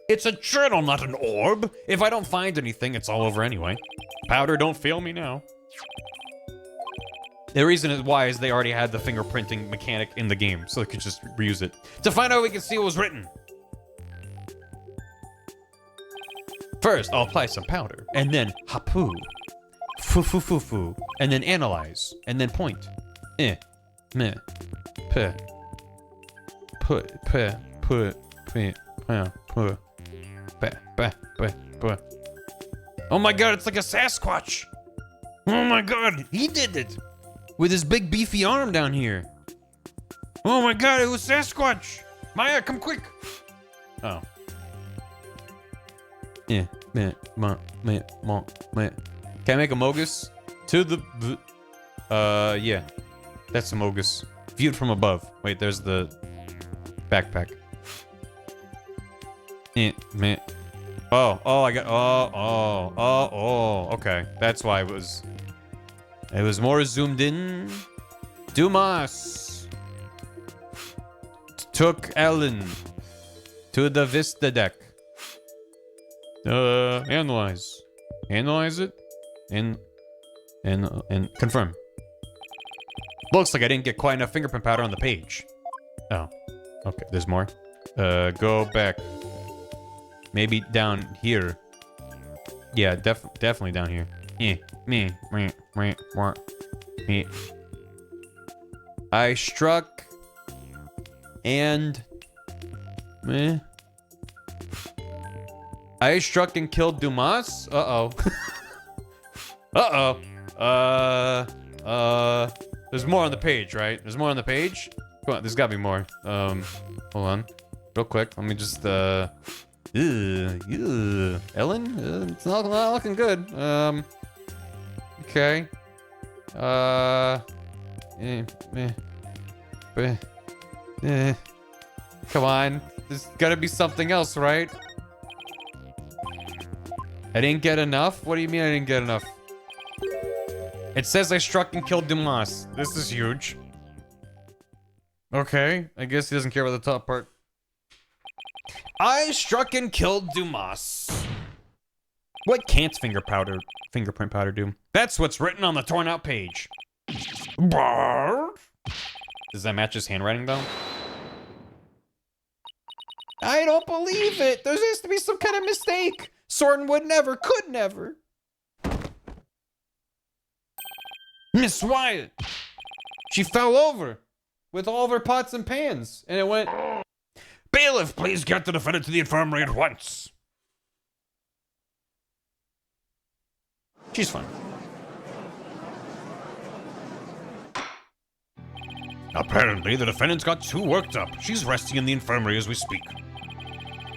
It's a journal, not an orb. If I don't find anything, it's all over anyway. Powder, don't fail me now. The reason why is they already had the fingerprinting mechanic in the game, so they could just reuse it. To find out we can see what was written. First, I'll apply some powder, and then hapu. Fu, and then analyze, and then point. Meh, pe. Put, Oh my god, it's like a Sasquatch. Oh my god, he did it. With his big beefy arm down here. Oh my god, it was Sasquatch. Maya, come quick. Oh. Yeah, man. Can I make a Mogus? To the... yeah. That's a Mogus. Viewed from above. Wait, there's the backpack. Man. Oh, I got... Oh, okay. That's why it was more zoomed in. Dumas took Ellen to the Vista deck. Analyze it, and confirm. Looks like I didn't get quite enough fingerprint powder on the page. Oh, okay. There's more. Go back. Maybe down here. Yeah, definitely down here. I struck and I struck and killed Dumas. There's more on the page, right? There's more on the page. Come on, there's gotta be more. Hold on, real quick. Let me just Ellen, it's not looking good. Okay. Come on. There's gotta be something else, right? I didn't get enough? What do you mean I didn't get enough? It says I struck and killed Dumas. This is huge. Okay, I guess he doesn't care about the top part. I struck and killed Dumas. What can't fingerprint powder do? That's what's written on the torn out page. Does that match his handwriting though? I don't believe it. There has to be some kind of mistake. Sortin would never, could never. Miss Wyatt. She fell over with all of her pots and pans, and it went. Bailiff, please get the defendant to the infirmary at once. She's fine. Apparently, the defendant's got too worked up. She's resting in the infirmary as we speak.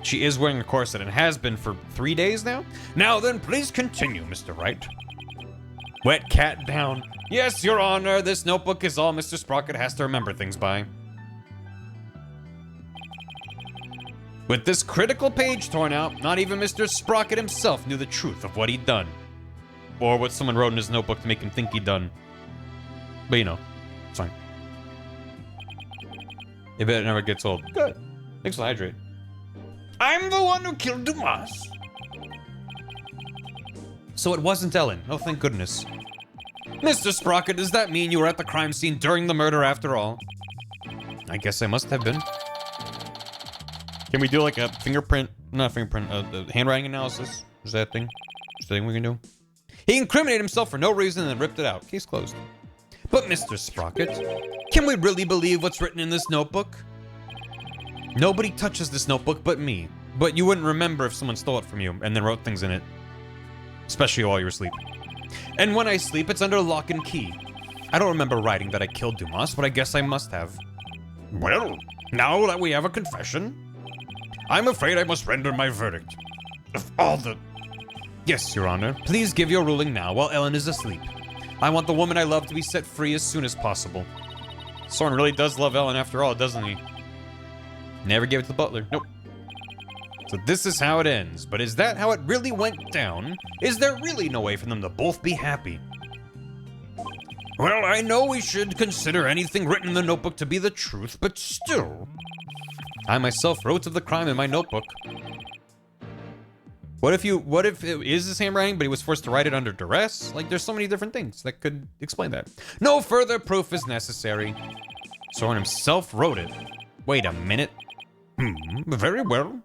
She is wearing a corset and has been for 3 days now? Now then, please continue, Mr. Wright. Wet cat down. Yes, Your Honor, this notebook is all Mr. Sprocket has to remember things by. With this critical page torn out, not even Mr. Sprocket himself knew the truth of what he'd done. Or what someone wrote in his notebook to make him think he'd done. But you know, it's fine. If it never gets old. Good. Thanks for the hydrate. I'm the one who killed Dumas. So it wasn't Ellen. Oh, thank goodness. Mr. Sprocket, does that mean you were at the crime scene during the murder after all? I guess I must have been. Can we do like a handwriting analysis? Is that a thing? Is that a thing we can do? He incriminated himself for no reason and ripped it out. Case closed. But Mr. Sprocket, can we really believe what's written in this notebook? Nobody touches this notebook but me. but you wouldn't remember if someone stole it from you and then wrote things in it. Especially while you were asleep. And when I sleep, it's under lock and key. I don't remember writing that I killed Dumas, but I guess I must have. Well, now that we have a confession, I'm afraid I must render my verdict. Of all the... Yes, Your Honor. Please give your ruling now while Ellen is asleep. I want the woman I love to be set free as soon as possible. Soren really does love Ellen after all, doesn't he? Never gave it to the butler. Nope. So this is how it ends, but is that how it really went down? Is there really no way for them to both be happy? Well, I know we should consider anything written in the notebook to be the truth, but still... I myself wrote of the crime in my notebook. What if it is his handwriting, but he was forced to write it under duress? Like, there's so many different things that could explain that. No further proof is necessary. Soren himself wrote it. Wait a minute. Very well.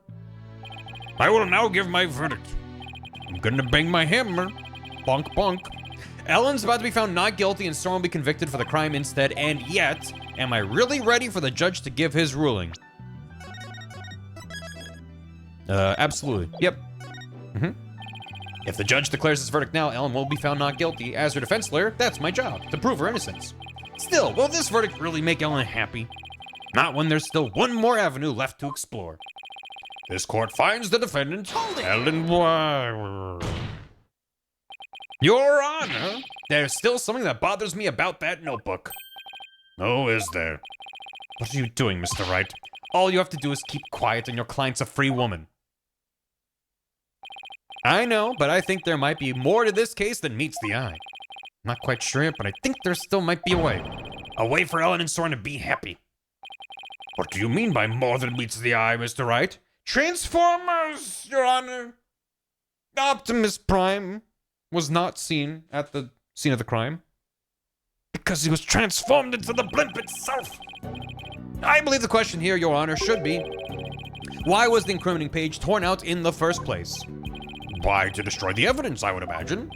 I will now give my verdict. I'm gonna bang my hammer. Bonk, bonk. Ellen's about to be found not guilty and Soren will be convicted for the crime instead, and yet, am I really ready for the judge to give his ruling? Absolutely. Yep. If the judge declares his verdict now, Ellen will be found not guilty. As her defense lawyer, that's my job, to prove her innocence. Still, will this verdict really make Ellen happy? Not when there's still one more avenue left to explore. This court finds the defendant, Ellen Your Honor, there's still something that bothers me about that notebook. Oh, is there? What are you doing, Mr. Wright? All you have to do is keep quiet and your client's a free woman. I know, but I think there might be more to this case than meets the eye. I'm not quite sure, but I think there still might be a way. A way for Ellen and Soren to be happy. What do you mean by more than meets the eye, Mr. Wright? Transformers, Your Honor. Optimus Prime was not seen at the scene of the crime. Because he was transformed into the blimp itself. I believe the question here, Your Honor, should be, why was the incriminating page torn out in the first place? Why, to destroy the evidence, I would imagine.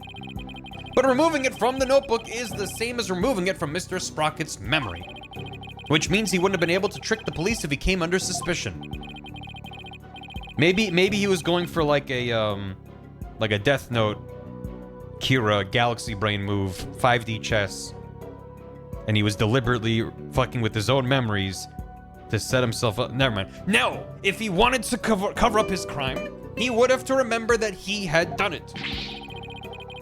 But removing it from the notebook is the same as removing it from Mr. Sprocket's memory. Which means he wouldn't have been able to trick the police if he came under suspicion. Maybe he was going for like a Death Note, Kira, Galaxy Brain move, 5D chess. And he was deliberately fucking with his own memories to set himself up. Never mind. No! If he wanted to cover up his crime, he would have to remember that he had done it.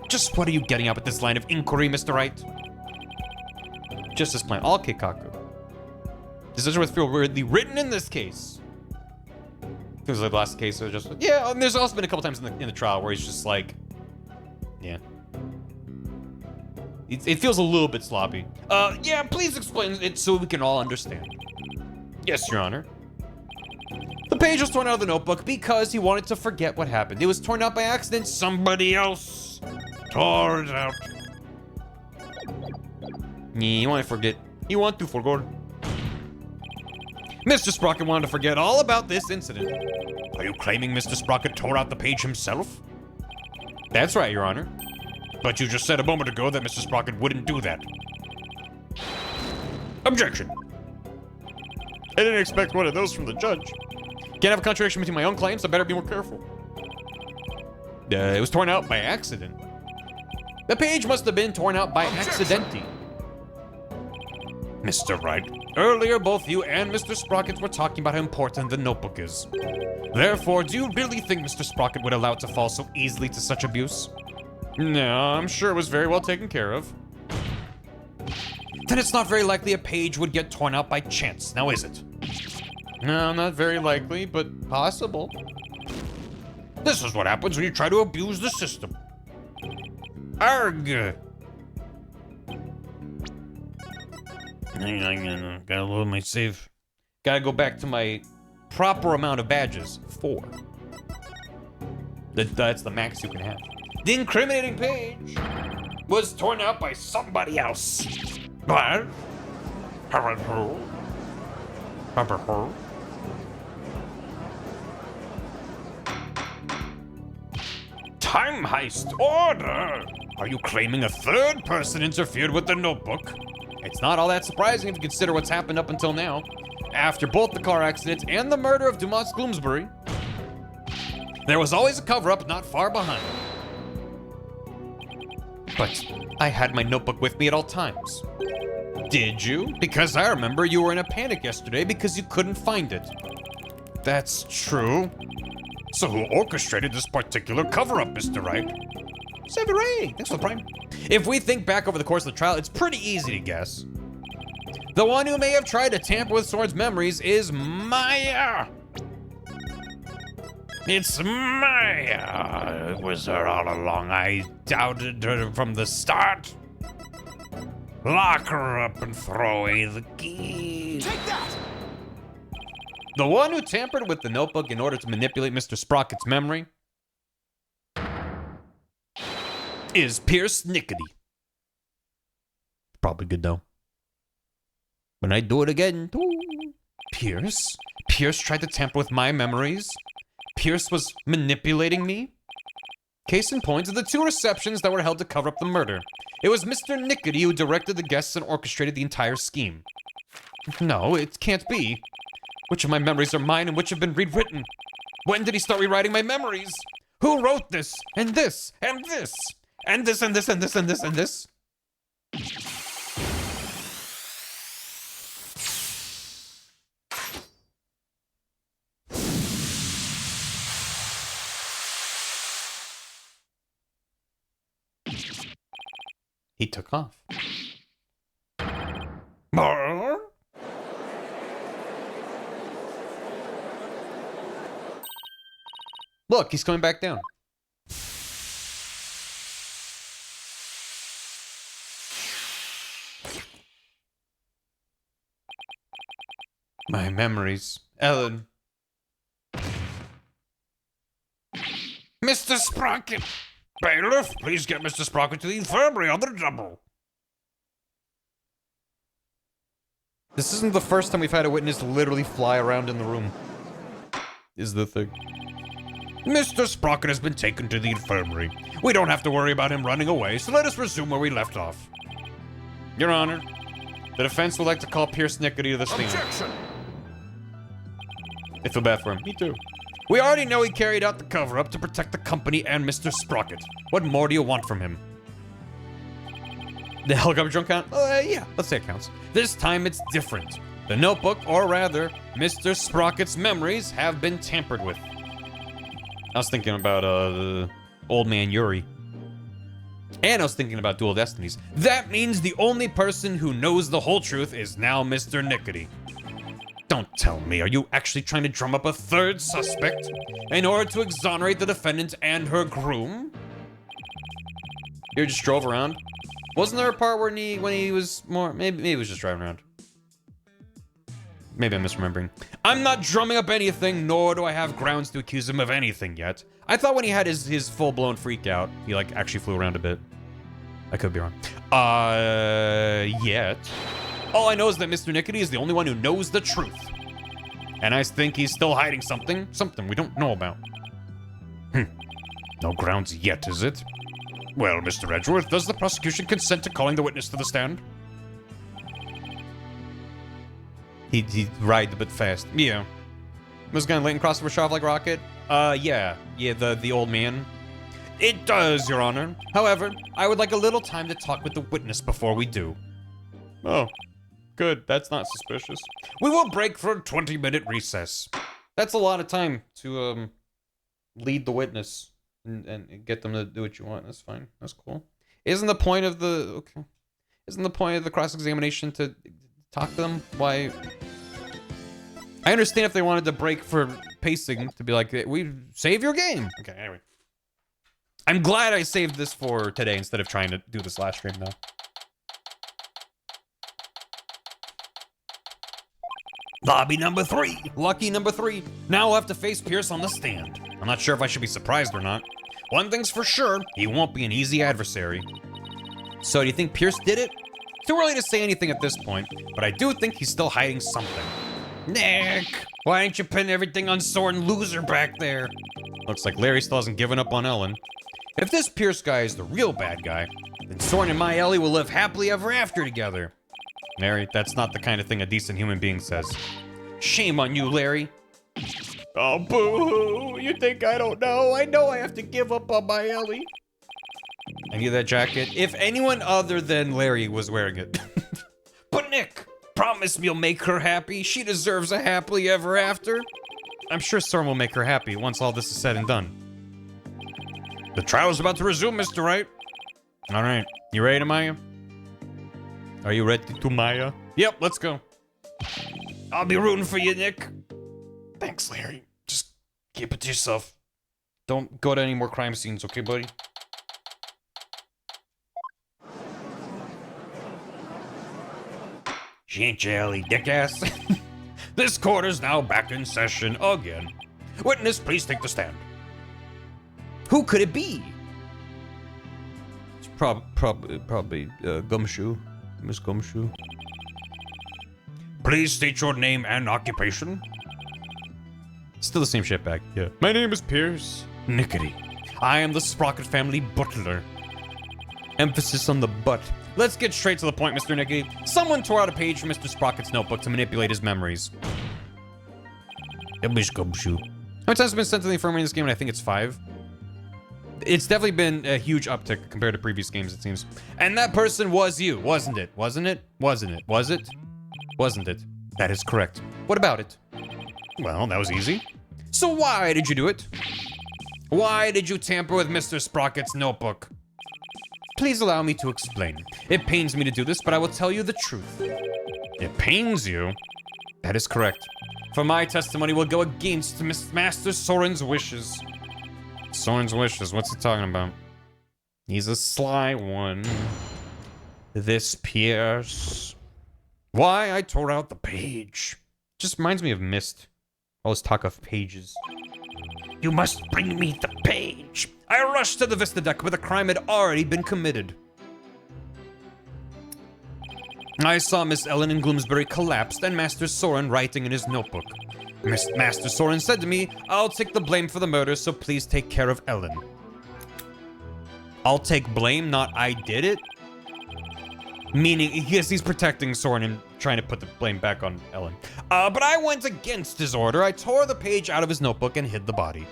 Just what are you getting at with this line of inquiry, Mr. Wright? Just as plain. All Keikaku. Decision was feel weirdly written in this case. It was like the last case, it was just, yeah, and there's also been a couple times in the trial where he's just like, yeah. It feels a little bit sloppy. Yeah, please explain it so we can all understand. Yes, Your Honor. The page was torn out of the notebook because he wanted to forget what happened. It was torn out by accident. Somebody else tore it out. Yeah, you want to forget. You want to forget. Mr. Sprocket wanted to forget all about this incident. Are you claiming Mr. Sprocket tore out the page himself? That's right, Your Honor. But you just said a moment ago that Mr. Sprocket wouldn't do that. Objection. I didn't expect one of those from the judge. Can't have a contradiction between my own claims, so I better be more careful. It was torn out by accident. The page must have been torn out by accidenti. Mr. Wright, earlier both you and Mr. Sprocket were talking about how important the notebook is. Therefore, do you really think Mr. Sprocket would allow it to fall so easily to such abuse? No, I'm sure it was very well taken care of. Then it's not very likely a page would get torn out by chance, now is it? No, not very likely, but possible. This is what happens when you try to abuse the system. Arg! Gotta load my save. Gotta go back to my proper amount of badges. 4. That's the max you can have. The incriminating page was torn out by somebody else. What? Time heist order! Are you claiming a third person interfered with the notebook? It's not all that surprising if you consider what's happened up until now. After both the car accident and the murder of Dumas Gloomsbury, There was always a cover-up not far behind. But I had my notebook with me at all times. Did you? Because I remember you were in a panic yesterday because you couldn't find it. That's true. So who orchestrated this particular cover-up, Mr. Wright? Severay, thanks for the prime. If we think back over the course of the trial, it's pretty easy to guess. The one who may have tried to tamper with Soren's memories is Maya. It's Maya. It was her all along. I doubted her from the start. Lock her up and throw away the key. Take that! The one who tampered with the notebook in order to manipulate Mr. Sprocket's memory is Pierce Nickety. Probably good though. When I do it again, too. Pierce? Pierce tried to tamper with my memories? Pierce was manipulating me? Case in point are the 2 receptions that were held to cover up the murder. It was Mr. Nickety who directed the guests and orchestrated the entire scheme. No, it can't be. Which of my memories are mine and which have been rewritten? When did he start rewriting my memories? Who wrote this? And this? And this? And this and this and this and this and this? He took off. Look, he's coming back down. My memories. Ellen. Mr. Sprocket! Bailiff, please get Mr. Sprocket to the infirmary on the double. This isn't the first time we've had a witness literally fly around in the room. Is the thing. Mr. Sprocket has been taken to the infirmary. We don't have to worry about him running away, so let us resume where we left off. Your Honor, the defense would like to call Pierce Nickety to the stand. Objection! I feel bad for him. Me too. We already know he carried out the cover-up to protect the company and Mr. Sprocket. What more do you want from him? The helicopter drone count? Yeah, let's say it counts. This time it's different. The notebook, or rather, Mr. Sprocket's memories have been tampered with. I was thinking about, the old man Yuri. And I was thinking about Dual Destinies. That means the only person who knows the whole truth is now Mr. Nickety. Don't tell me, are you actually trying to drum up a third suspect in order to exonerate the defendant and her groom? You just drove around? Wasn't there a part where when he was more, maybe he was just driving around. Maybe I'm misremembering. I'm not drumming up anything, nor do I have grounds to accuse him of anything yet. I thought when he had his full-blown freak out, he like actually flew around a bit. I could be wrong. Yet. All I know is that Mr. Nickety is the only one who knows the truth. And I think he's still hiding something we don't know about. No grounds yet, is it? Well, Mr. Edgeworth, does the prosecution consent to calling the witness to the stand? He ride a bit fast. Yeah. Was gonna Leighton crossover shot off like rocket? Yeah, the old man. It does, Your Honor. However, I would like a little time to talk with the witness before we do. Oh, good. That's not suspicious. We will break for a 20-minute recess. That's a lot of time to, lead the witness and get them to do what you want. That's fine. That's cool. Isn't the point of the cross-examination to talk to them? Why? I understand if they wanted to break for pacing, to be like, we save your game. Okay, anyway. I'm glad I saved this for today instead of trying to do this last stream, though. Lobby number 3. Lucky number 3. Now we'll have to face Pierce on the stand. I'm not sure if I should be surprised or not. One thing's for sure, he won't be an easy adversary. So do you think Pierce did it? Too early to say anything at this point, but I do think he's still hiding something. Nick, why didn't you pin everything on Soren Loser back there? Looks like Larry still hasn't given up on Ellen. If this Pierce guy is the real bad guy, then Soren and my Ellie will live happily ever after together. Larry, that's not the kind of thing a decent human being says. Shame on you, Larry. Oh, boo-hoo. You think I don't know? I know I have to give up on my Ellie. I need that jacket. If anyone other than Larry was wearing it. But Nick, promise me you'll make her happy. She deserves a happily ever after. I'm sure Soren will make her happy once all this is said and done. The trial's about to resume, Mr. Wright. All right. You ready, Maya? Are you ready to Maya? Yep, let's go. I'll be rooting for you, Nick. Thanks, Larry. Just keep it to yourself. Don't go to any more crime scenes, okay, buddy? She ain't your Ellie, dickass. This court is now back in session again. Witness, please take the stand. Who could it be? It's probably Gumshoe. Miss Gumshoe. Please state your name and occupation. Still the same shitbag. Yeah. My name is Pierce. Nickety. I am the Sprocket family butler. Emphasis on the butt. Let's get straight to the point, Mr. Nickety. Someone tore out a page from Mr. Sprocket's notebook to manipulate his memories. Miss Gumshoe. How many times have been sent to the infirmary in this game? And I think it's 5. It's definitely been a huge uptick compared to previous games, it seems. And that person was you, wasn't it? Wasn't it? Wasn't it? Was it? Wasn't it? That is correct. What about it? Well, that was easy. So why did you do it? Why did you tamper with Mr. Sprocket's notebook? Please allow me to explain. It pains me to do this, but I will tell you the truth. It pains you? That is correct. For my testimony will go against Master Soren's wishes. Soren's wishes, what's he talking about? He's a sly one. This Pierce. Why I tore out the page. Just reminds me of Myst. All this talk of pages. You must bring me the page. I rushed to the Vista deck, but the crime had already been committed. I saw Miss Ellen and Gloomsbury collapsed and Master Soren writing in his notebook. Master Soren said to me, I'll take the blame for the murder, so please take care of Ellen. I'll take blame, not I did it? Meaning, yes, he's protecting Soren and trying to put the blame back on Ellen. But I went against his order. I tore the page out of his notebook and hid the body.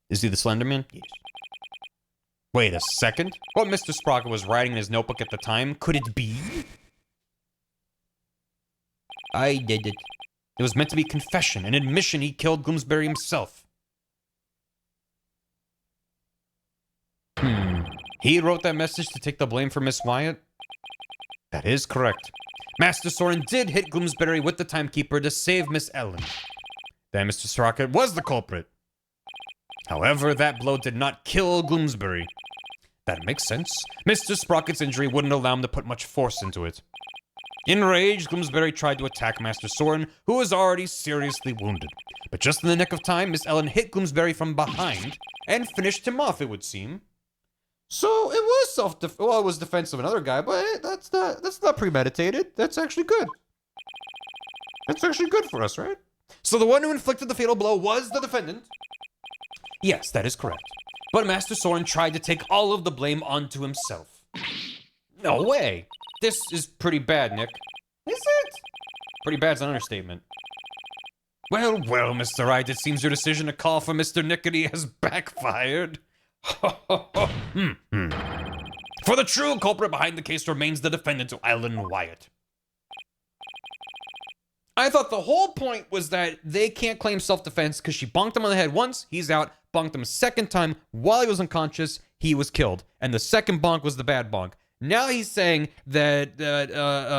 Is he the Slender Man? Yes. Wait a second. What Mr. Sprocket was writing in his notebook at the time, could it be? I did it. It was meant to be confession, an admission he killed Gloomsbury himself. He wrote that message to take the blame for Miss Wyatt? That is correct. Master Soren did hit Gloomsbury with the timekeeper to save Miss Ellen. Then Mr. Sprocket was the culprit. However, that blow did not kill Gloomsbury. That makes sense. Mr. Sprocket's injury wouldn't allow him to put much force into it. Enraged, Gloomsbury tried to attack Master Soren, who was already seriously wounded. But just in the nick of time, Miss Ellen hit Gloomsbury from behind and finished him off, it would seem. So it was it was defense of another guy, but that's not premeditated. That's actually good. That's actually good for us, right? So the one who inflicted the fatal blow was the defendant. Yes, that is correct. But Master Soren tried to take all of the blame onto himself. No way. This is pretty bad, Nick. Is it? Pretty bad's an understatement. Well, Mr. Wright, it seems your decision to call for Mr. Nickety has backfired. For the true culprit behind the case remains the defendant, Ellen Wyatt. I thought the whole point was that they can't claim self-defense because she bonked him on the head once, he's out, bonked him a second time while he was unconscious, he was killed. And the second bonk was the bad bonk. Now he's saying that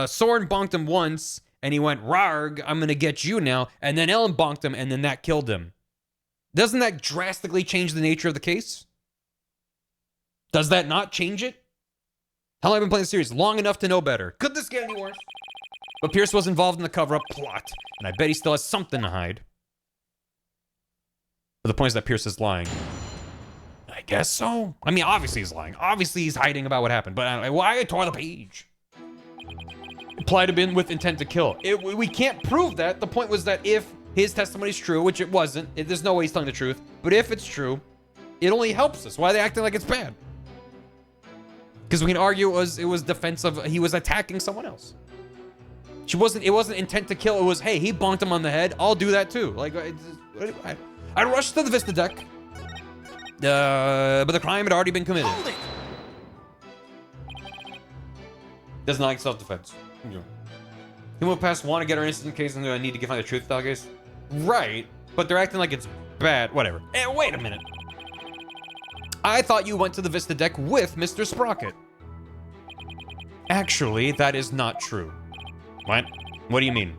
Soren bonked him once and he went, "Rarg, I'm gonna get you now," and then Ellen bonked him and then that killed him. Doesn't that drastically change the nature of the case? Does that not change it? How long have I been playing the series? Long enough to know better. Could this get any worse? But Pierce was involved in the cover-up plot, and I bet he still has something to hide. But the point is that Pierce is lying. I guess so. I mean, obviously he's lying. Obviously he's hiding about what happened, but why I tore the page? It might have been with intent to kill. We can't prove that. The point was that if his testimony is true, which it wasn't, there's no way he's telling the truth, but if it's true, it only helps us. Why are they acting like it's bad? Because we can argue it was defensive. He was attacking someone else. It wasn't intent to kill. It was, hey, he bonked him on the head. I'll do that too. Like, I rushed to the Vista deck. But the crime had already been committed. Hold it. Does not like self-defense. Yeah. He moved past one to get our instant case and I need to find the truth, dog case. Right, but they're acting like it's bad. Whatever. And wait a minute. I thought you went to the Vista deck with Mr. Sprocket. Actually, that is not true. What? What do you mean?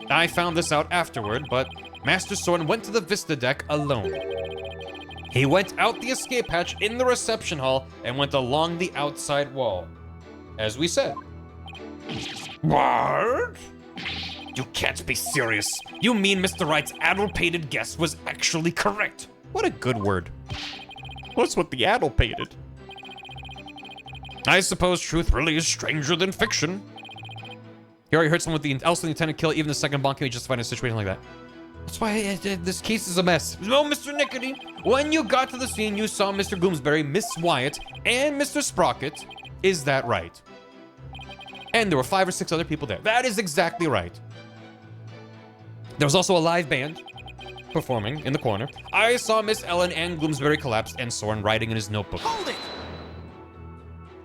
I found this out afterward, but Master Soren went to the Vista deck alone. He went out the escape hatch in the reception hall and went along the outside wall. As we said. What? You can't be serious. You mean Mr. Wright's addle-pated guess was actually correct? What a good word. What's with the addle-pated? I suppose truth really is stranger than fiction. He already hurt someone with the else intended kill. Even the second bonk can be justified in a situation like that. That's why this case is a mess. No, Mr. Nickety. When you got to the scene, you saw Mr. Gloomsbury, Miss Wyatt, and Mr. Sprocket. Is that right? And there were 5 or 6 other people there. That is exactly right. There was also a live band performing in the corner. I saw Miss Ellen and Gloomsbury collapse and Soren writing in his notebook. Hold it.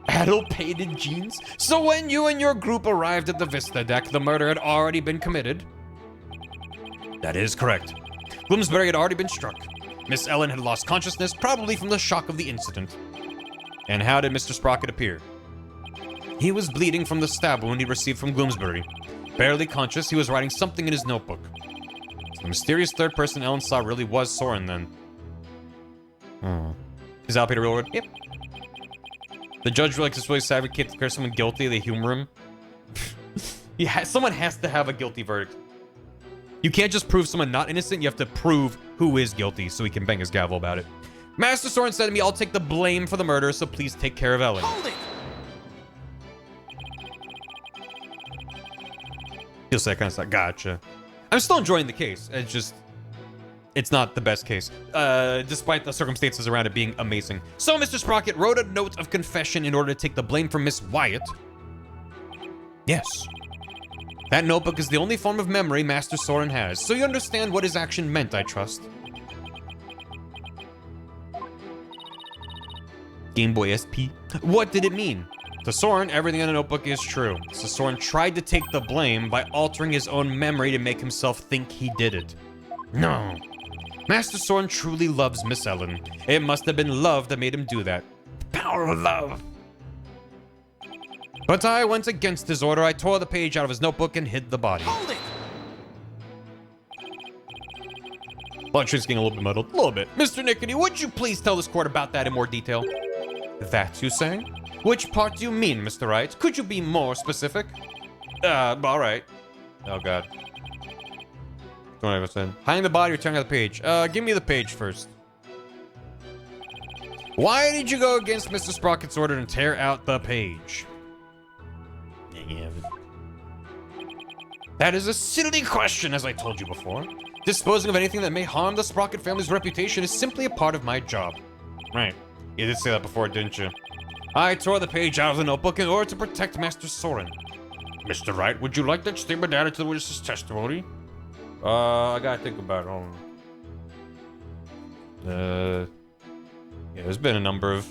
Addle-pated jeans? So when you and your group arrived at the Vista deck, the murder had already been committed? That is correct. Gloomsbury had already been struck. Miss Ellen had lost consciousness, probably from the shock of the incident. And how did Mr. Sprocket appear? He was bleeding from the stab wound he received from Gloomsbury. Barely conscious, he was writing something in his notebook. The mysterious third person Ellen saw really was Soren then. Is Alpay a real word? Yep. The judge likes this really savage kid to declare someone guilty, they humor him. Yeah, someone has to have a guilty verdict. You can't just prove someone not innocent, you have to prove who is guilty so he can bang his gavel about it. Master Soren said to me, I'll take the blame for the murder, so please take care of Ellen. Hold it. He'll say kind of stuff. Gotcha. I'm still enjoying the case. It's not the best case, despite the circumstances around it being amazing. So Mr. Sprocket wrote a note of confession in order to take the blame from Miss Wyatt. Yes. That notebook is the only form of memory Master Soren has, so you understand what his action meant, I trust. Game Boy SP. What did it mean? To Soren, everything in the notebook is true. So Soren tried to take the blame by altering his own memory to make himself think he did it. No. Master Soren truly loves Miss Ellen. It must have been love that made him do that. Power of love. But I went against his order. I tore the page out of his notebook and hid the body. Hold it. Blood Street's getting a little bit muddled. A little bit. Mr. Nickety, would you please tell this court about that in more detail? That you say? Which part do you mean, Mr. Wright? Could you be more specific? All right. Oh, God. Don't ever said. Hiding the body or tearing out the page? Give me the page first. Why did you go against Mr. Sprocket's order and tear out the page? Yeah. That is a silly question, as I told you before. Disposing of anything that may harm the Sprocket family's reputation is simply a part of my job. Right. You did say that before, didn't you? I tore the page out of the notebook in order to protect Master Soren. Mr. Wright, would you like that statement added to the witness's testimony? I gotta think about it. Hold on. Yeah, there's been a number of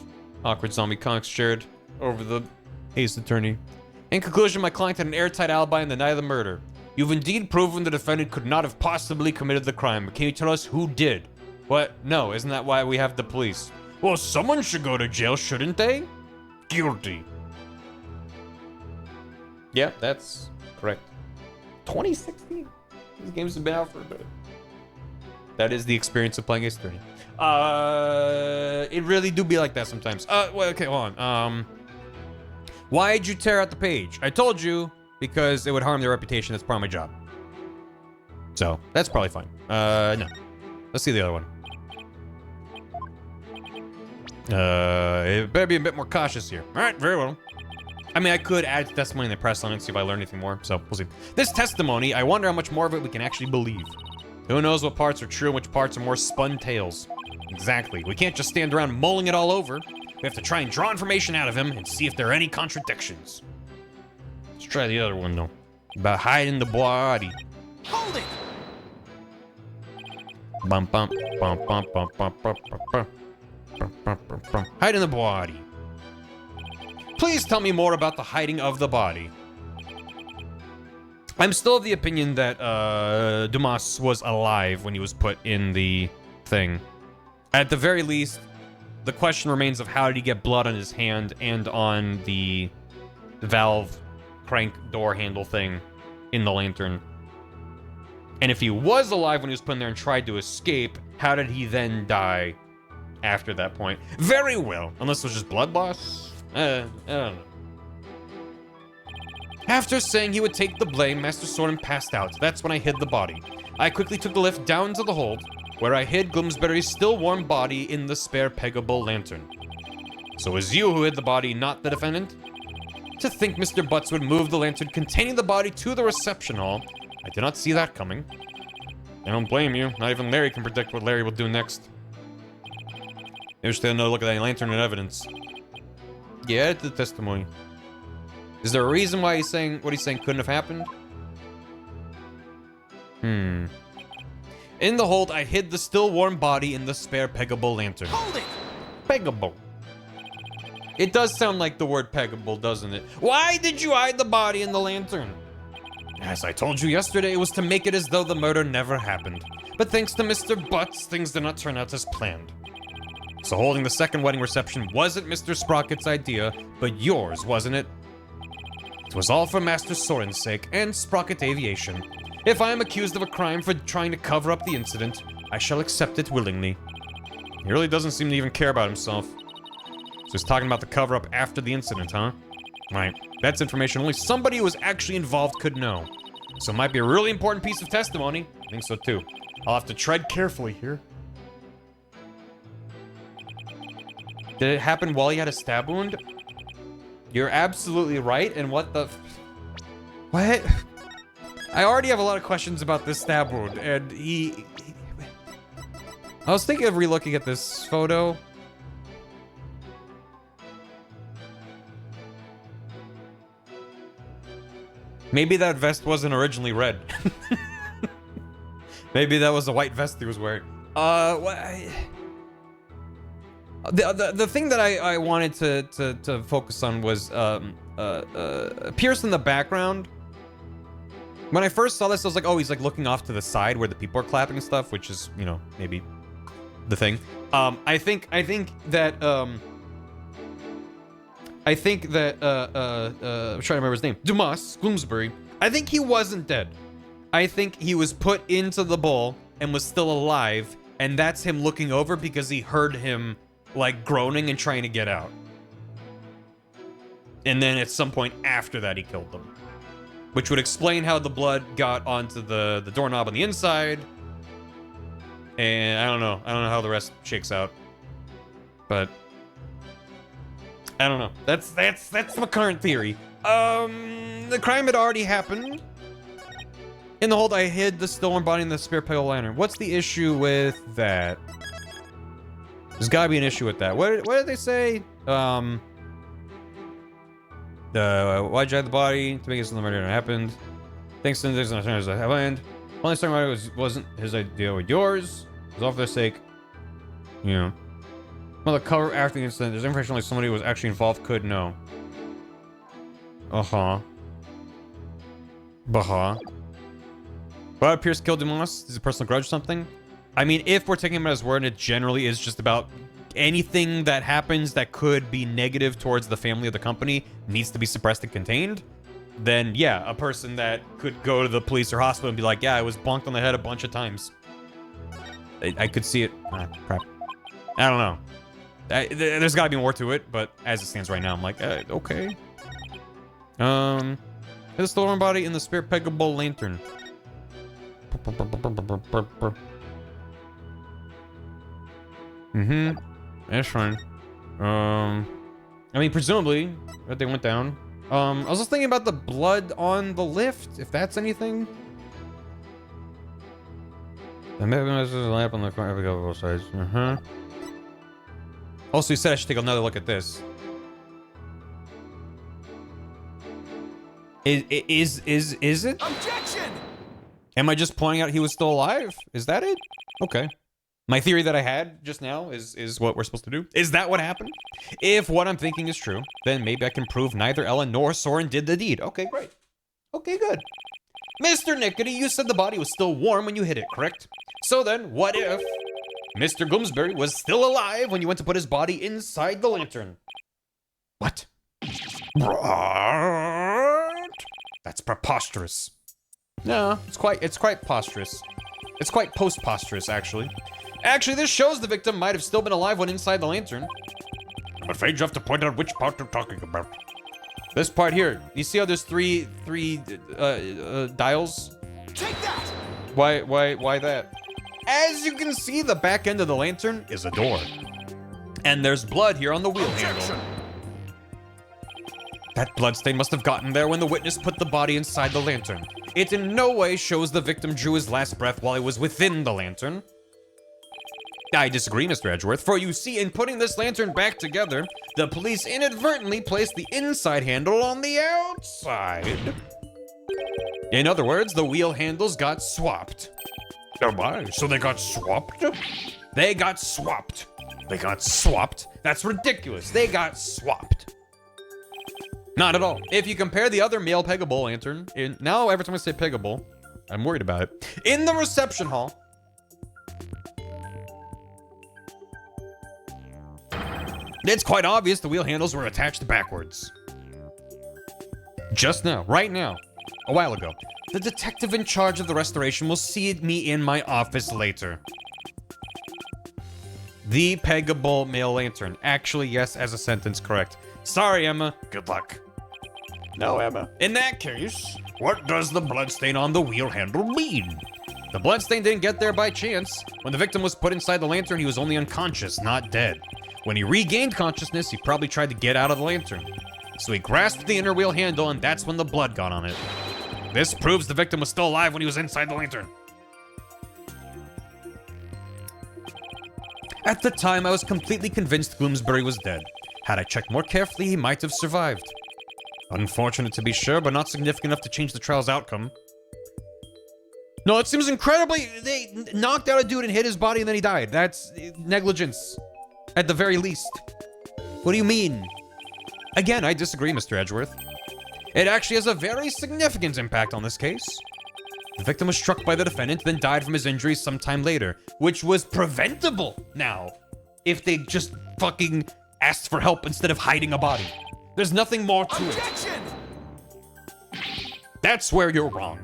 awkward zombie comics shared over the Ace Attorney. In conclusion, my client had an airtight alibi on the night of the murder. You've indeed proven the defendant could not have possibly committed the crime, but can you tell us who did? What? No, isn't that why we have the police? Well, someone should go to jail, shouldn't they? Guilty. Yeah, that's correct. 2016? These games have been out for a bit. That is the experience of playing Ace Attorney. It really do be like that sometimes. Well, okay, hold on. Why'd you tear out the page? I told you, because it would harm their reputation. That's part of my job. So, that's probably fine. No. Let's see the other one. It better be a bit more cautious here. All right, very well. I mean, I could add testimony in the press on it and see if I learn anything more, so we'll see. This testimony, I wonder how much more of it we can actually believe. Who knows what parts are true and which parts are more spun tales. Exactly. We can't just stand around mulling it all over. We have to try and draw information out of him and see if there are any contradictions. Let's try the other one, though. About hiding the body. Hold it! Bum bum bum bum bum bum bum bum bum. Hiding the body. Please tell me more about the hiding of the body. I'm still of the opinion that Dumas was alive when he was put in the thing. At the very least, the question remains of how did he get blood on his hand and on the valve crank door handle thing in the lantern. And if he was alive when he was put in there and tried to escape, how did he then die after that point? Very well, unless it was just blood loss. I don't know. After saying he would take the blame, Master Soren passed out. That's when I hid the body. I quickly took the lift down to the hold, where I hid Gloomsbury's still warm body in the spare peggable lantern. So it was you who hid the body, not the defendant? To think Mr. Butts would move the lantern containing the body to the reception hall, I did not see that coming. I don't blame you. Not even Larry can predict what Larry will do next. Maybe we should take another look at that lantern and evidence. Yeah, add to the testimony. Is there a reason why he's saying what he's saying couldn't have happened? In the hold, I hid the still warm body in the spare peggable lantern. Hold it! Peggable. It does sound like the word peggable, doesn't it? Why did you hide the body in the lantern? As I told you yesterday, it was to make it as though the murder never happened. But thanks to Mr. Butts, things did not turn out as planned. So holding the second wedding reception wasn't Mr. Sprocket's idea, but yours, wasn't it? It was all for Master Soren's sake and Sprocket Aviation. If I am accused of a crime for trying to cover up the incident, I shall accept it willingly. He really doesn't seem to even care about himself. So he's talking about the cover-up after the incident, huh? Right. That's information only somebody who was actually involved could know. So it might be a really important piece of testimony. I think so too. I'll have to tread carefully here. Did it happen while he had a stab wound? You're absolutely right, and what the... What? I already have a lot of questions about this stab wound, and I was thinking of re-looking at this photo. Maybe that vest wasn't originally red. Maybe that was a white vest he was wearing. The thing that I wanted to focus on was Pierce in the background. When I first saw this, I was like, oh, he's like looking off to the side where the people are clapping and stuff, which is, you know, maybe the thing. I think that I'm trying to remember his name. Dumas, Gloomsbury. I think he wasn't dead. I think he was put into the bowl and was still alive, and that's him looking over because he heard him like groaning and trying to get out. And then at some point after that, he killed them. Which would explain how the blood got onto the doorknob on the inside. And I don't know how the rest shakes out. But I don't know. That's my current theory. The crime had already happened. In the hold, I hid the stolen body in the spare pale lantern. What's the issue with that? There's gotta be an issue with that. What did they say? Why'd you hide the body to make it so the murder never happened? Thanks to there's not as I have land. Only story about it wasn't his idea or yours. It was all for their sake. You know. Well, the cover after the incident, there's information only somebody who was actually involved could know. Uh-huh. Bah. Why Pierce killed Dumas? Is it a personal grudge or something? I mean, if we're taking him at his word, and it generally is just about anything that happens that could be negative towards the family of the company needs to be suppressed and contained, then yeah, a person that could go to the police or hospital and be like, yeah, I was bonked on the head a bunch of times. I could see it. Crap. I don't know. There's gotta be more to it, but as it stands right now, I'm like, okay. The stolen body in the spare peggable lantern. That's fine. I mean, presumably, that they went down. I was just thinking about the blood on the lift, if that's anything. The lamp on the front of both sides. Also, you said I should take another look at this. Is it? Objection! Am I just pointing out he was still alive? Is that it? Okay. My theory that I had just now is what we're supposed to do. Is that what happened? If what I'm thinking is true, then maybe I can prove neither Ellen nor Soren did the deed. Okay, great. Okay, good. Mr. Nickety, you said the body was still warm when you hit it, correct? So then, what if Mr. Gloomsbury was still alive when you went to put his body inside the lantern? What? What? That's preposterous. No, it's quite posturous. It's quite post-posturous, actually. Actually, this shows the victim might have still been alive when inside the lantern. I'm afraid you have to point out which part you're talking about. This part here. You see how there's three dials? Take that! Why that? As you can see, the back end of the lantern is a door. And there's blood here on the wheel handle. That bloodstain must have gotten there when the witness put the body inside the lantern. It in no way shows the victim drew his last breath while he was within the lantern. I disagree, Mr. Edgeworth, for you see, in putting this lantern back together, the police inadvertently placed the inside handle on the outside. In other words, the wheel handles got swapped. Oh my, so they got swapped? They got swapped. They got swapped? That's ridiculous. They got swapped. Not at all. If you compare the other male peggable lantern, now every time I say peggable, I'm worried about it. In the reception hall, it's quite obvious the wheel handles were attached backwards. Just now, right now, a while ago. The detective in charge of the restoration will see me in my office later. The peggable male lantern. Actually, yes, as a sentence, correct. Sorry, Emma. Good luck. No, Emma. In that case, what does the bloodstain on the wheel handle mean? The bloodstain didn't get there by chance. When the victim was put inside the lantern, he was only unconscious, not dead. When he regained consciousness, he probably tried to get out of the lantern. So he grasped the inner wheel handle, and that's when the blood got on it. This proves the victim was still alive when he was inside the lantern. At the time, I was completely convinced Gloomsbury was dead. Had I checked more carefully, he might have survived. Unfortunate to be sure, but not significant enough to change the trial's outcome. No, it seems incredibly... They knocked out a dude and hit his body and then he died. That's negligence. At the very least. What do you mean? Again, I disagree, Mr. Edgeworth. It actually has a very significant impact on this case. The victim was struck by the defendant, then died from his injuries sometime later, which was preventable now, if they just fucking asked for help instead of hiding a body. There's nothing more to Objection! it. That's where you're wrong.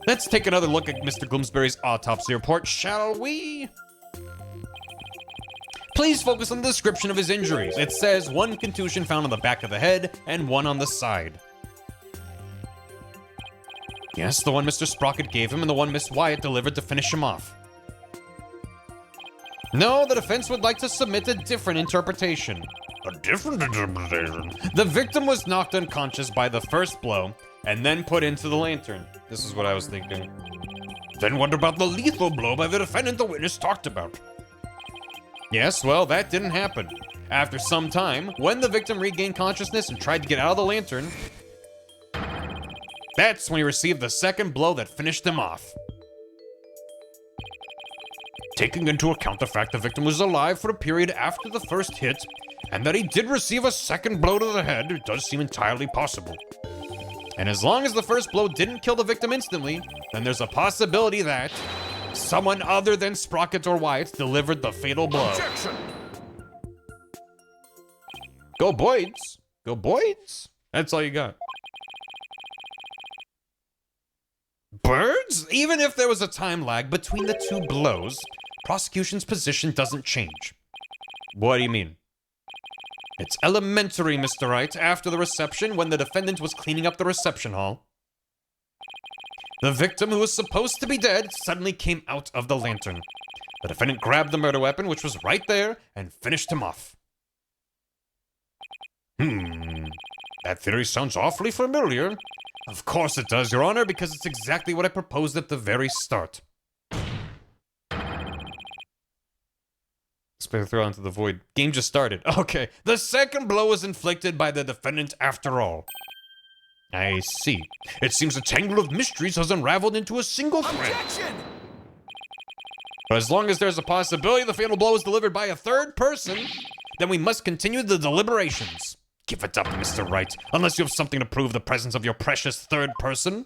Let's take another look at Mr. Gloomsbury's autopsy report, shall we? Please focus on the description of his injuries. It says 1 contusion found on the back of the head and 1 on the side. Yes, the one Mr. Sprocket gave him and the one Miss Wyatt delivered to finish him off. No, the defense would like to submit a different interpretation. A different interpretation? The victim was knocked unconscious by the first blow and then put into the lantern. This is what I was thinking. Then what about the lethal blow by the defendant the witness talked about? Yes, well, that didn't happen. After some time, when the victim regained consciousness and tried to get out of the lantern, that's when he received the second blow that finished him off. Taking into account the fact the victim was alive for a period after the first hit, and that he did receive a second blow to the head, it does seem entirely possible. And as long as the first blow didn't kill the victim instantly, then there's a possibility that someone other than Sprocket or Wyatt delivered the fatal blow. Objection! Go Boyds! Go Boyds! That's all you got. Birds? Even if there was a time lag between the 2 blows, prosecution's position doesn't change. What do you mean? It's elementary, Mr. Wright. After the reception, when the defendant was cleaning up the reception hall, the victim, who was supposed to be dead, suddenly came out of the lantern. The defendant grabbed the murder weapon, which was right there, and finished him off. That theory sounds awfully familiar. Of course it does, Your Honor, because it's exactly what I proposed at the very start. Let's throw into the void. Game just started. Okay. The second blow was inflicted by the defendant after all. I see. It seems a tangle of mysteries has unraveled into a single thread. Objection! But as long as there's a possibility the fatal blow is delivered by a third person, then we must continue the deliberations. Give it up, Mr. Wright, unless you have something to prove the presence of your precious third person.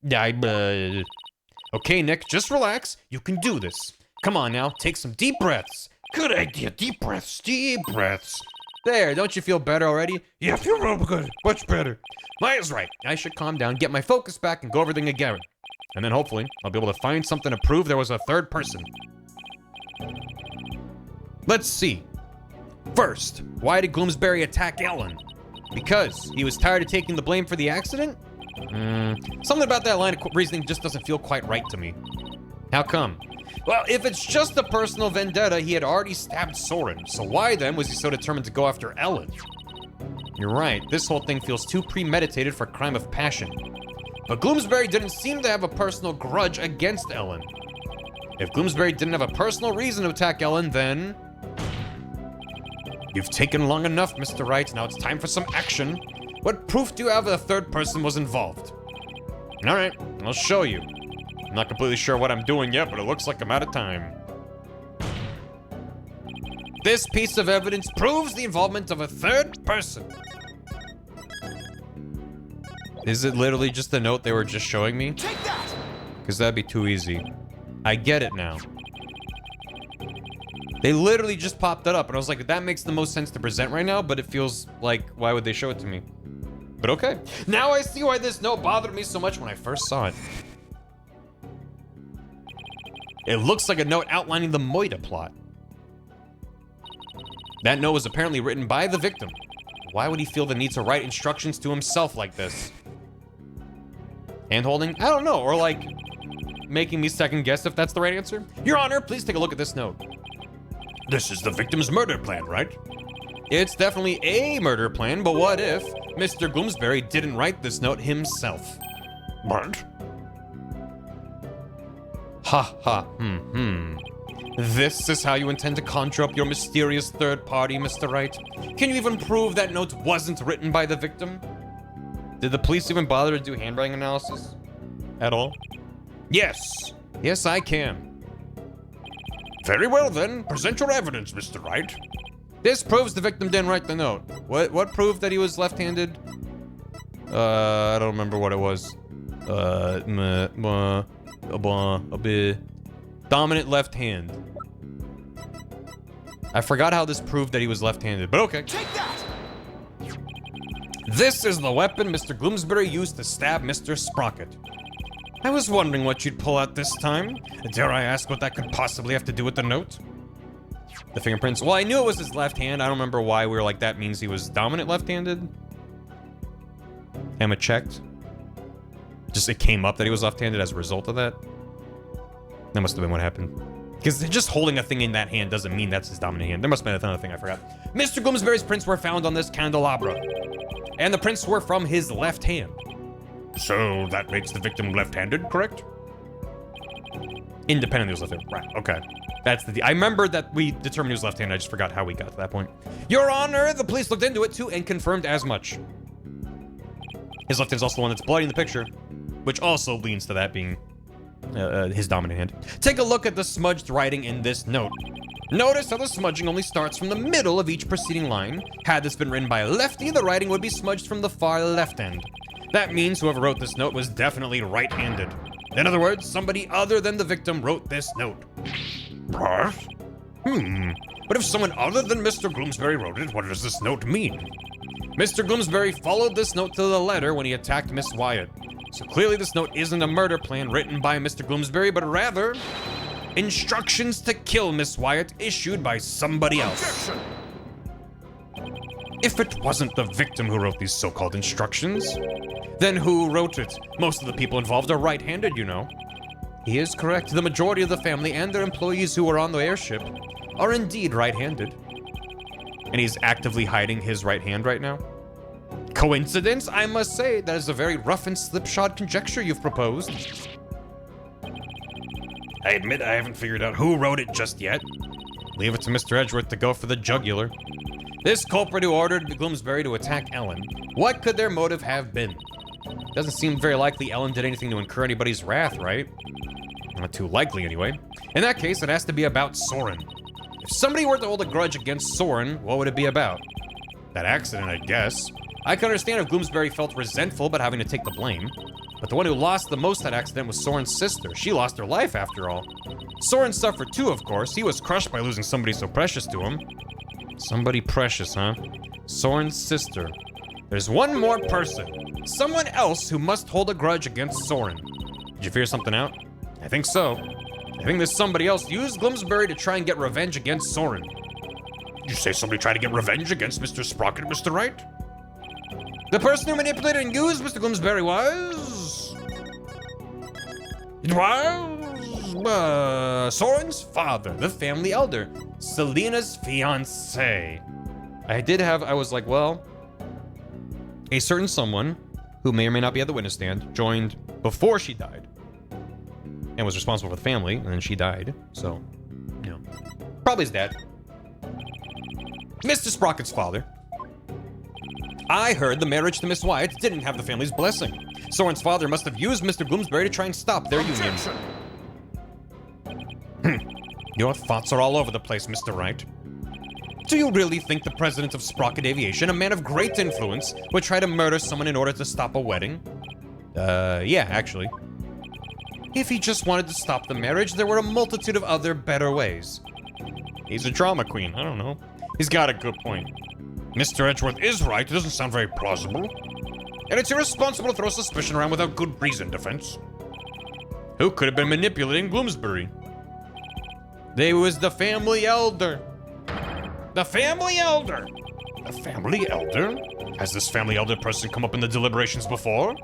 Okay, Nick, just relax. You can do this. Come on now, take some deep breaths. Good idea, deep breaths, deep breaths. There, don't you feel better already? Yeah, I feel real good, much better. Maya's right. I should calm down, get my focus back, and go over everything again. And then hopefully, I'll be able to find something to prove there was a third person. Let's see. First, why did Gloomsbury attack Ellen? Because he was tired of taking the blame for the accident? Something about that line of reasoning just doesn't feel quite right to me. How come? Well, if it's just a personal vendetta, he had already stabbed Soren, so why then was he so determined to go after Ellen? You're right, this whole thing feels too premeditated for a crime of passion. But Gloomsbury didn't seem to have a personal grudge against Ellen. If Gloomsbury didn't have a personal reason to attack Ellen, then... You've taken long enough, Mr. Wright. Now it's time for some action. What proof do you have that a third person was involved? All right, I'll show you. I'm not completely sure what I'm doing yet, but it looks like I'm out of time. This piece of evidence proves the involvement of a third person. Is it literally just the note they were just showing me? Take that! Because that'd be too easy. I get it now. They literally just popped that up, and I was like, that makes the most sense to present right now, but it feels like, why would they show it to me? But okay. Now I see why this note bothered me so much when I first saw it. It looks like a note outlining the Moida plot. That note was apparently written by the victim. Why would he feel the need to write instructions to himself like this? Hand-holding? I don't know, or like, making me second guess if that's the right answer? Your Honor, please take a look at this note. This is the victim's murder plan, right? It's definitely a murder plan, but what if Mr. Gloomsbury didn't write this note himself? What? Ha. This is how you intend to conjure up your mysterious third party, Mr. Wright? Can you even prove that note wasn't written by the victim? Did the police even bother to do handwriting analysis? At all? Yes. Yes, I can. Very well then, present your evidence, Mr. Wright. This proves the victim didn't write the note. What proved that he was left-handed? I don't remember what it was. Dominant left hand. I forgot how this proved that he was left-handed, but okay. Take that! This is the weapon Mr. Gloomsbury used to stab Mr. Sprocket. I was wondering what you'd pull out this time. Dare I ask what that could possibly have to do with the note? The fingerprints. Well, I knew it was his left hand. I don't remember why we were like, that means he was dominant left-handed. Emma checked. Just it came up that he was left-handed as a result of that. That must have been what happened. Because just holding a thing in that hand doesn't mean that's his dominant hand. There must have been another thing I forgot. Mr. Gloomsbury's prints were found on this candelabra. And the prints were from his left hand. So that makes the victim left-handed, correct? Independently was left-handed. Right, okay. That's the... I remember that we determined he was left-handed. I just forgot how we got to that point. Your Honor, the police looked into it too and confirmed as much. His left hand's also the one that's bloody in the picture, which also leans to that being his dominant hand. Take a look at the smudged writing in this note. Notice how the smudging only starts from the middle of each preceding line. Had this been written by a lefty, the writing would be smudged from the far left end. That means whoever wrote this note was definitely right-handed. In other words, somebody other than the victim wrote this note. What? But if someone other than Mr. Gloomsbury wrote it, what does this note mean? Mr. Gloomsbury followed this note to the letter when he attacked Miss Wyatt. So clearly this note isn't a murder plan written by Mr. Gloomsbury, but rather instructions to kill Miss Wyatt issued by somebody else. Objection! If it wasn't the victim who wrote these so-called instructions, then who wrote it? Most of the people involved are right-handed, you know. He is correct. The majority of the family and their employees who were on the airship are indeed right-handed. And he's actively hiding his right hand right now. Coincidence? I must say, that is a very rough and slipshod conjecture you've proposed. I admit I haven't figured out who wrote it just yet. Leave it to Mr. Edgeworth to go for the jugular. This culprit who ordered Gloomsbury to attack Ellen. What could their motive have been? Doesn't seem very likely Ellen did anything to incur anybody's wrath, right? Not too likely, anyway. In that case, it has to be about Soren. If somebody were to hold a grudge against Soren, what would it be about? That accident, I guess. I can understand if Gloomsbury felt resentful about having to take the blame. But the one who lost the most that accident was Soren's sister. She lost her life, after all. Soren suffered too, of course. He was crushed by losing somebody so precious to him. Somebody precious, huh? Soren's sister. There's one more person. Someone else who must hold a grudge against Soren. Did you figure something out? I think so. I think there's somebody else used Gloomsbury to try and get revenge against Soren. You say somebody tried to get revenge against Mr. Sprocket, Mr. Wright? The person who manipulated and used Mr. Gloomsbury was... It was... Soren's father, the family elder. Selena's fiancé. I was like, well... A certain someone, who may or may not be at the witness stand, joined before she died. And was responsible for the family, and then she died. So, you know. Probably his dad. Mr. Sprocket's father. I heard the marriage to Miss Wyatt didn't have the family's blessing. Soren's father must have used Mr. Gloomsbury to try and stop their union. Your thoughts are all over the place, Mr. Wright. Do you really think the president of Sprocket Aviation, a man of great influence, would try to murder someone in order to stop a wedding? Yeah, actually. If he just wanted to stop the marriage, there were a multitude of other better ways. He's a drama queen, I don't know. He's got a good point. Mr. Edgeworth is right. It doesn't sound very plausible. And it's irresponsible to throw suspicion around without good reason, defense. Who could have been manipulating Gloomsbury? They was the family elder. The family elder? The family elder? Has this family elder person come up in the deliberations before?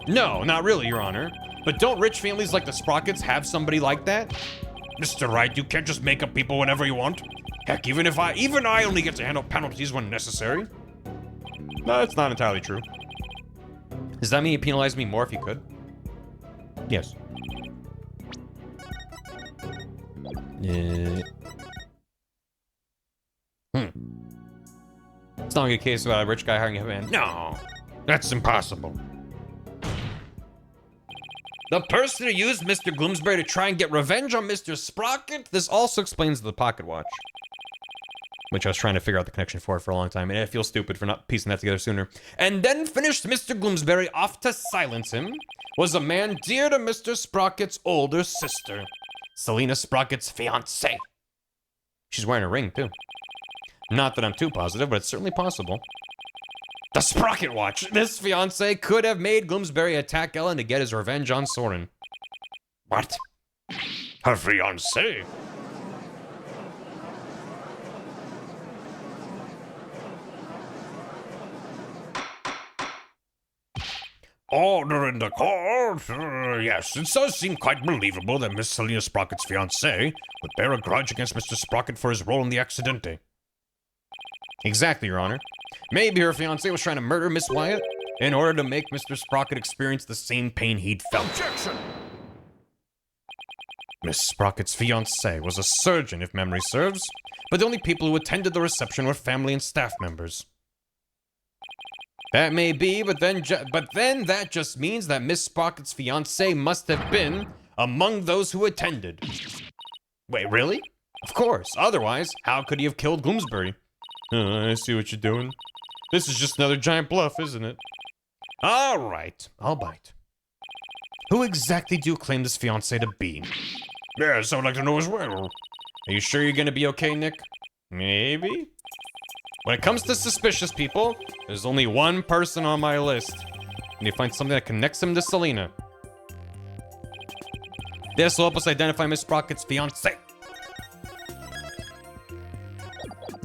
No, not really, Your Honor. But don't rich families like the Sprockets have somebody like that? Mr. Wright, you can't just make up people whenever you want. Heck, even I only get to handle penalties when necessary. No, that's not entirely true. Does that mean you penalize me more if you could? Yes. It's not a good case about a rich guy hiring a hitman. No, that's impossible. The person who used Mr. Gloomsbury to try and get revenge on Mr. Sprocket? This also explains the pocket watch. Which I was trying to figure out the connection for a long time, and I feel stupid for not piecing that together sooner. And then finished Mr. Gloomsbury off to silence him was a man dear to Mr. Sprocket's older sister, Selena Sprocket's fiancé. She's wearing a ring, too. Not that I'm too positive, but it's certainly possible. The Sprocket Watch! This fiancé could have made Gloomsbury attack Ellen to get his revenge on Soren. What? Her fiancé? Order in the court. Yes, it does seem quite believable that Miss Selena Sprocket's fiancé would bear a grudge against Mr. Sprocket for his role in the accidente. Exactly, Your Honor. Maybe her fiancé was trying to murder Miss Wyatt in order to make Mr. Sprocket experience the same pain he'd felt. Objection! Miss Sprocket's fiancé was a surgeon, if memory serves, but the only people who attended the reception were family and staff members. That may be, but then that just means that Miss Sprocket's fiancé must have been among those who attended. Wait, really? Of course. Otherwise, how could he have killed Gloomsbury? I see what you're doing. This is just another giant bluff, isn't it? All right, I'll bite. Who exactly do you claim this fiancé to be? Yes, I would like to know as well. Are you sure you're gonna be okay, Nick? Maybe? When it comes to suspicious people, there's only one person on my list. I need to find something that connects him to Selena. This will help us identify Miss Sprocket's fiancé.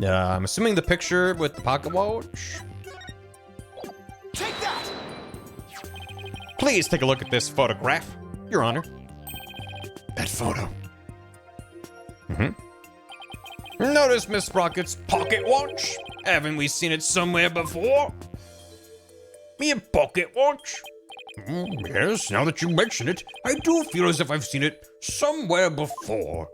I'm assuming the picture with the pocket watch. Take that! Please take a look at this photograph, Your Honor. That photo. Notice Miss Sprocket's pocket watch? Haven't we seen it somewhere before? Me a pocket watch? Yes, now that you mention it, I do feel as if I've seen it somewhere before.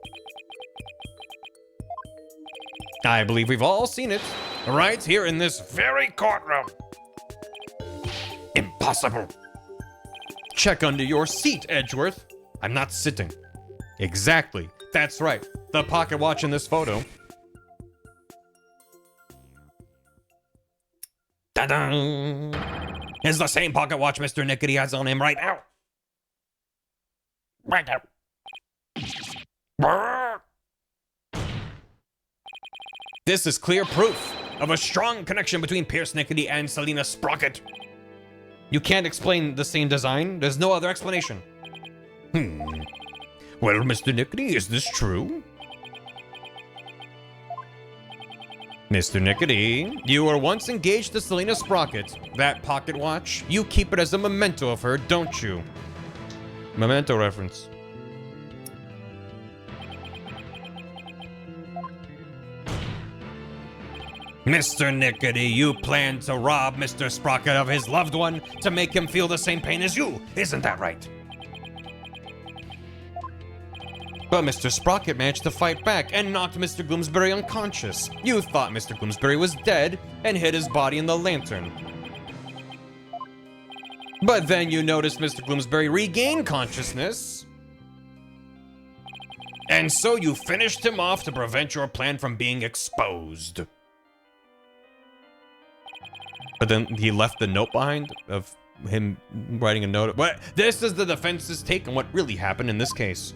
I believe we've all seen it. Right here in this very courtroom. Impossible. Check under your seat, Edgeworth. I'm not sitting. Exactly. That's right. The pocket watch in this photo. Ta-da! It's the same pocket watch Mr. Nickety has on him right now. Right now. This is clear proof. Of a strong connection between Pierce Nickety and Selena Sprocket. You can't explain the same design. There's no other explanation. Well, Mr. Nickety, is this true? Mr. Nickety, you were once engaged to Selena Sprocket. That pocket watch, you keep it as a memento of her, don't you? Memento reference. Mr. Nickety, you plan to rob Mr. Sprocket of his loved one to make him feel the same pain as you, isn't that right? But Mr. Sprocket managed to fight back and knocked Mr. Gloomsbury unconscious. You thought Mr. Gloomsbury was dead and hid his body in the lantern. But then you noticed Mr. Gloomsbury regain consciousness. And so you finished him off to prevent your plan from being exposed. But then he left the note behind of him writing a note. What? This is the defense's take on what really happened in this case.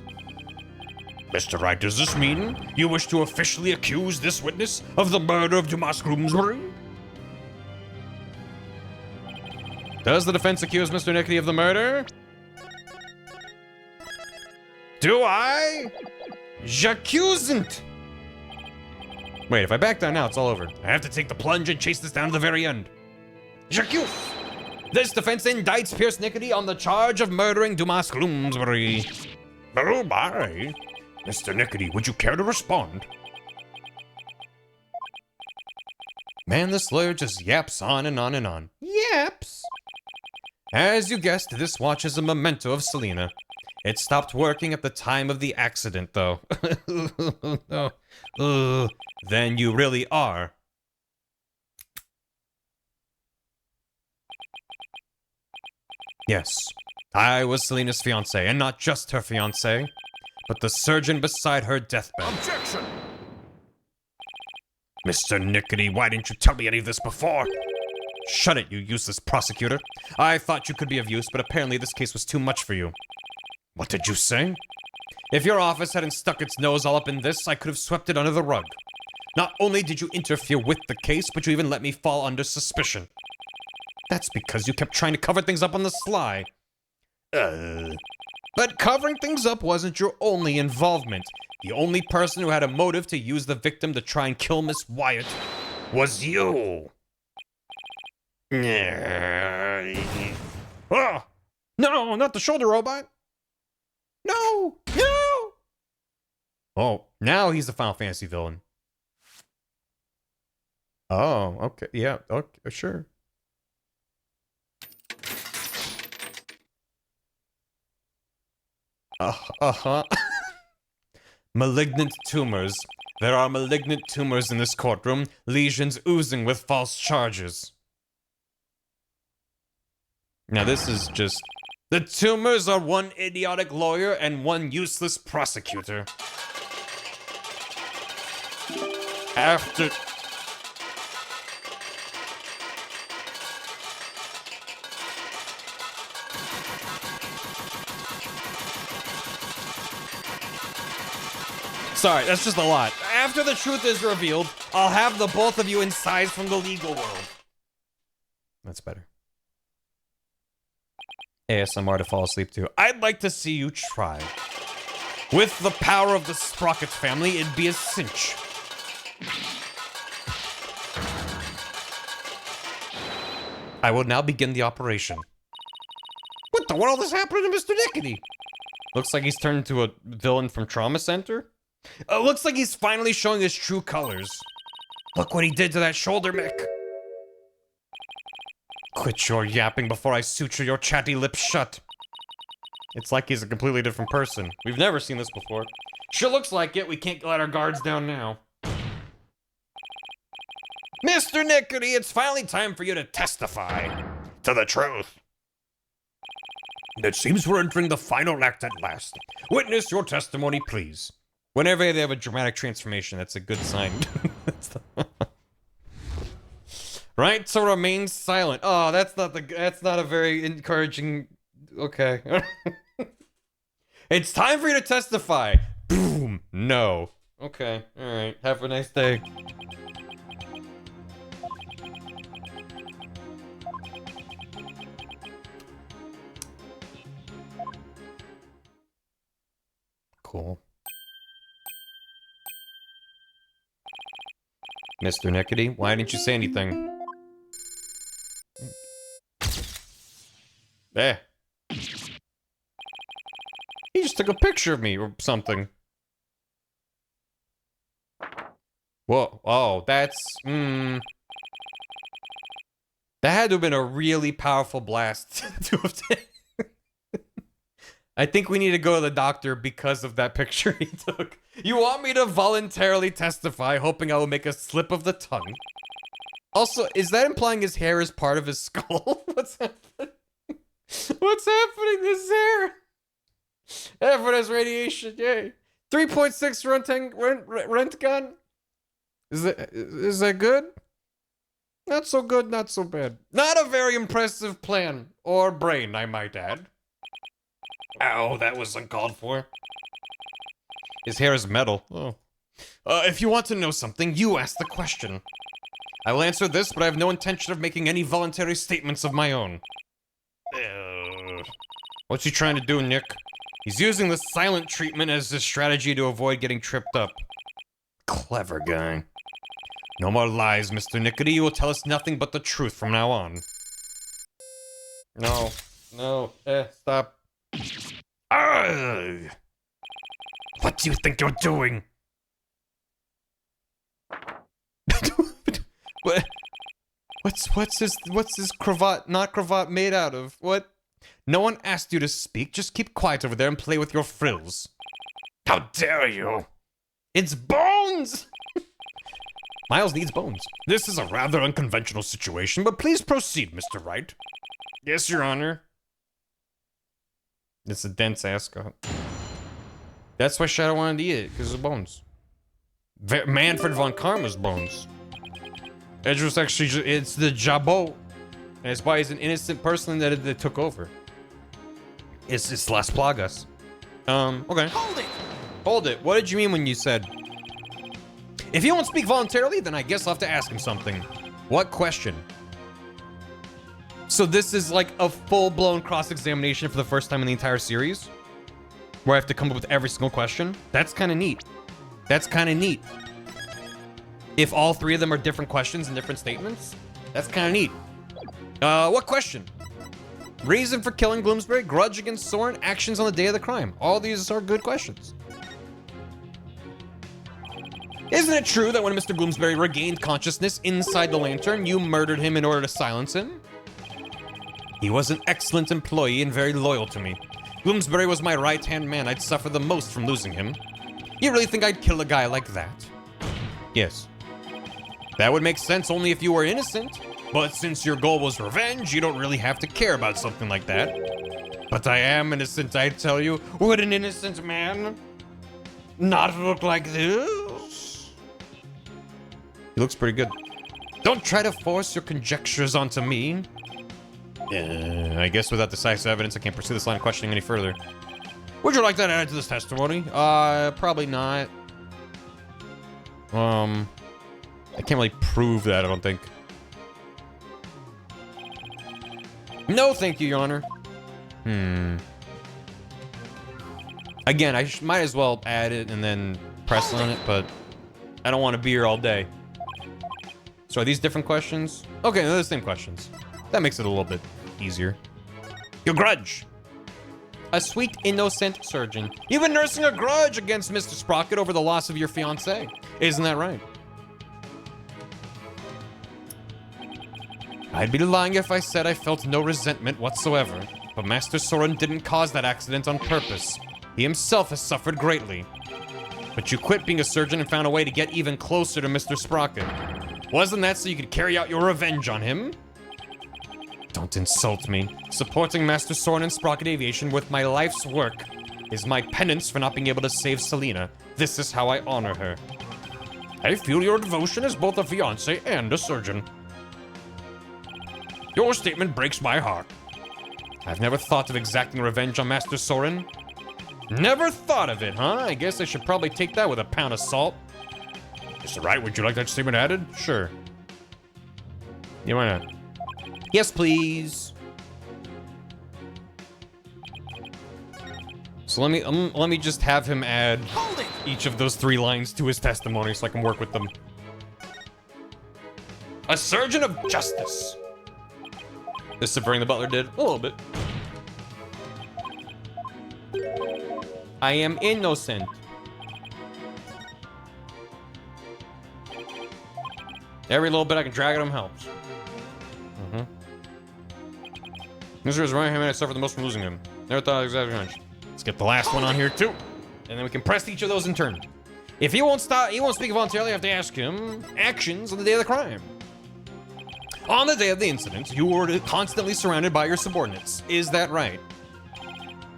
Mr. Wright, does this mean you wish to officially accuse this witness of the murder of Dumas Gloomsbury? Does the defense accuse Mr. Nickety of the murder? Do I? J'accusant! Wait, if I back down now, it's all over. I have to take the plunge and chase this down to the very end. J'accuse! This defense indicts Pierce Nickety on the charge of murdering Dumas Gloomsbury. Oh my. Mr. Nickety, would you care to respond? Man, this lawyer just yaps on and on and on. Yaps! As you guessed, this watch is a memento of Selena. It stopped working at the time of the accident, though. Then you really are. Yes, I was Selena's fiancé, and not just her fiancé, but the surgeon beside her deathbed. Objection! Mr. Nickety, why didn't you tell me any of this before? Shut it, you useless prosecutor. I thought you could be of use, but apparently this case was too much for you. What did you say? If your office hadn't stuck its nose all up in this, I could have swept it under the rug. Not only did you interfere with the case, but you even let me fall under suspicion. That's because you kept trying to cover things up on the sly. But covering things up wasn't your only involvement. The only person who had a motive to use the victim to try and kill Miss Wyatt Was you. Oh! No, not the shoulder robot! No! No! Oh, now he's the Final Fantasy villain. Oh, okay. Yeah, okay, sure. Uh-huh. Malignant tumors. There are malignant tumors in this courtroom, lesions oozing with false charges. Now this is just... The tumors are one idiotic lawyer and one useless prosecutor. After... Sorry, that's just a lot. After the truth is revealed, I'll have the both of you incised from the legal world. That's better. ASMR to fall asleep to. I'd like to see you try. With the power of the Sprocket family, it'd be a cinch. I will now begin the operation. What the world is happening to Mr. Nickety? Looks like he's turned into a villain from Trauma Center. Looks like he's finally showing his true colors. Look what he did to that shoulder mick. Quit your yapping before I suture your chatty lips shut. It's like he's a completely different person. We've never seen this before. Sure looks like it. We can't let our guards down now. Mr. Nickety, it's finally time for you to testify to the truth. It seems we're entering the final act at last. Witness your testimony, please. Whenever they have a dramatic transformation, that's a good sign. Right? So remain silent. Oh, that's not a very encouraging. Okay. It's time for you to testify. Boom. No. Okay. All right. Have a nice day. Cool. Mr. Nickety, why didn't you say anything? Eh. He just took a picture of me or something. Whoa. Oh, that's... That had to have been a really powerful blast to have taken. I think we need to go to the doctor because of that picture he took. You want me to voluntarily testify, hoping I will make a slip of the tongue? Also, is that implying his hair is part of his skull? What's happening? What's happening? His hair. Effortless radiation, yay. 3.6 rent gun. Is that good? Not so good, not so bad. Not a very impressive plan. Or brain, I might add. Ow, that was uncalled for. His hair is metal. Oh. If you want to know something, you ask the question. I will answer this, but I have no intention of making any voluntary statements of my own. What's he trying to do, Nick? He's using the silent treatment as a strategy to avoid getting tripped up. Clever guy. No more lies, Mr. Nickety. You will tell us nothing but the truth from now on. No. No. Stop. Ugh. What do you think you're doing? What's this cravat, not cravat made out of? What? No one asked you to speak. Just keep quiet over there and play with your frills. How dare you? It's bones! Miles needs bones. This is a rather unconventional situation, but please proceed, Mr. Wright. Yes, Your Honor. It's a dense ascot. That's why Shadow wanted to eat it, because of bones. Manfred von Karma's bones. Edge was actually, it's the Jabot. And it's why he's an innocent person that it took over. It's Las Plagas. Okay. Hold it! Hold it. What did you mean when you said... If he won't speak voluntarily, then I guess I'll have to ask him something. What question? So this is like a full-blown cross-examination for the first time in the entire series? Where I have to come up with every single question? That's kind of neat. That's kind of neat. If all three of them are different questions and different statements, that's kind of neat. What question? Reason for killing Bloomsbury, grudge against Soren, actions on the day of the crime. All these are good questions. Isn't it true that when Mr. Bloomsbury regained consciousness inside the lantern, you murdered him in order to silence him? He was an excellent employee and very loyal to me. Bloomsbury was my right-hand man. I'd suffer the most from losing him. You really think I'd kill a guy like that? Yes. That would make sense only if you were innocent. But since your goal was revenge, you don't really have to care about something like that. But I am innocent, I tell you. Would an innocent man not look like this? He looks pretty good. Don't try to force your conjectures onto me. I guess without decisive evidence, I can't pursue this line of questioning any further. Would you like that added to this testimony? Probably not. I can't really prove that, I don't think. No, thank you, Your Honor. Again, I might as well add it and then press on it, but I don't want to be here all day. So are these different questions? Okay, they're the same questions. That makes it a little bit easier. Your grudge. A sweet, innocent surgeon. You've been nursing a grudge against Mr. Sprocket over the loss of your fiancée. Isn't that right? I'd be lying if I said I felt no resentment whatsoever. But Master Soren didn't cause that accident on purpose. He himself has suffered greatly. But you quit being a surgeon and found a way to get even closer to Mr. Sprocket. Wasn't that so you could carry out your revenge on him? Don't insult me. Supporting Master Soren and Sprocket Aviation with my life's work is my penance for not being able to save Selena. This is how I honor her. I feel your devotion as both a fiancé and a surgeon. Your statement breaks my heart. I've never thought of exacting revenge on Master Soren. Never thought of it, huh? I guess I should probably take that with a pound of salt. Mr. Wright, would you like that statement added? Sure. Yeah, why not? Yes, please. So let me just have him add each of those 3 lines to his testimony so I can work with them. A surgeon of justice. This subverting the butler did a little bit. I am innocent. Every little bit I can drag at him helps. Mr. is right hand man I suffered the most from losing him. Never thought exactly much. Let's get the last one on here too. And then we can press each of those in turn. If he won't speak voluntarily, I have to ask him actions on the day of the crime. On the day of the incident, you were constantly surrounded by your subordinates. Is that right?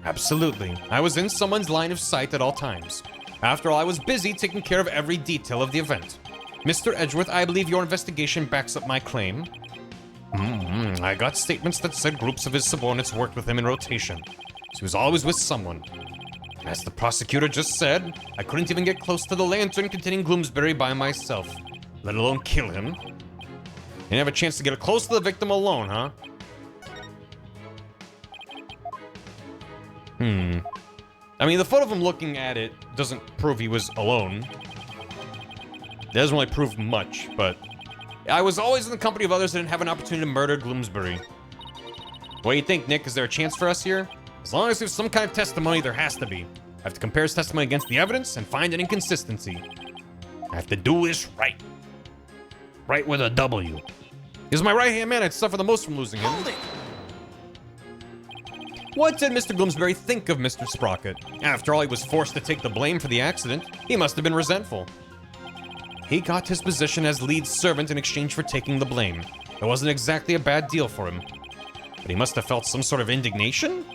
Absolutely. I was in someone's line of sight at all times. After all, I was busy taking care of every detail of the event. Mr. Edgeworth, I believe your investigation backs up my claim. I got statements that said groups of his subordinates worked with him in rotation. So he was always with someone. As the prosecutor just said, I couldn't even get close to the lantern containing Gloomsbury by myself, let alone kill him. You didn't have a chance to get close to the victim alone, huh? I mean, the photo of him looking at it doesn't prove he was alone. It doesn't really prove much, but I was always in the company of others that didn't have an opportunity to murder Gloomsbury. What do you think, Nick? Is there a chance for us here? As long as there's some kind of testimony, there has to be. I have to compare his testimony against the evidence and find an inconsistency. I have to do this right. Right with a W. He's my right-hand man. I'd suffer the most from losing him. What did Mr. Gloomsbury think of Mr. Sprocket? After all, he was forced to take the blame for the accident. He must have been resentful. He got his position as lead servant in exchange for taking the blame. It wasn't exactly a bad deal for him. But he must have felt some sort of indignation?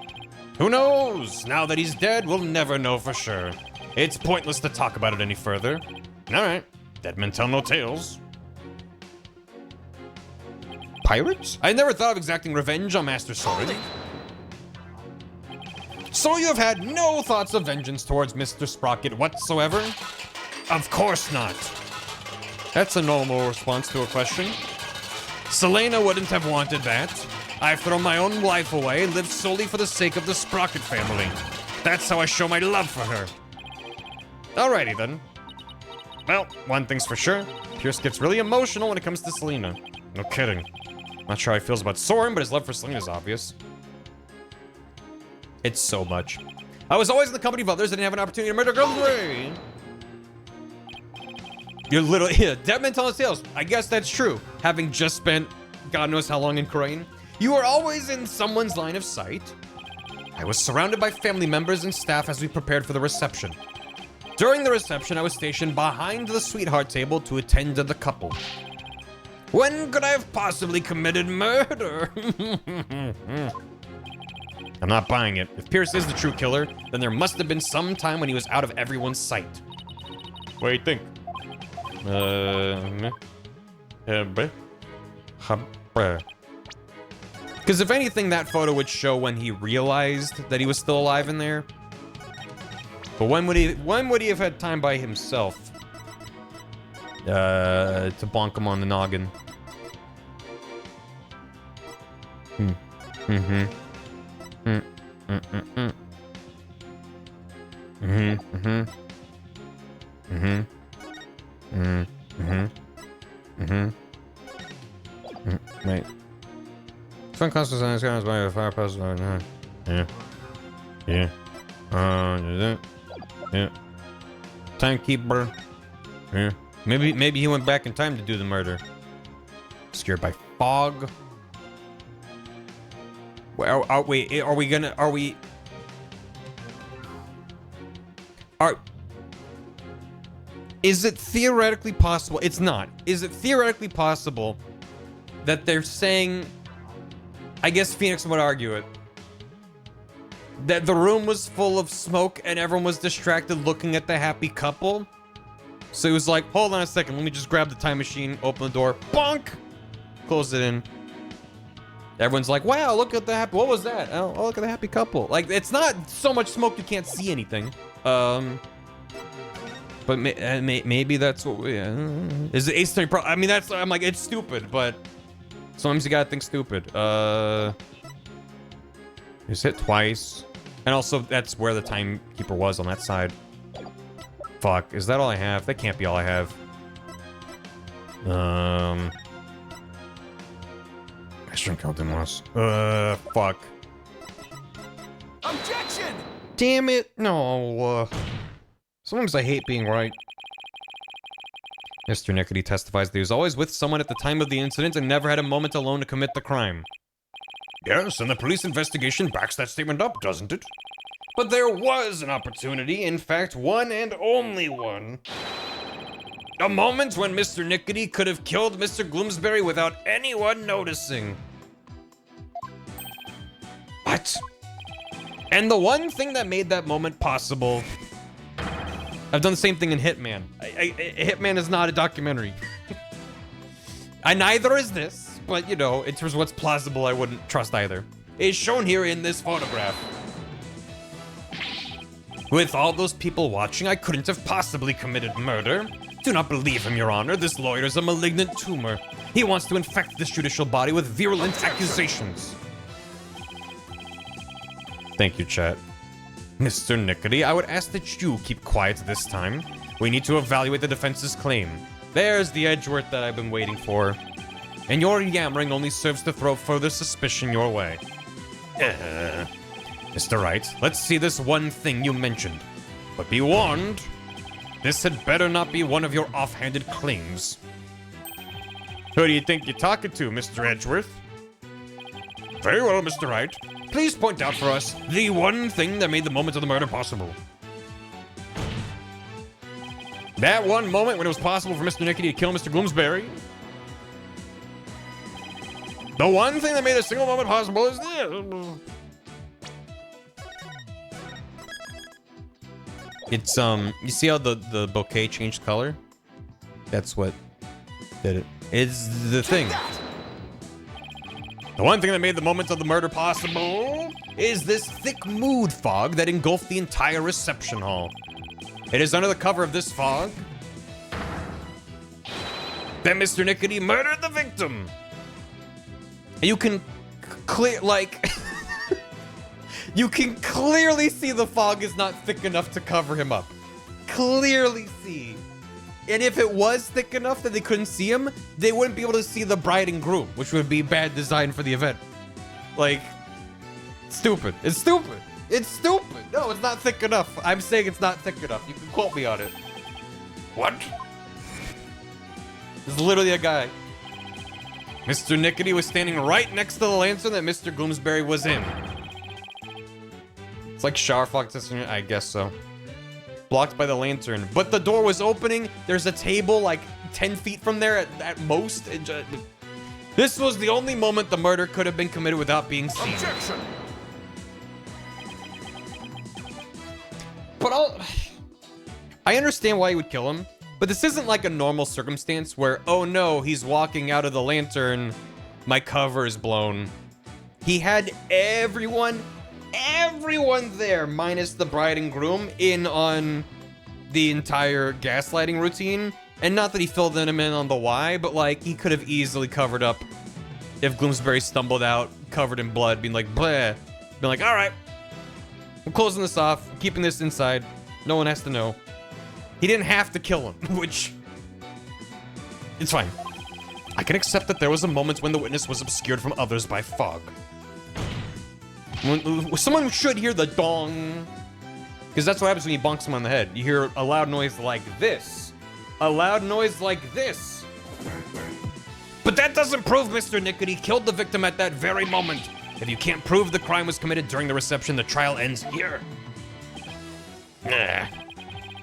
Who knows? Now that he's dead, we'll never know for sure. It's pointless to talk about it any further. Alright, dead men tell no tales. Pirates? I never thought of exacting revenge on Master Soren. So you have had no thoughts of vengeance towards Mr. Sprocket whatsoever? Of course not. That's a normal response to a question. Selena wouldn't have wanted that. I've thrown my own life away and lived solely for the sake of the Sprocket family. That's how I show my love for her. Alrighty then. Well, one thing's for sure. Pierce gets really emotional when it comes to Selena. No kidding. Not sure how he feels about Soren, but his love for Selena is obvious. It's so much. I was always in the company of others that didn't have an opportunity to murder Gloomsbury. You're literally, yeah, dead men tell tales. I guess that's true. Having just spent God knows how long in Korean. You were always in someone's line of sight. I was surrounded by family members and staff as we prepared for the reception. During the reception, I was stationed behind the sweetheart table to attend to the couple. When could I have possibly committed murder? I'm not buying it. If Pierce is the true killer, then there must have been some time when he was out of everyone's sight. What do you think? Because if anything, that photo would show when he realized that he was still alive in there. But when would he have had time by himself to bonk him on the noggin? Wait. Fun classes on this guy's by a fire post. Yeah. Yeah. Timekeeper. Yeah. Maybe he went back in time to do the murder. Scared by fog. Well, are we? Is it theoretically possible? It's not. Is it theoretically possible that they're saying, I guess Phoenix would argue it, that the room was full of smoke and everyone was distracted looking at the happy couple? So he was like, hold on a second, let me just grab the time machine, open the door, bonk, close it in. Everyone's like, wow, look at the happy, what was that? Oh, look at the happy couple. Like, it's not so much smoke you can't see anything. But maybe that's what we, is it Ace Attorney Pro? I mean, that's, I'm like, it's stupid, but sometimes you gotta think stupid. Just hit twice. And also, that's where the timekeeper was on that side. Fuck, is that all I have? That can't be all I have. I shouldn't count them loss. Fuck. Objection! Damn it, no. Sometimes I hate being right. Mr. Nickety testifies that he was always with someone at the time of the incident and never had a moment alone to commit the crime. Yes, and the police investigation backs that statement up, doesn't it? But there was an opportunity, in fact, one and only one. A moment when Mr. Nickety could have killed Mr. Gloomsbury without anyone noticing. What? And the one thing that made that moment possible... I've done the same thing in Hitman. Hitman is not a documentary. Neither is this, but you know, in terms of what's plausible, I wouldn't trust either. Is shown here in this photograph. With all those people watching, I couldn't have possibly committed murder. Do not believe him, Your Honor. This lawyer is a malignant tumor. He wants to infect this judicial body with virulent accusations. Thank you, chat. Mr. Nickety, I would ask that you keep quiet this time. We need to evaluate the defense's claim. There's the Edgeworth that I've been waiting for. And your yammering only serves to throw further suspicion your way. Mr. Wright, let's see this one thing you mentioned. But be warned, this had better not be one of your offhanded claims. Who do you think you're talking to, Mr. Edgeworth? Very well, Mr. Wright. Please point out for us the one thing that made the moment of the murder possible. That one moment when it was possible for Mr. Nickety to kill Mr. Gloomsbury. The one thing that made a single moment possible is this. It's, you see how the bouquet changed color? That's what did it. It's the thing. The one thing that made the moment of the murder possible is this thick mood fog that engulfed the entire reception hall. It is under the cover of this fog that Mr. Nickety murdered the victim. And you can you can clearly see the fog is not thick enough to cover him up. Clearly see. And if it was thick enough that they couldn't see him, they wouldn't be able to see the bride and groom, which would be bad design for the event. Like, stupid. It's stupid. It's stupid. No, it's not thick enough. I'm saying it's not thick enough. You can quote me on it. What? There's literally a guy. Mr. Nickety was standing right next to the lantern that Mr. Gloomsbury was in. It's like shower fox, I guess so. Blocked by the lantern, but the door was opening. There's a table like 10 feet from there at most. This was the only moment the murder could have been committed without being seen. Objection! But I understand why he would kill him, but this isn't like a normal circumstance where, oh no, he's walking out of the lantern, my cover is blown. He had everyone there, minus the bride and groom, in on the entire gaslighting routine. And not that he filled them in on the why, but like, he could have easily covered up if Gloomsbury stumbled out, covered in blood, being like, bleh. Being like, all right, I'm closing this off, I'm keeping this inside. No one has to know. He didn't have to kill him, which, it's fine. I can accept that there was a moment when the witness was obscured from others by fog. Someone should hear the dong, because that's what happens when you bonk someone on the head. You hear a loud noise like this. A loud noise like this. But that doesn't prove Mr. Nickety killed the victim at that very moment. If you can't prove the crime was committed during the reception, the trial ends here. Nah.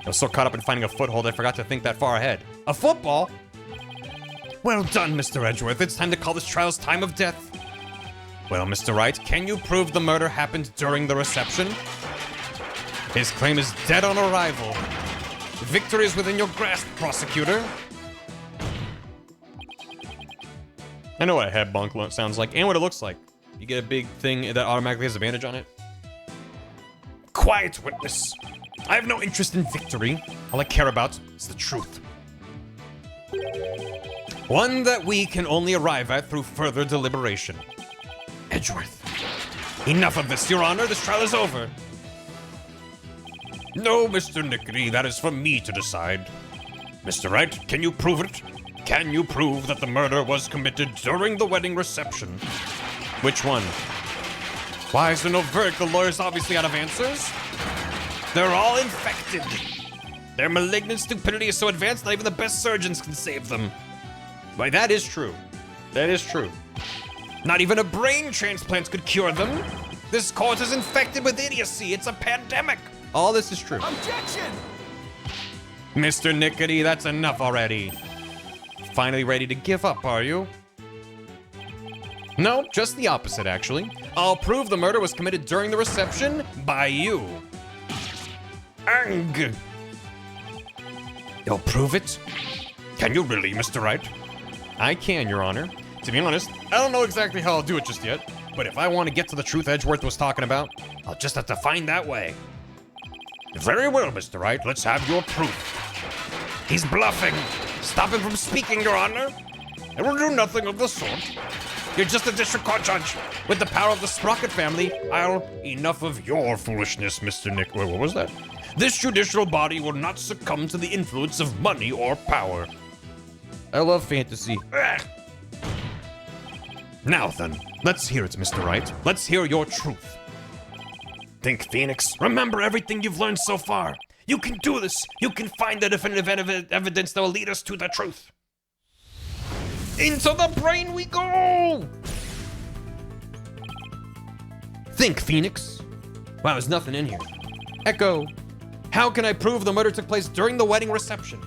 I was so caught up in finding a foothold, I forgot to think that far ahead. A football? Well done, Mr. Edgeworth. It's time to call this trial's time of death. Well, Mr. Wright, can you prove the murder happened during the reception? His claim is dead on arrival. Victory is within your grasp, prosecutor. I know what a head bonk sounds like and what it looks like. You get a big thing that automatically has a bandage on it. Quiet, witness. I have no interest in victory. All I care about is the truth. One that we can only arrive at through further deliberation. Edgeworth. Enough of this, Your Honor. This trial is over. No, Mr. Nickety, that is for me to decide. Mr. Wright, can you prove it? Can you prove that the murder was committed during the wedding reception? Which one? Why is there no verdict? The lawyer's obviously out of answers. They're all infected. Their malignant stupidity is so advanced, not even the best surgeons can save them. Why, that is true. That is true. Not even a brain transplant could cure them. This court is infected with idiocy. It's a pandemic. All this is true. Objection! Mr. Nickety, that's enough already. Finally ready to give up, are you? No, just the opposite, actually. I'll prove the murder was committed during the reception by you. Ang! You'll prove it? Can you really, Mr. Wright? I can, Your Honor. To be honest, I don't know exactly how I'll do it just yet, but if I want to get to the truth Edgeworth was talking about, I'll just have to find that way. Very well, Mr. Wright. Let's have your proof. He's bluffing. Stop him from speaking, Your Honor. I will do nothing of the sort. You're just a district court judge. With the power of the Sprocket family, Enough of your foolishness, Mr. Nick. Wait, what was that? This judicial body will not succumb to the influence of money or power. I love fantasy. Ugh. Now then, let's hear it, Mr. Wright. Let's hear your truth. Think, Phoenix. Remember everything you've learned so far. You can do this. You can find the definitive evidence that will lead us to the truth. Into the brain we go! Think, Phoenix. Wow, there's nothing in here. Echo. How can I prove the murder took place during the wedding reception?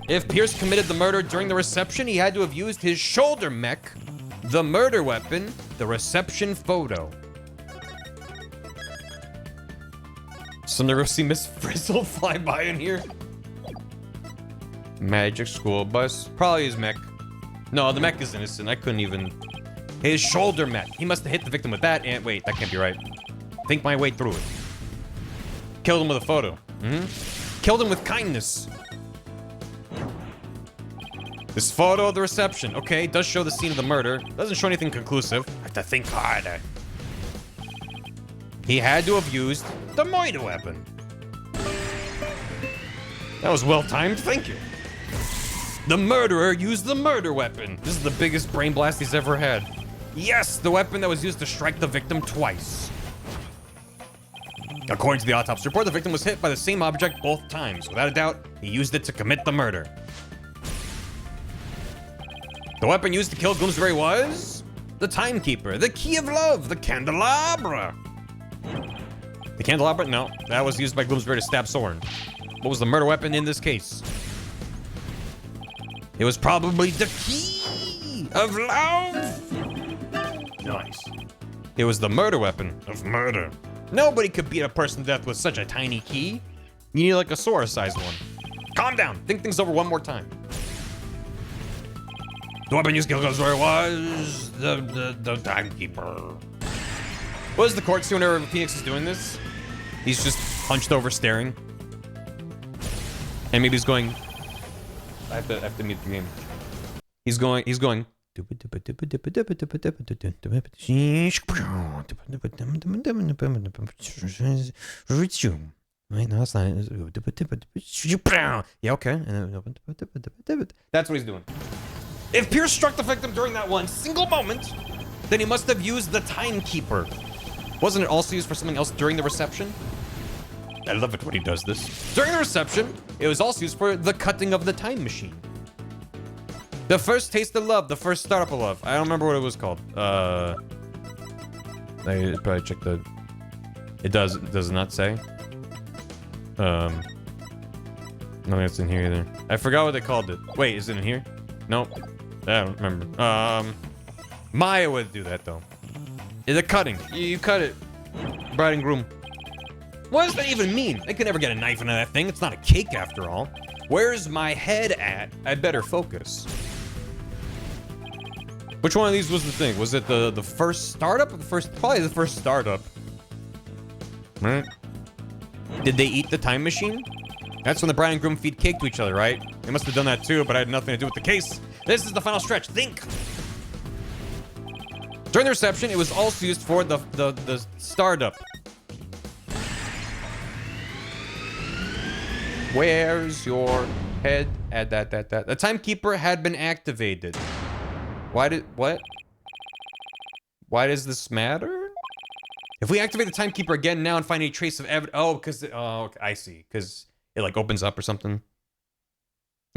If Pierce committed the murder during the reception, he had to have used his shoulder mech, the murder weapon, the reception photo. So I'm gonna go see Miss Frizzle fly by in here. Magic school bus. Probably his mech. No, the mech is innocent. I couldn't even... His shoulder mech. He must have hit the victim with that and... Wait, that can't be right. Think my way through it. Killed him with a photo. Killed him with kindness. This photo of the reception. Okay, does show the scene of the murder. Doesn't show anything conclusive. I have to think harder. He had to have used the murder weapon. That was well timed, thank you. The murderer used the murder weapon. This is the biggest brain blast he's ever had. Yes, the weapon that was used to strike the victim twice. According to the autopsy report, the victim was hit by the same object both times. Without a doubt, he used it to commit the murder. The weapon used to kill Gloomsbury was... the timekeeper, the key of love, the candelabra. The candelabra? No, that was used by Gloomsbury to stab Soren. What was the murder weapon in this case? It was probably the key of love. Nice. It was the murder weapon of murder. Nobody could beat a person to death with such a tiny key. You need like a Sora-sized one. Calm down. Think things over one more time. The weapon used to kill Gloomsbury was the timekeeper. What does the court see whenever Phoenix is doing this? He's just hunched over staring. And maybe he's going... I have to mute the game. He's going... Wait, no, that's not it. Yeah, okay. That's what he's doing. If Pierce struck the victim during that one single moment, then he must have used the timekeeper. Wasn't it also used for something else during the reception? I love it when he does this. During the reception, it was also used for the cutting of the time machine. The first taste of love, the first startup of love. I don't remember what it was called. I probably check the... It does not say. Nothing that's in here either. I forgot what they called it. Wait, is it in here? Nope. I don't remember. Maya would do that though. The cutting. You cut it. Bride and groom. What does that even mean? They could never get a knife into that thing. It's not a cake after all. Where's my head at? I better focus. Which one of these was the thing? Was it the first startup or the first? Probably the first startup. Right? Did they eat the time machine? That's when the bride and groom feed cake to each other, right? They must have done that too, but I had nothing to do with the case. This is the final stretch. Think! During the reception, it was also used for the startup. Where's your head at that? The timekeeper had been activated. What? Why does this matter? If we activate the timekeeper again now and find any trace of evidence, okay, I see, because it like opens up or something.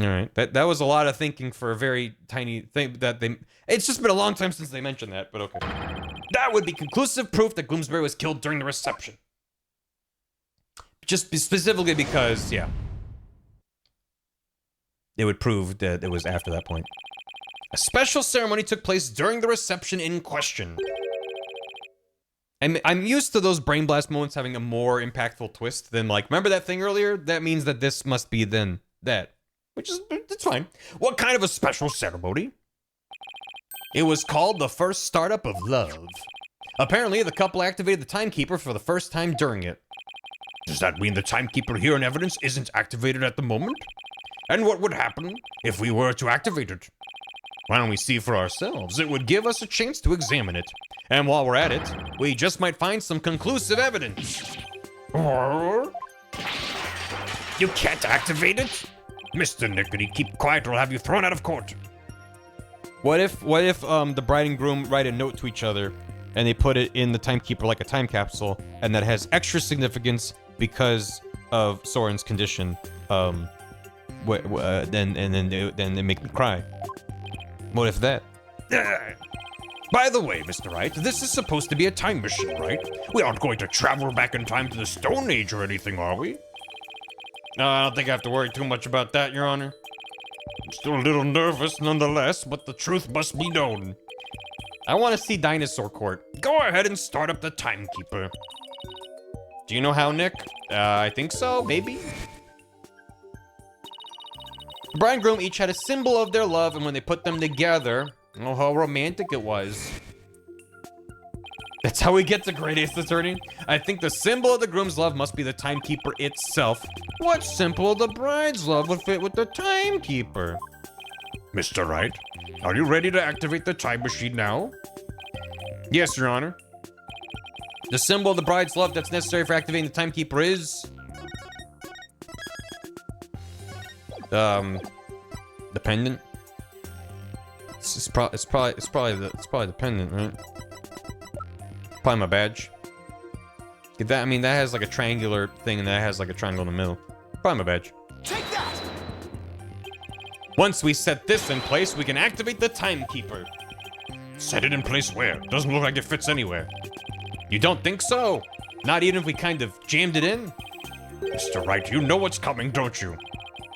All right, that was a lot of thinking for a very tiny thing that they. It's just been a long time since they mentioned that, but okay. That would be conclusive proof that Gloomsbury was killed during the reception. Just specifically because, yeah, it would prove that it was after that point. A special ceremony took place during the reception in question. I'm used to those brain blast moments having a more impactful twist than like, remember that thing earlier? That means that this must be then that, which is, it's fine. What kind of a special ceremony? It was called the first startup of love. Apparently, the couple activated the timekeeper for the first time during it. Does that mean the timekeeper here in evidence isn't activated at the moment? And what would happen if we were to activate it? Why don't we see for ourselves? It would give us a chance to examine it. And while we're at it, we just might find some conclusive evidence. Or... You can't activate it? Mr. Nickety, keep quiet or I'll have you thrown out of court. What if the bride and groom write a note to each other and they put it in the timekeeper like a time capsule and that has extra significance because of Soren's condition, then they make me cry. What if that? By the way, Mr. Wright, this is supposed to be a time machine, right? We aren't going to travel back in time to the Stone Age or anything, are we? I don't think I have to worry too much about that, Your Honor. I'm still a little nervous nonetheless, but the truth must be known. I want to see Dinosaur Court. Go ahead and start up the timekeeper. Do you know how, Nick? I think so, maybe? The bride and groom each had a symbol of their love, and when they put them together, oh, how romantic it was. That's how we get to Great Ace Attorney. I think the symbol of the groom's love must be the timekeeper itself. What symbol of the bride's love would fit with the timekeeper? Mr. Wright, are you ready to activate the time machine now? Yes, Your Honor. The symbol of the bride's love that's necessary for activating the timekeeper is... the pendant. It's probably the pendant, right? Probably my badge. That, I mean, that has like a triangular thing, and that has like a triangle in the middle. Probably my badge. Take that! Once we set this in place, we can activate the timekeeper. Set it in place where? Doesn't look like it fits anywhere. You don't think so? Not even if we kind of jammed it in? Mr. Wright, you know what's coming, don't you?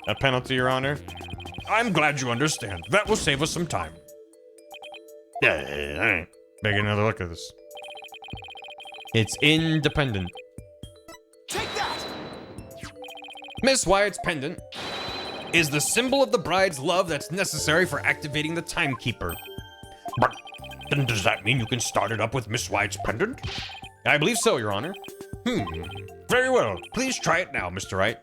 A penalty, Your Honor? I'm glad you understand. That will save us some time. Yeah, all right. Make another look at this. It's independent. Take that! Miss Wyatt's pendant is the symbol of the bride's love that's necessary for activating the timekeeper. But then does that mean you can start it up with Miss White's pendant? I believe so, Your Honor. Very well. Please try it now, Mr. Wright.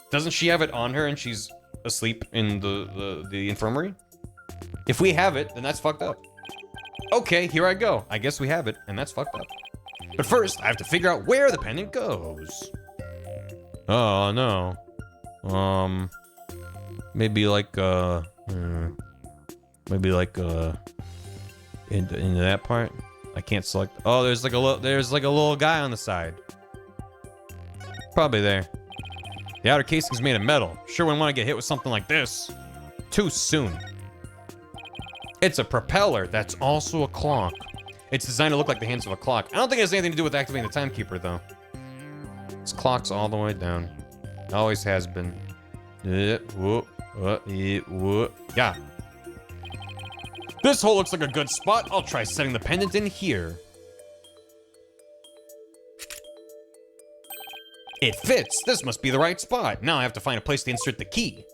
Doesn't she have it on her and she's asleep in the infirmary? If we have it, then that's fucked up. Okay, here I go. I guess we have it, and that's fucked up. But first, I have to figure out where the pendant goes. Oh, no. Maybe like, into that part. I can't select. Oh, there's like a little guy on the side. Probably there. The outer casing's made of metal. Sure wouldn't want to get hit with something like this. Too soon. It's a propeller that's also a clock. It's designed to look like the hands of a clock. I don't think it has anything to do with activating the timekeeper, though. This clock's all the way down. Always has been. Yeah. This hole looks like a good spot. I'll try setting the pendant in here. It fits. This must be the right spot. Now I have to find a place to insert the key.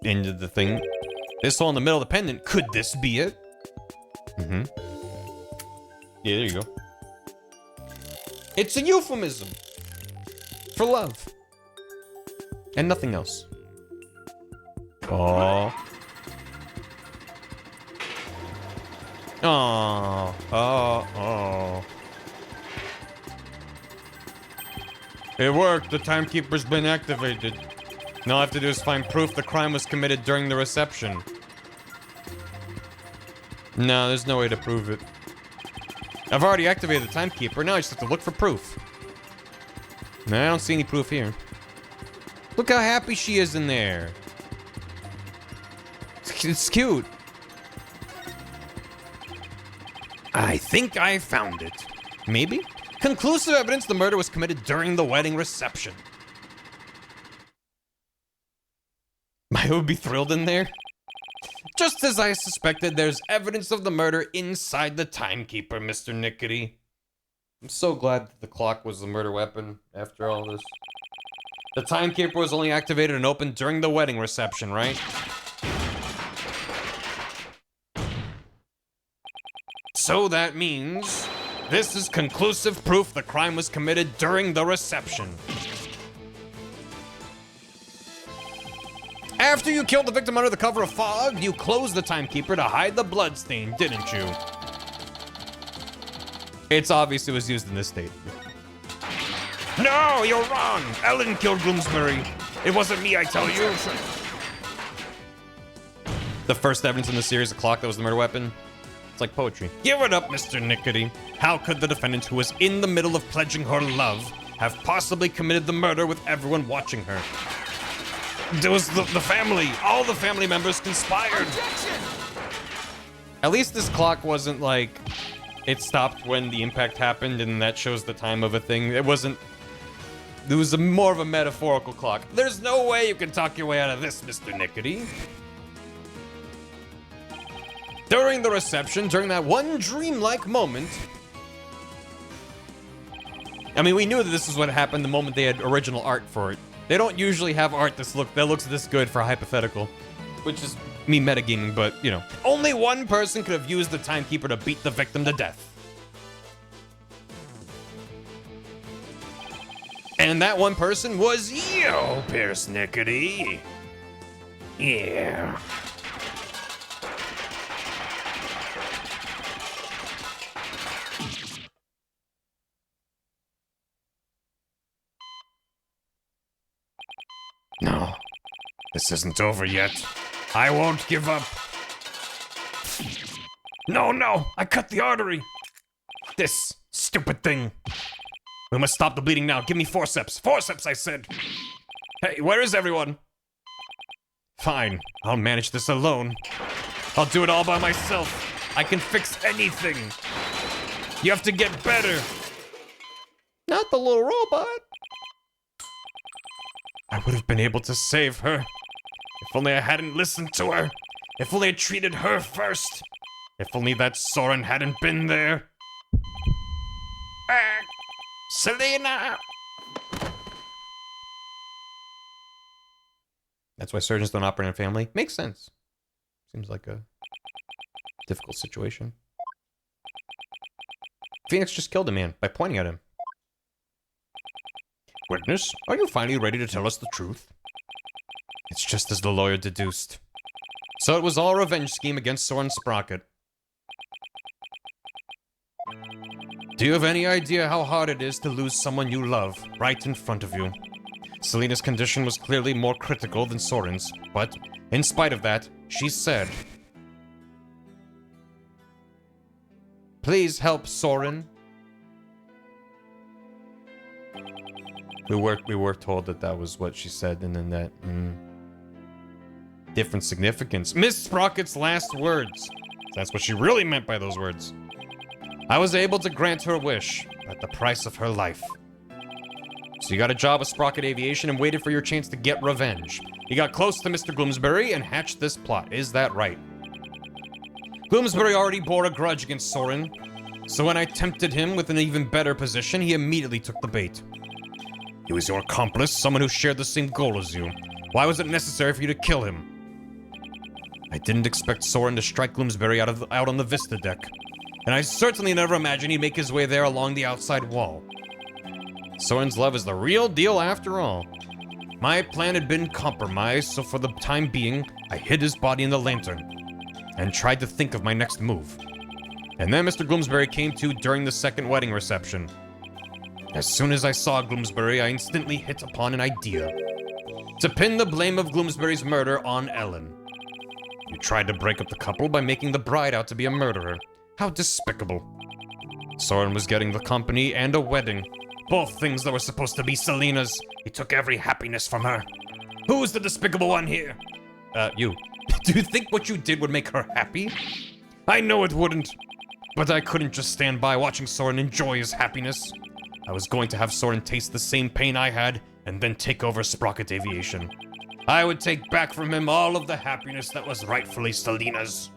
Into the thing. This hole in the middle of the pendant. Could this be it? Mm-hmm. Yeah, there you go. It's a euphemism for love. And nothing else. Oh. Oh. Oh. Oh. It worked. The timekeeper's been activated. Now all I have to do is find proof the crime was committed during the reception. No, there's no way to prove it. I've already activated the timekeeper. Now I just have to look for proof. No, I don't see any proof here. Look how happy she is in there. It's cute. I think I found it. Maybe? Conclusive evidence the murder was committed during the wedding reception. I would be thrilled in there. Just as I suspected, there's evidence of the murder inside the timekeeper, Mr. Nickety. I'm so glad that the clock was the murder weapon after all this. The timekeeper was only activated and opened during the wedding reception, right? So that means this is conclusive proof the crime was committed during the reception. After you killed the victim under the cover of fog, you closed the timekeeper to hide the bloodstain, didn't you? It's obvious it was used in this state. No, you're wrong. Ellen killed Bloomsbury. It wasn't me, I tell you. The first evidence in the series, a clock that was the murder weapon. It's like poetry. Give it up, Mr. Nickety. How could the defendant, who was in the middle of pledging her love, have possibly committed the murder with everyone watching her? There was the family. All the family members conspired. Objection! At least this clock wasn't like it stopped when the impact happened and that shows the time of a thing. It wasn't. It was more of a metaphorical clock. There's no way you can talk your way out of this, Mr. Nickety. During the reception, during that one dreamlike moment. I mean, we knew that this is what happened the moment they had original art for it. They don't usually have art that looks this good for a hypothetical. Which is me metagaming, but, you know. Only one person could have used the timekeeper to beat the victim to death. And that one person was you, Pierce Nickety. Yeah. No, this isn't over yet. I won't give up. No, I cut the artery. This stupid thing. We must stop the bleeding now. Give me forceps. Forceps, I said. Hey, where is everyone? Fine, I'll manage this alone. I'll do it all by myself. I can fix anything. You have to get better. not the little robot. I would have been able to save her. If only I hadn't listened to her. If only I treated her first. If only that Soren hadn't been there. Selena! That's why surgeons don't operate in a family. Makes sense. Seems like a difficult situation. Phoenix just killed a man by pointing at him. Witness, are you finally ready to tell us the truth? It's just as the lawyer deduced. So it was all a revenge scheme against Soren Sprocket. Do you have any idea how hard it is to lose someone you love right in front of you? Selena's condition was clearly more critical than Soren's, but in spite of that, she said, "Please help Soren." We were told that that was what she said, and then that different significance. Miss Sprocket's last words. That's what she really meant by those words. I was able to grant her wish at the price of her life. So you got a job with Sprocket Aviation and waited for your chance to get revenge. You got close to Mr. Gloomsbury and hatched this plot. Is that right? Gloomsbury already bore a grudge against Soren, so when I tempted him with an even better position, he immediately took the bait. He was your accomplice, someone who shared the same goal as you. Why was it necessary for you to kill him? I didn't expect Soren to strike Gloomsbury out on the Vista deck, and I certainly never imagined he'd make his way there along the outside wall. Soren's love is the real deal after all. My plan had been compromised, so for the time being, I hid his body in the lantern and tried to think of my next move. And then Mr. Gloomsbury came to during the second wedding reception. As soon as I saw Gloomsbury, I instantly hit upon an idea. To pin the blame of Gloomsbury's murder on Ellen. You tried to break up the couple by making the bride out to be a murderer. How despicable. Soren was getting the company and a wedding. Both things that were supposed to be Selena's. He took every happiness from her. Who's the despicable one here? You. Do you think what you did would make her happy? I know it wouldn't. But I couldn't just stand by watching Soren enjoy his happiness. I was going to have Soren taste the same pain I had, and then take over Sprocket Aviation. I would take back from him all of the happiness that was rightfully Selena's.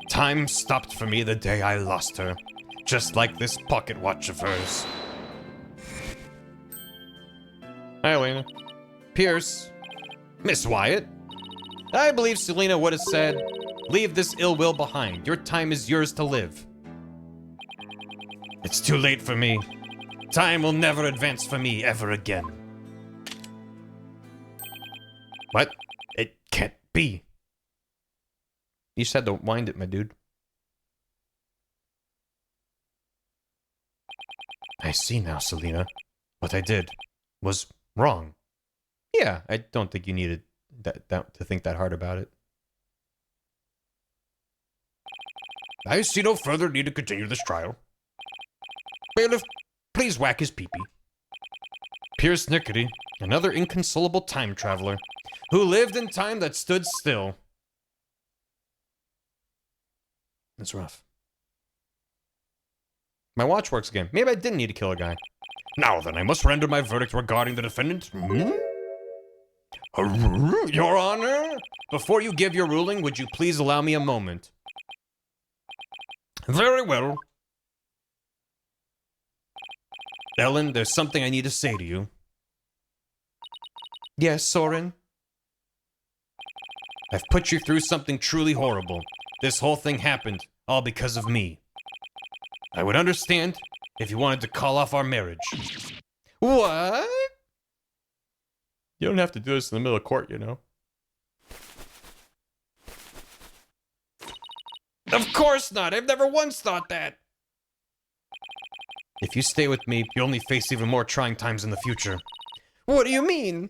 Time stopped for me the day I lost her, just like this pocket watch of hers. Hi, Elena. Pierce. Miss Wyatt. I believe Selena would have said, "Leave this ill will behind. Your time is yours to live." It's too late for me. Time will never advance for me ever again. What? It can't be. You said don't wind it, my dude. I see now, Selena. What I did was wrong. Yeah, I don't think you needed to think that hard about it. I see no further need to continue this trial. Bailiff, please whack his peepee. Pierce Nickety, another inconsolable time traveler, who lived in time that stood still. That's rough. My watch works again. Maybe I didn't need to kill a guy. Now then, I must render my verdict regarding the defendant. Your Honor? Before you give your ruling, would you please allow me a moment? Very well. Ellen, there's something I need to say to you. Yes, Soren? I've put you through something truly horrible. This whole thing happened, all because of me. I would understand if you wanted to call off our marriage. What? You don't have to do this in the middle of court, you know. Of course not! I've never once thought that! If you stay with me, you'll only face even more trying times in the future. What do you mean?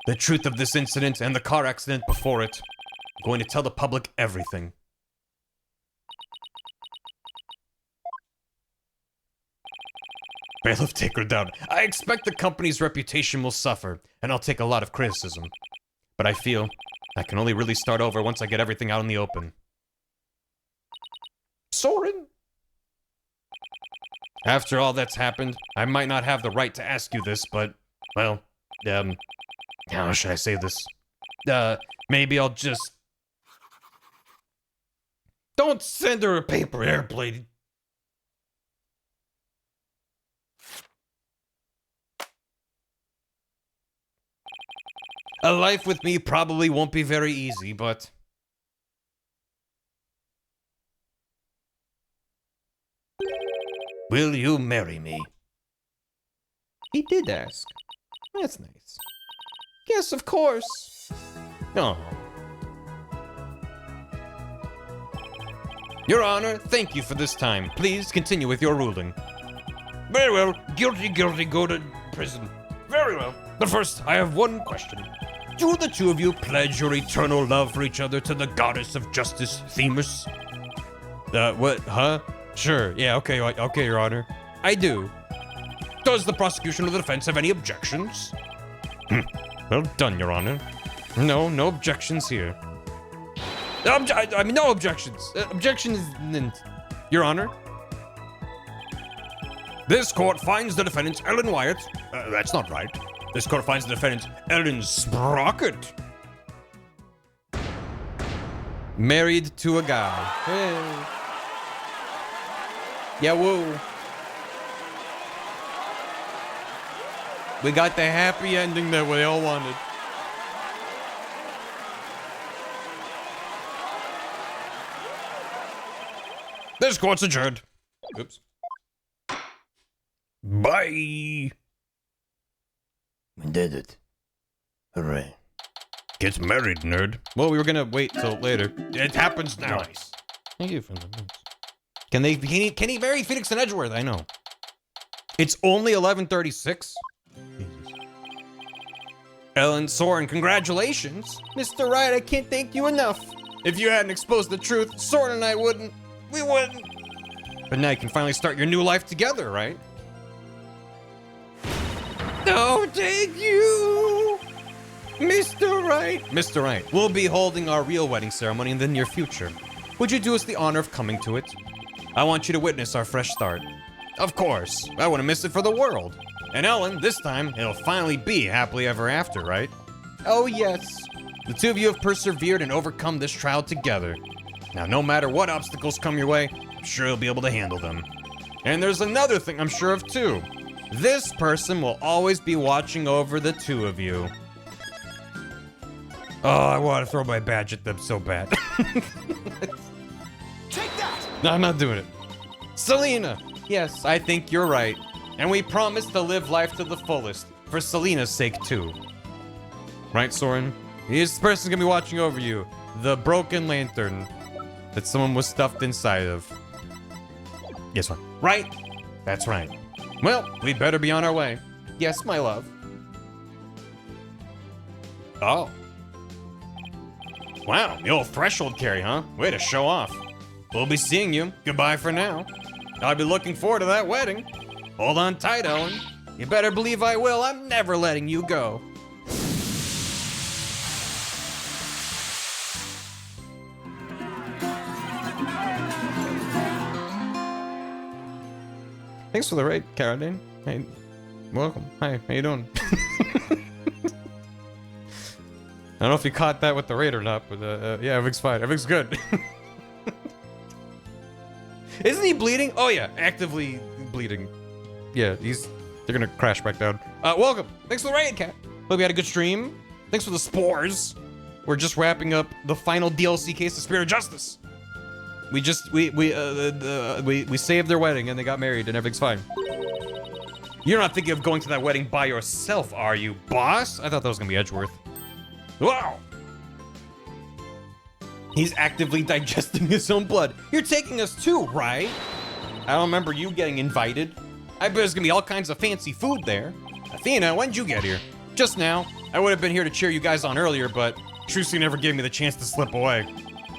The truth of this incident and the car accident before it. I'm going to tell the public everything. Bailiff, take her down. I expect the company's reputation will suffer, and I'll take a lot of criticism. But I feel I can only really start over once I get everything out in the open. Soren? After all that's happened, I might not have the right to ask you this, but, well, how should I say this? Maybe I'll just... Don't send her a paper airplane. A life with me probably won't be very easy, but... Will you marry me? He did ask. That's nice. Yes, of course. Oh. Your Honor, thank you for this time. Please continue with your ruling. Very well. Guilty, guilty, go to prison. Very well. But first, I have one question. Do the two of you pledge your eternal love for each other to the goddess of justice, Themis? What? Huh? Sure. Yeah, okay, Your Honor. I do. Does the prosecution or the defense have any objections? Well done, Your Honor. No objections here. I mean, no objections. Objection is Your Honor. This court finds the defendant, Ellen Wyatt. That's not right. This court finds the defendant, Ellen Sprocket. Married to a guy. Hey. Yeah, woo. We got the happy ending that we all wanted. This court's adjourned. Oops. Bye. We did it. Hooray. Get married, nerd. Well, we were gonna wait till later. It happens now. Nice. Thank you for the notes. Can he marry Phoenix and Edgeworth? I know. It's only 11:36. Ellen Soren, congratulations. Mr. Wright, I can't thank you enough. If you hadn't exposed the truth, Soren and I wouldn't. We wouldn't. But now you can finally start your new life together, right? No, thank you, Mr. Wright. Mr. Wright, we'll be holding our real wedding ceremony in the near future. Would you do us the honor of coming to it? I want you to witness our fresh start. Of course, I wouldn't miss it for the world. And Ellen, this time, it'll finally be happily ever after, right? Oh, yes. The two of you have persevered and overcome this trial together. Now, no matter what obstacles come your way, I'm sure you'll be able to handle them. And there's another thing I'm sure of, too. This person will always be watching over the two of you. Oh, I want to throw my badge at them so bad. Take that! No, I'm not doing it. Selena! Yes, I think you're right. And we promise to live life to the fullest, for Selena's sake too. Right, Soren? This person's gonna be watching over you. The broken lantern that someone was stuffed inside of. Yes, what? Right? That's right. Well, we'd better be on our way. Yes, my love. Oh. Wow, the old threshold carry, huh? Way to show off. We'll be seeing you. Goodbye for now. I'll be looking forward to that wedding. Hold on tight, Ellen. You better believe I will. I'm never letting you go. Thanks for the raid, Caradine. Hey, welcome. Hi, how you doing? I don't know if you caught that with the raid or not, but yeah, everything's fine. Everything's good. Isn't he bleeding? Oh yeah, actively bleeding. Yeah, they're gonna crash back down. Welcome. Thanks for the raid, Cat. Hope you had a good stream. Thanks for the spores. We're just wrapping up the final DLC case of Spirit of Justice. We saved their wedding and they got married and everything's fine. You're not thinking of going to that wedding by yourself, are you, boss? I thought that was gonna be Edgeworth. Wow. He's actively digesting his own blood. You're taking us too, right? I don't remember you getting invited. I bet there's gonna be all kinds of fancy food there. Athena, when'd you get here? Just now. I would have been here to cheer you guys on earlier, but Trucy never gave me the chance to slip away.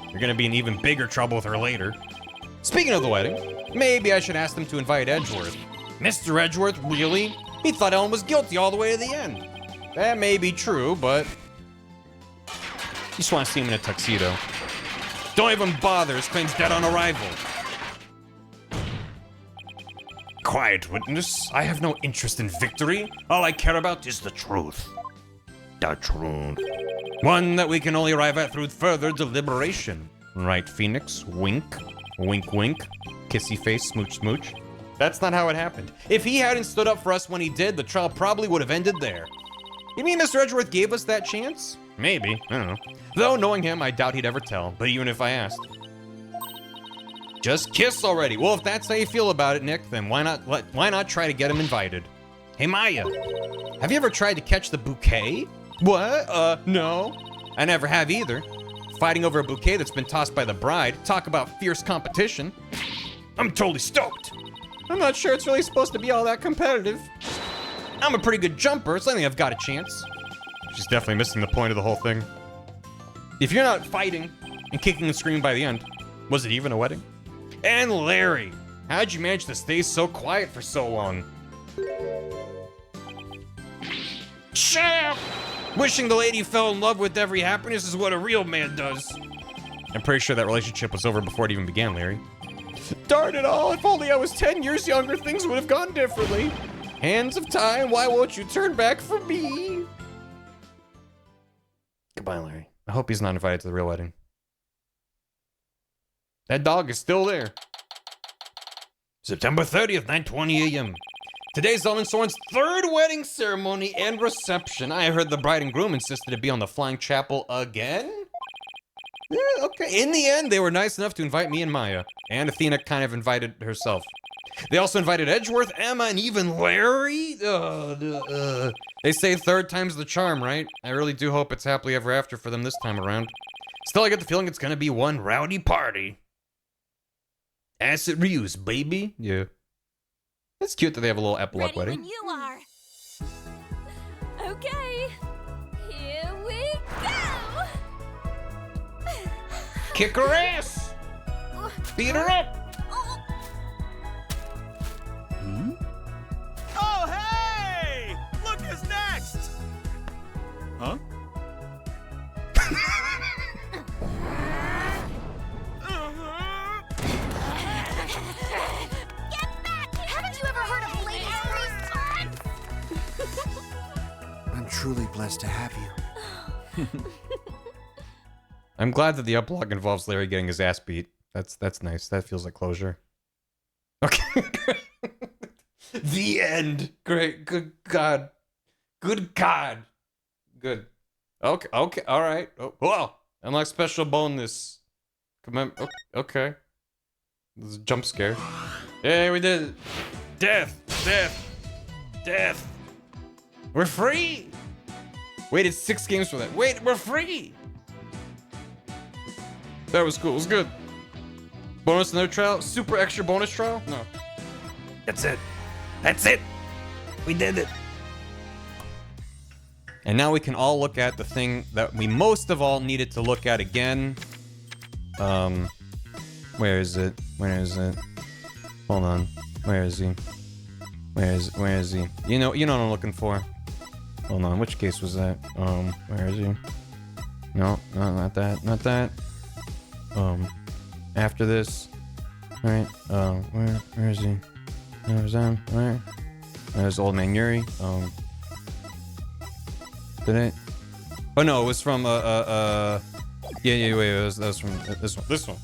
You're gonna be in even bigger trouble with her later. Speaking of the wedding, maybe I should ask them to invite Edgeworth. Mr. Edgeworth, really? He thought Ellen was guilty all the way to the end. That may be true, but you just want to see him in a tuxedo. Don't even bother, his claim's dead on arrival. Quiet, witness. I have no interest in victory. All I care about is the truth. The truth. One that we can only arrive at through further deliberation. Right, Phoenix? Wink. Wink, wink. Kissy face, smooch, smooch. That's not how it happened. If he hadn't stood up for us when he did, the trial probably would have ended there. You mean Mr. Edgeworth gave us that chance? Maybe, I don't know. Though, knowing him, I doubt he'd ever tell, but even if I asked. Just kiss already. Well, if that's how you feel about it, Nick, then why not try to get him invited? Hey, Maya, have you ever tried to catch the bouquet? What? No. I never have either. Fighting over a bouquet that's been tossed by the bride. Talk about fierce competition. I'm totally stoked. I'm not sure it's really supposed to be all that competitive. I'm a pretty good jumper, so I think I've got a chance. She's definitely missing the point of the whole thing. If you're not fighting and kicking and screaming by the end, was it even a wedding? And Larry, how'd you manage to stay so quiet for so long? Shut up! Wishing the lady fell in love with every happiness is what a real man does. I'm pretty sure that relationship was over before it even began, Larry. Darn it all, if only I was 10 years younger, things would have gone differently. Hands of time, why won't you turn back for me? Goodbye, Larry. I hope he's not invited to the real wedding. That dog is still there. September 30th, 9:20 a.m. Today's Ellen Soren's third wedding ceremony and reception. I heard the bride and groom insisted to be on the Flying Chapel again? Yeah, okay. In the end, they were nice enough to invite me and Maya. And Athena kind of invited herself. They also invited Edgeworth, Emma, and even Larry? They say third time's the charm, right? I really do hope it's happily ever after for them this time around. Still, I get the feeling it's gonna be one rowdy party. Acid reuse, baby. Yeah. It's cute that they have a little epilogue Ready wedding. when you are. Okay, here we go. Kick her ass! Beat her up! Oh, hey! Look who's next! Huh? Get back! Haven't you ever heard of ladies' priest? I'm truly blessed to have you. I'm glad that the epilogue involves Larry getting his ass beat. That's nice. That feels like closure. Okay. The end. Great. Good God. Good God. Good. Okay. Okay. All right. Oh, whoa. Unlock special bonus. Okay. This is a jump scare. Hey, we did it. Death. Death. Death. We're free. Waited 6 games for that. Wait, we're free. That was cool. It was good. Bonus another trial? Super extra bonus trial? No. That's it. That's it. We did it. And now we can all look at the thing that we most of all needed to look at again. Where is it? Where is it? Hold on. Where is he? Where is he? You know what I'm looking for. Hold on, which case was that? Where is he? No, not that. Not that. After this. Alright, where is he? There's him, where? There's Old Man Yuri. Did it? Oh no, it was from, yeah, wait, that was from this one.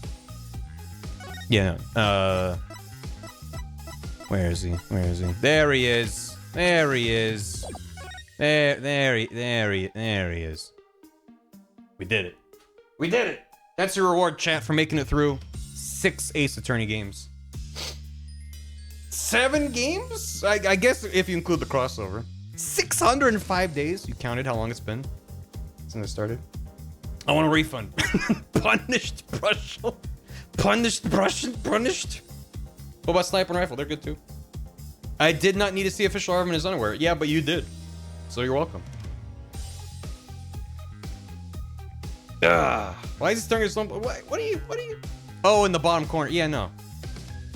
Yeah, where is he? Where is he? There he is. There he is. There he is. We did it. We did it. That's your reward, chat, for making it through 6 Ace Attorney games. 7 games? I guess if you include the crossover. 605 days. You counted how long it's been since I started. I want a refund. Punished Brushel. Punished Brush. Punished. What about Sniper and Rifle? They're good too. I did not need to see official Arvin in his underwear. Yeah, but you did. So you're welcome. Why is he staring at his lump? What are you? Oh, in the bottom corner. Yeah, no.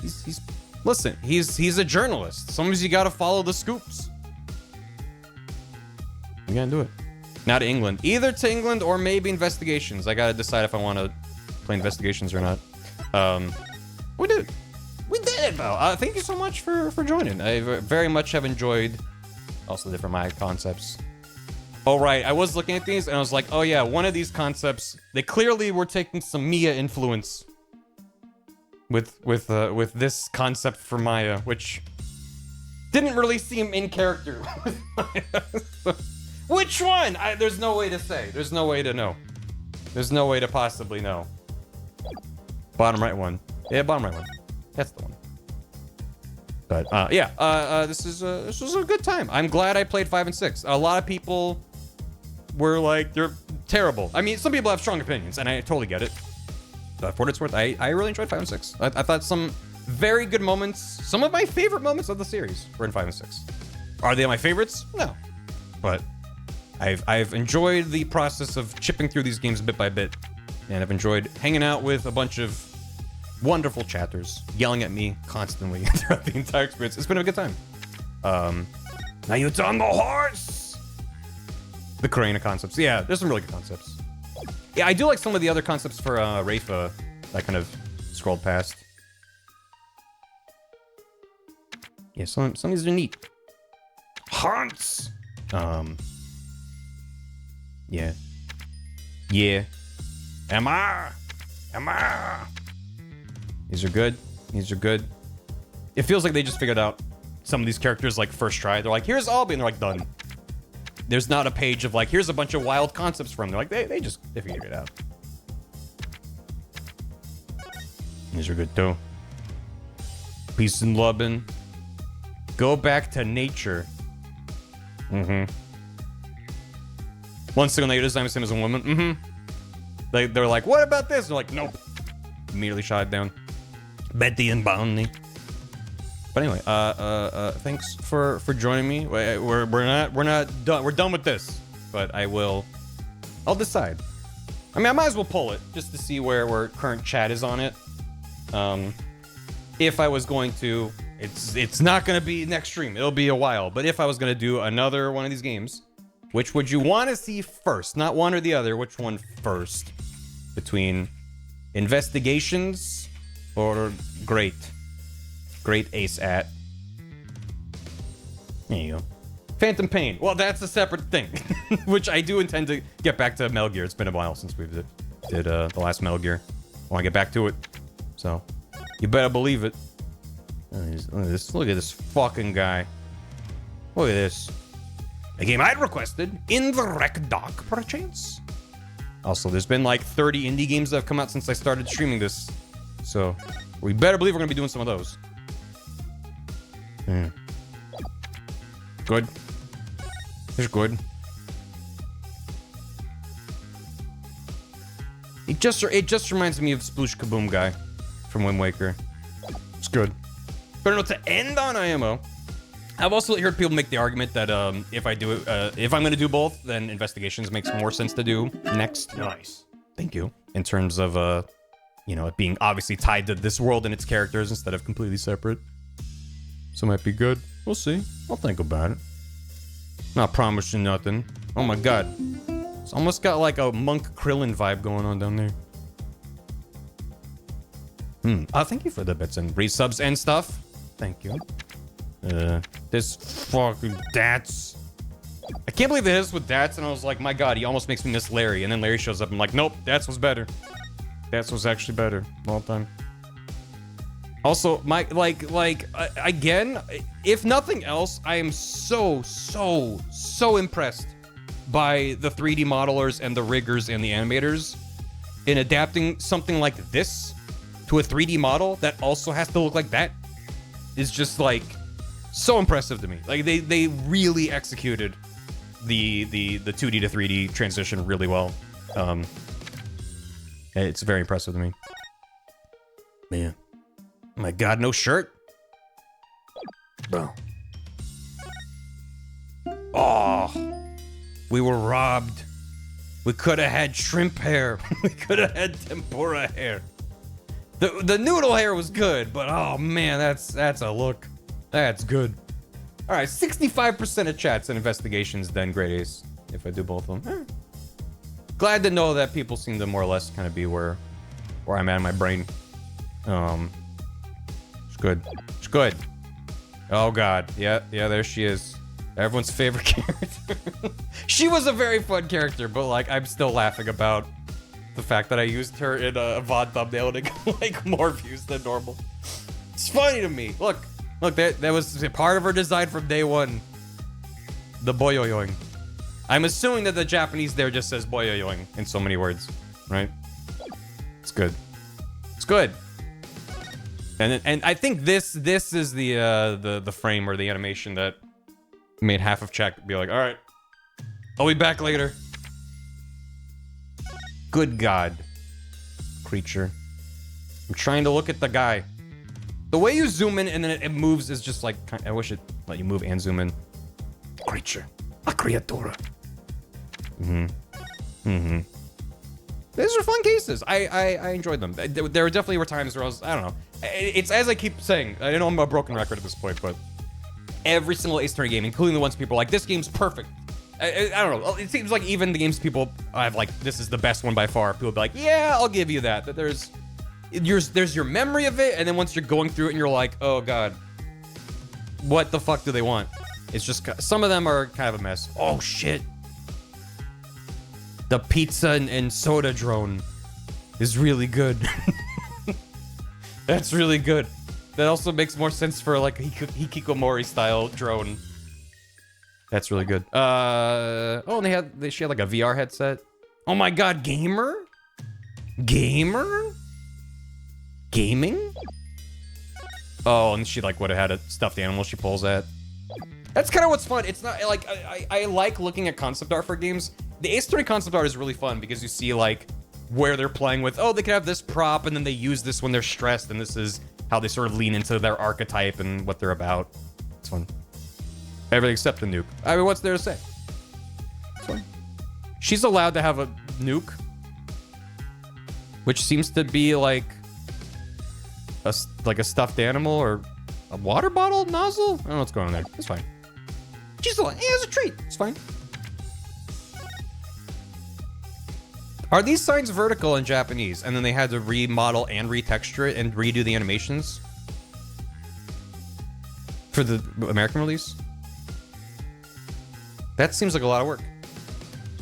He's listen, he's a journalist. Sometimes you gotta follow the scoops. You gotta do it. Not to England. Either to England or maybe investigations. I gotta decide if I want to play investigations or not. We did it. We did it, Val. Thank you so much for joining. I very much have enjoyed also different Maya concepts. Oh, right. I was looking at these and I was like, oh yeah, one of these concepts, they clearly were taking some Mia influence with this concept for Maya, which didn't really seem in character with Maya. Which one? There's no way to say. There's no way to know. There's no way to possibly know. Bottom right one. Yeah, bottom right one. That's the one. But yeah, this was a good time. I'm glad I played 5 and 6. A lot of people were like, they're terrible. I mean, some people have strong opinions, and I totally get it. But for what it's worth, I really enjoyed 5 and 6. I thought some very good moments, some of my favorite moments of the series were in 5 and 6. Are they my favorites? No. But I've enjoyed the process of chipping through these games bit by bit, and I've enjoyed hanging out with a bunch of wonderful chatters yelling at me constantly throughout the entire experience. It's been a good time. Now you're on the horse. The Karina concepts. Yeah, there's some really good concepts. Yeah, I do like some of the other concepts for Rafa that kind of scrolled past. Yeah, some of these are neat. Haunts! Yeah. Yeah. Emma! These are good. These are good. It feels like they just figured out some of these characters like first try. They're like, here's Albie, and they're like, done. There's not a page of like, here's a bunch of wild concepts from. They're like, they figured it out. These are good too. Peace and loving. Go back to nature. One single negative time same as a woman. They're like, what about this? They're like, nope. Immediately shot it down. Betty and Bounty. But anyway, thanks for joining me. We're not done. We're done with this. But I'll decide. I mean, I might as well pull it just to see where current chat is on it. If I was going to, it's not gonna be next stream. It'll be a while. But if I was gonna do another one of these games, which would you want to see first? Not one or the other. Which one first? Between Investigations or Great Ace at. There you go. Phantom Pain. Well, that's a separate thing, which I do intend to get back to Metal Gear. It's been a while since we did the last Metal Gear. I want to get back to it, so you better believe it. Look at this fucking guy. Look at this. A game I'd requested in the rec dock, perchance. Also, there's been like 30 indie games that have come out since I started streaming this, so we better believe we're gonna be doing some of those. Good. It's good. It just reminds me of Sploosh Kaboom guy from Wind Waker. It's good. Better note to end on IMO. I've also heard people make the argument that if I'm gonna do both, then Investigations makes more sense to do next. Nice. Thank you. In terms of it being obviously tied to this world and its characters instead of completely separate. So it might be good. We'll see. I'll think about it. Not promising nothing. Oh my god. It's almost got like a Monk Krillin vibe going on down there. Thank you for the bits and resubs and stuff. Thank you. This fucking Dats. I can't believe they hit us with Dats, and I was like, my god, he almost makes me miss Larry. And then Larry shows up, and I'm like, nope, Dats was better. Dats was actually better. Well done. Also, again, if nothing else, I am so impressed by the 3D modelers and the riggers and the animators in adapting something like this to a 3D model that also has to look like that. Is just like so impressive to me. Like they really executed the 2D to 3D transition really well. It's very impressive to me. Man. Oh my god, no shirt? Bro. Oh. We were robbed. We could have had shrimp hair. We could have had tempura hair. The noodle hair was good, but oh man, that's a look. That's good. All right, 65% of chats and Investigations, then Great Ace. If I do both of them. Glad to know that people seem to more or less kind of be where I'm at in my brain. It's good. It's good. Oh god, yeah, there she is. Everyone's favorite character. She was a very fun character, but like I'm still laughing about the fact that I used her in a VOD thumbnail to get like more views than normal. It's funny to me. Look, that was part of her design from day one. The boyoyoing. I'm assuming that the Japanese there just says boyoyoing in so many words, right? It's good. It's good. And I think this is the frame or the animation that made half of chat be like, all right, I'll be back later. Good God, creature. I'm trying to look at the guy. The way you zoom in and then it moves is just like, I wish it let you move and zoom in. Creature. A criatura. These are fun cases. I enjoyed them. There definitely were times where I don't know. It's as I keep saying, I know I'm a broken record at this point, but every single Ace Attorney game, including the ones people are like, this game's perfect. I don't know. It seems like even the games people have like, this is the best one by far. People be like, yeah, I'll give you that. That there's your memory of it, and then once you're going through it and you're like, oh god, what the fuck do they want? It's just, some of them are kind of a mess. Oh shit. The pizza and soda drone is really good. That's really good. That also makes more sense for like a hikikomori style drone. That's really good. Oh, and she had like a VR headset. Oh my god, gamer? Gamer? Gaming? Oh, and she like would have had a stuffed animal she pulls at. That's kind of what's fun. It's not like, I like looking at concept art for games. The Ace Attorney concept art is really fun because you see like where they're playing with, oh, they can have this prop and then they use this when they're stressed, and this is how they sort of lean into their archetype and what they're about. It's fun. Everything except the nuke. I mean, what's there to say? It's fine. She's allowed to have a nuke, which seems to be like a stuffed animal or a water bottle nozzle. I don't know what's going on there. It's fine. She's allowed. Yeah, it's a treat. It's fine. Are these signs vertical in Japanese, and then they had to remodel and retexture it and redo the animations for the American release? That seems like a lot of work.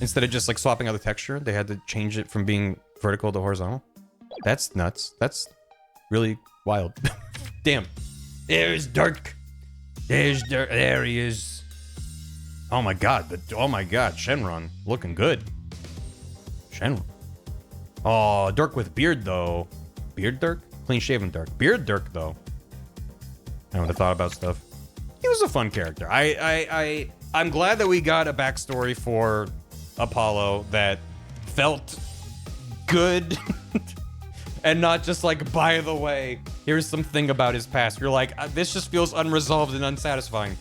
Instead of just like swapping out the texture, they had to change it from being vertical to horizontal. That's nuts. That's really wild. Damn. There's Dirk. There's Dirk. There he is. Oh my god. Oh my god. Shenron. Looking good. Shenron. Oh, Dirk with beard though. Beard Dirk? Clean shaven Dirk. Beard Dirk though. I would have thought about stuff. He was a fun character. I'm glad that we got a backstory for Apollo that felt good and not just like, by the way, here's something about his past. You're like, this just feels unresolved and unsatisfying.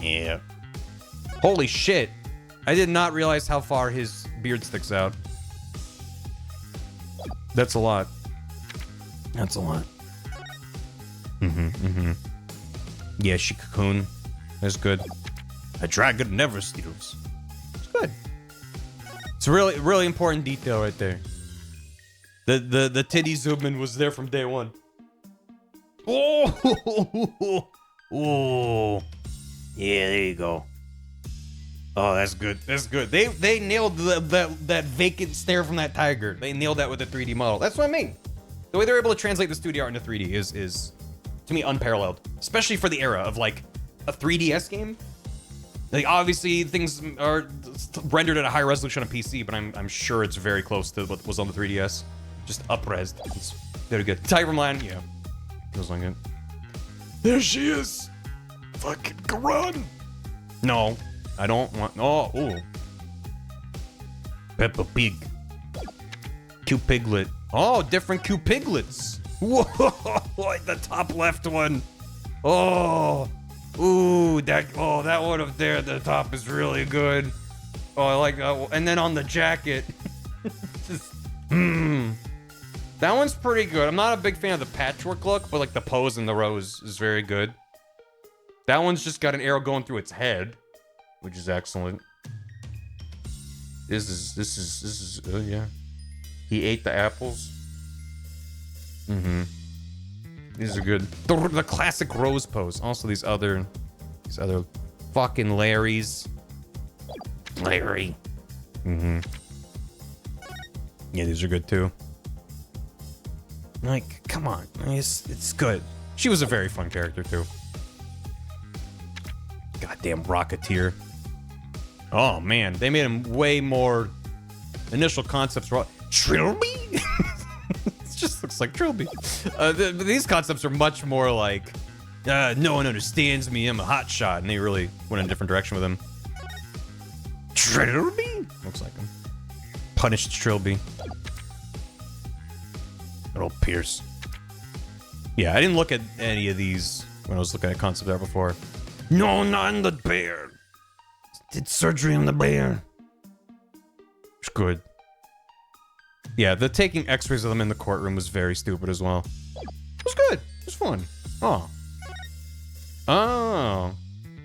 Yeah. Holy shit. I did not realize how far his beard sticks out. That's a lot. That's a lot. Yeah, Shikakun. That's good. A dragon never steals. It's good. It's a really important detail right there. The titty zoom-in was there from day one. Oh, oh, yeah, there you go. Oh, that's good. That's good. They nailed that vacant stare from that tiger. They nailed that with the 3D model. That's what I mean. The way they're able to translate the 2D art into 3D is to me unparalleled, especially for the era of like a 3DS game. Like obviously things are rendered at a high resolution on PC, but I'm sure it's very close to what was on the 3DS. Just up-resed. It's very good. Tiger Line, yeah. Feels like it. There she is. Fucking run. No, I don't want. Oh, ooh. Peppa Pig. Q Piglet. Oh, different Q Piglets. Whoa, the top left one. Oh, ooh, that one up there at the top is really good. Oh, I like that one. And then on the jacket. Just, that one's pretty good. I'm not a big fan of the patchwork look, but like the pose in the rows is very good. That one's just got an arrow going through its head, which is excellent. This is yeah. He ate the apples. These are good. The classic Rose pose. Also these other fucking Larrys. Larry. Yeah, these are good too. Like, come on. It's good. She was a very fun character too. Goddamn Rocketeer. Oh man, they made him way more initial concepts. Trilby? It just looks like Trilby. These concepts are much more like, no one understands me, I'm a hotshot, and they really went in a different direction with him. Trilby? Looks like him. Punished Trilby. Little Pierce. Yeah, I didn't look at any of these when I was looking at concept art before. No, not in the bear. Did surgery on the bear. It's good. Yeah, the taking x-rays of them in the courtroom was very stupid as well. It was good. It was fun. Oh. Oh.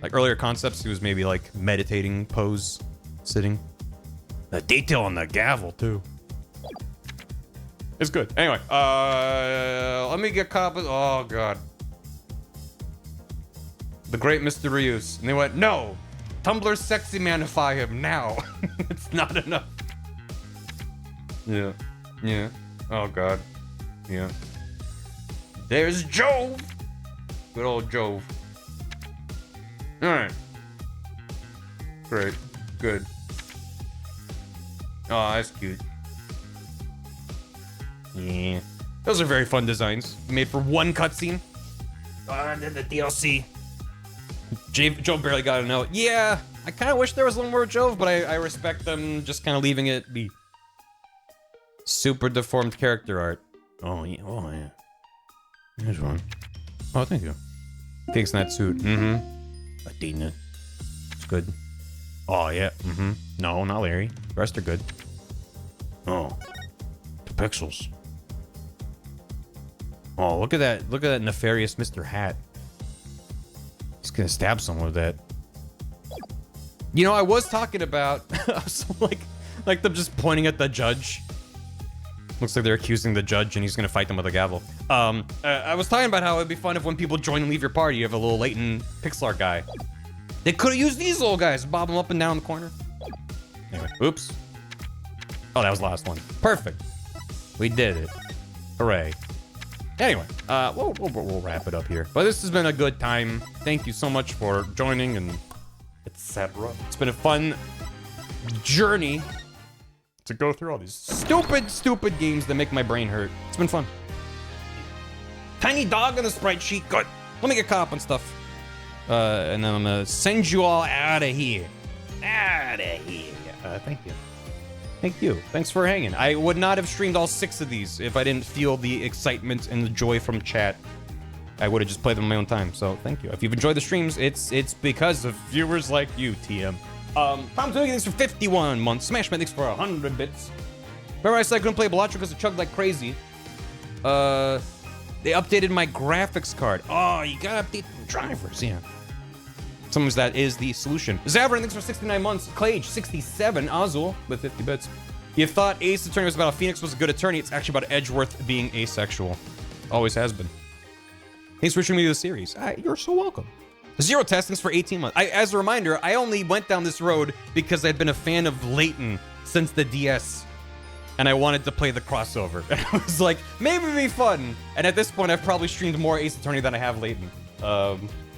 Like earlier concepts, he was maybe like meditating pose, sitting. The detail on the gavel too. It's good. Anyway, let me get copies. Oh god. The great Mr. Reuse. And they went, no! Tumblr sexy manify him now. It's not enough. Yeah. Yeah. Oh god. Yeah. There's Jove! Good old Jove. Alright. Great. Good. Oh, that's cute. Yeah. Those are very fun designs. Made for one cutscene. And then the DLC. Jove barely got a note. Yeah, I kind of wish there was a little more Jove, but I respect them just kind of leaving it be. Super deformed character art. Oh, yeah. Oh, yeah. Here's one. Oh, thank you. Thanks, that suit. Mm-hmm. Adina. It's good. Oh, yeah. Mm-hmm. No, not Larry. The rest are good. Oh. The pixels. Oh, look at that. Look at that nefarious Mr. Hat. He's gonna stab someone with that. You know, I was talking about like them just pointing at the judge. Looks like they're accusing the judge and he's gonna fight them with a gavel. I was talking about how it'd be fun if when people join and leave your party, you have a little latent pixel art guy. They could have used these little guys, bob them up and down the corner. Anyway, oops. Oh, that was the last one. Perfect. We did it. Hooray. Anyway, we'll wrap it up here. But this has been a good time. Thank you so much for joining and etc. It's been a fun journey to go through all these stupid games that make my brain hurt. It's been fun. Tiny dog on the sprite sheet. Good. Let me get caught up on stuff. And then I'm gonna send you all out of here. Out of here. Thank you. Thank you. Thanks for hanging. I would not have streamed all 6 of these if I didn't feel the excitement and the joy from chat. I would have just played them on my own time, so thank you. If you've enjoyed the streams, it's because of viewers like you, TM. Tom Twiggy, thanks for 51 months. Smashman, thanks for 100 bits. Remember I said I couldn't play Bellotro because it chugged like crazy? They updated my graphics card. Oh, you gotta update the drivers, yeah. Sometimes that is the solution. Zavrin, thanks for 69 months. Clage, 67. Azul with 50 bits. You thought Ace Attorney was about how Phoenix was a good attorney. It's actually about Edgeworth being asexual. Always has been. Thanks for showing me the series. You're so welcome. Zero testings for 18 months. As a reminder, I only went down this road because I'd been a fan of Layton since the DS. And I wanted to play the crossover. And I was like, maybe it'd be fun. And at this point, I've probably streamed more Ace Attorney than I have Layton.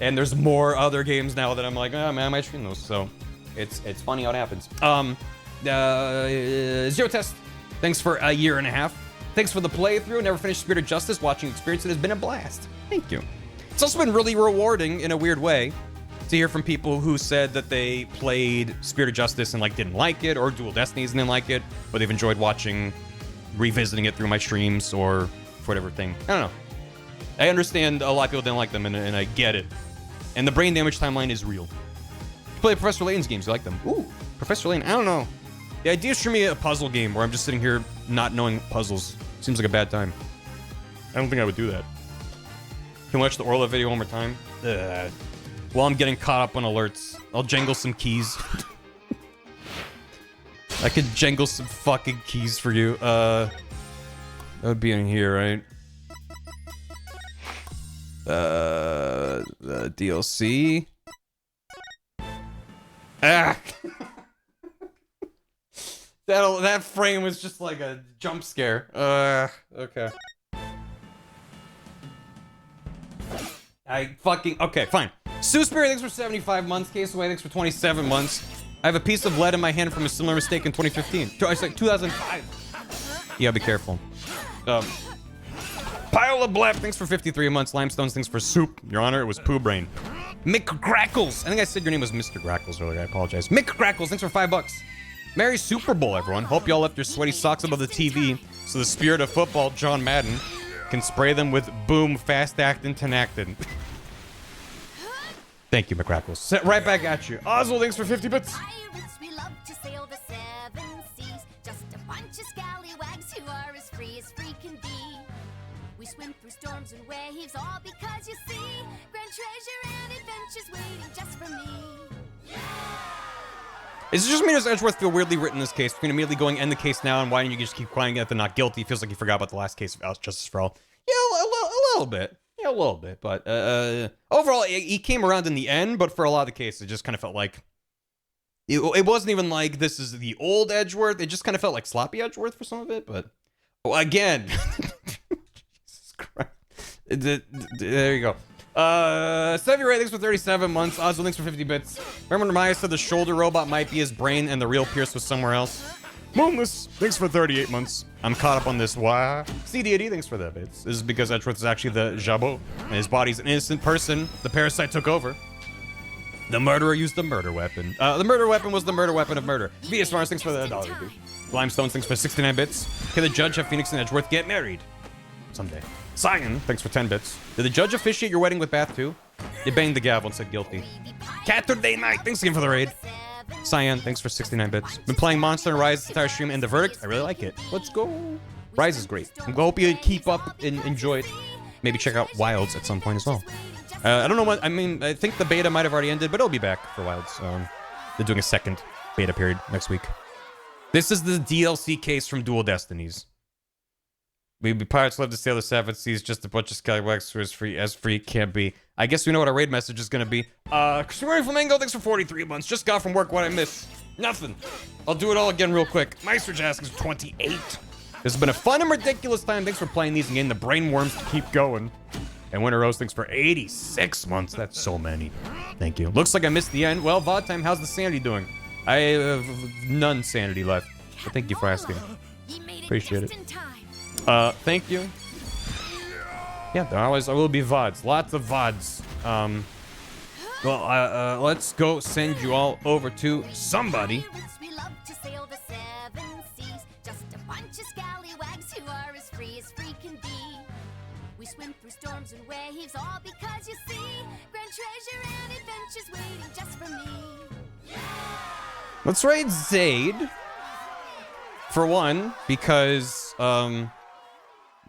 And there's more other games now that I'm like, oh man, I might stream those. So it's funny how it happens. Zero Test, thanks for a year and a half. Thanks for the playthrough. Never finished Spirit of Justice. Watching experience, it has been a blast. Thank you. It's also been really rewarding in a weird way to hear from people who said that they played Spirit of Justice and like didn't like it, or Dual Destinies and didn't like it, but they've enjoyed revisiting it through my streams or whatever thing. I don't know. I understand a lot of people didn't like them, and I get it. And the brain damage timeline is real. You play Professor Layton's games, you like them. Ooh, Professor Layton, I don't know. The idea is for me a puzzle game where I'm just sitting here not knowing puzzles. Seems like a bad time. I don't think I would do that. Can we watch the Orla video one more time? While I'm getting caught up on alerts, I'll jangle some keys. I could jangle some fucking keys for you. That would be in here, right? The DLC. Ah! That frame was just like a jump scare. Okay. Okay, fine. Sue Spirit, thanks for 75 months. Case Away, thanks for 27 months. I have a piece of lead in my hand from a similar mistake in 2015. I said 2005. You gotta be careful. Pile of Blap, thanks for 53 months. Limestones, thanks for soup. Your Honor, it was Pooh Brain. Mick Grackles. I think I said your name was Mr. Grackles earlier. I apologize. Mick Grackles, thanks for $5. Merry Super Bowl, everyone. Hope y'all left your sweaty socks above the TV so the spirit of football, John Madden, can spray them with boom, fast actin' tenactin. Thank you, McCrackles. Set right back at you. Oswald, thanks for 50 bits. Pirates, we love to sail the 7 seas. Just a bunch of scallywags who are as free can be. We swim through storms and waves all because you see, Grand treasure and adventures waiting just for me. Is it just me or does Edgeworth feel weirdly written in this case? Between immediately going end the case now and why didn't you just keep crying at the not guilty? Feels like you forgot about the last case of Justice for All. Yeah, a little bit. Yeah, a little bit. But overall, he came around in the end, but for a lot of the cases, it just kind of felt like... It wasn't even like this is the old Edgeworth. It just kind of felt like sloppy Edgeworth for some of it, but... Oh, again. Jesus Christ. There you go. Stevie Ray, thanks for 37 months. Ozzo, thanks for 50 bits. Remember when Maya said the shoulder robot might be his brain and the real Pierce was somewhere else? Moonless, thanks for 38 months. I'm caught up on this. Why? CDAD, thanks for that bits. This is because Edgeworth is actually the Jabot, and his body's an innocent person. The parasite took over. The murderer used the murder weapon. The murder weapon was the murder weapon of murder. VS Mars, thanks for the $1. Limestone, thanks for 69 bits. Can the judge have Phoenix and Edgeworth get married? Someday. Cyan, thanks for 10 bits. Did the judge officiate your wedding with Bath too? They banged the gavel and said guilty. Cat Thursday Night, thanks again for the raid. Cyan, thanks for 69 bits. Been playing Monster and Rise the entire stream, and the verdict, I really like it. Let's go. Rise is great. I hope you keep up and enjoy it. Maybe check out Wilds at some point as well. I don't know what, I mean, I think the beta might have already ended, but it'll be back for Wilds. They're doing a second beta period next week. This is the DLC case from Dual Destinies. We pirates love to sail the seven seas, just a bunch of scallywags for as free can't be. I guess we know what our raid message is gonna be. Christopher Flamingo, thanks for 43 months. Just got from work, what I miss. Nothing. I'll do it all again real quick. Meister Jaskins 28. This has been a fun and ridiculous time. Thanks for playing these and getting the brain worms to keep going. And Winter Rose, thanks for 86 months. That's so many. Thank you. Looks like I missed the end. Well, VOD time, how's the sanity doing? I have none sanity left. But thank you for asking. Appreciate it. Thank you. Yeah, there always will be VODs. Lots of VODs. Well, let's go send you all over to somebody. We love to sail the seven seas. Just a bunch of scallywags who are as free can be. We swim through storms and waves, all because you see grand treasure and adventures waiting just for me. Let's raid Zaid. For one, because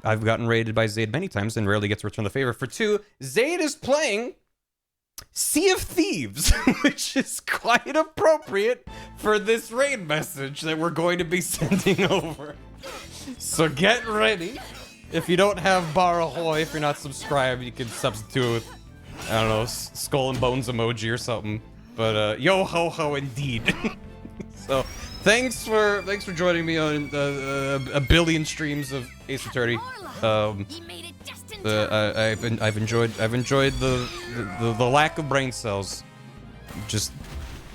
I've gotten raided by Zaid many times and rarely get to return the favor. For two, Zaid is playing Sea of Thieves, which is quite appropriate for this raid message that we're going to be sending over. So get ready. If you don't have Bar Ahoy, if you're not subscribed, you can substitute with, I don't know, skull and bones emoji or something. But yo ho ho indeed. So thanks for joining me on a billion streams of Ace Attorney. I've enjoyed the lack of brain cells, just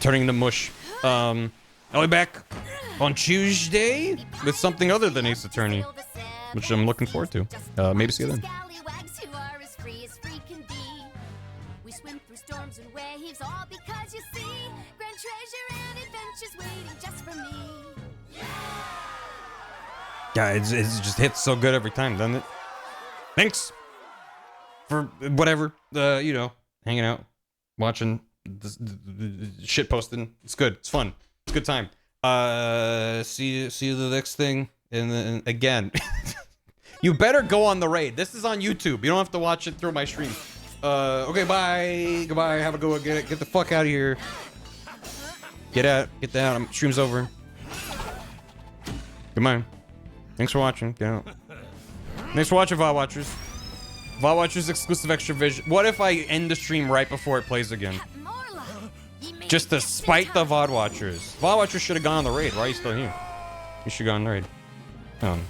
turning to mush. I'll be back on Tuesday with something other than Ace Attorney, which I'm looking forward to. Maybe see you then. We swim through storms and waves, all because you see grand treasure and adventures waiting just for me. Yeah, it just hits so good every time, doesn't it? Thanks for whatever, you know, hanging out, watching, shit posting. It's good. It's fun. It's a good time. See you the next thing, and then again, you better go on the raid. This is on YouTube. You don't have to watch it through my stream. Okay, bye. Goodbye. Have a good one. Get the fuck out of here. Get out. Get down. Stream's over. Goodbye. Thanks for watching. Get out. Thanks for watching, VOD Watchers. VOD Watchers exclusive extra vision. What if I end the stream right before it plays again? Just to spite the VOD Watchers. VOD Watchers should have gone on the raid. Why are you still here? You should go on the raid. I'm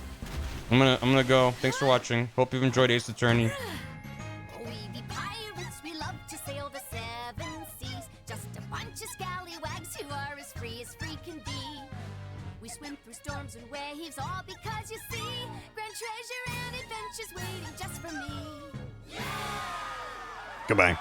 gonna go. Thanks for watching. Hope you've enjoyed Ace Attorney. We be pirates, we love to sail the seven seas. Just a bunch of scallywags who are as free can be. We swim through storms and waves, all because you see grand treasure and adventures waiting just for me. Goodbye.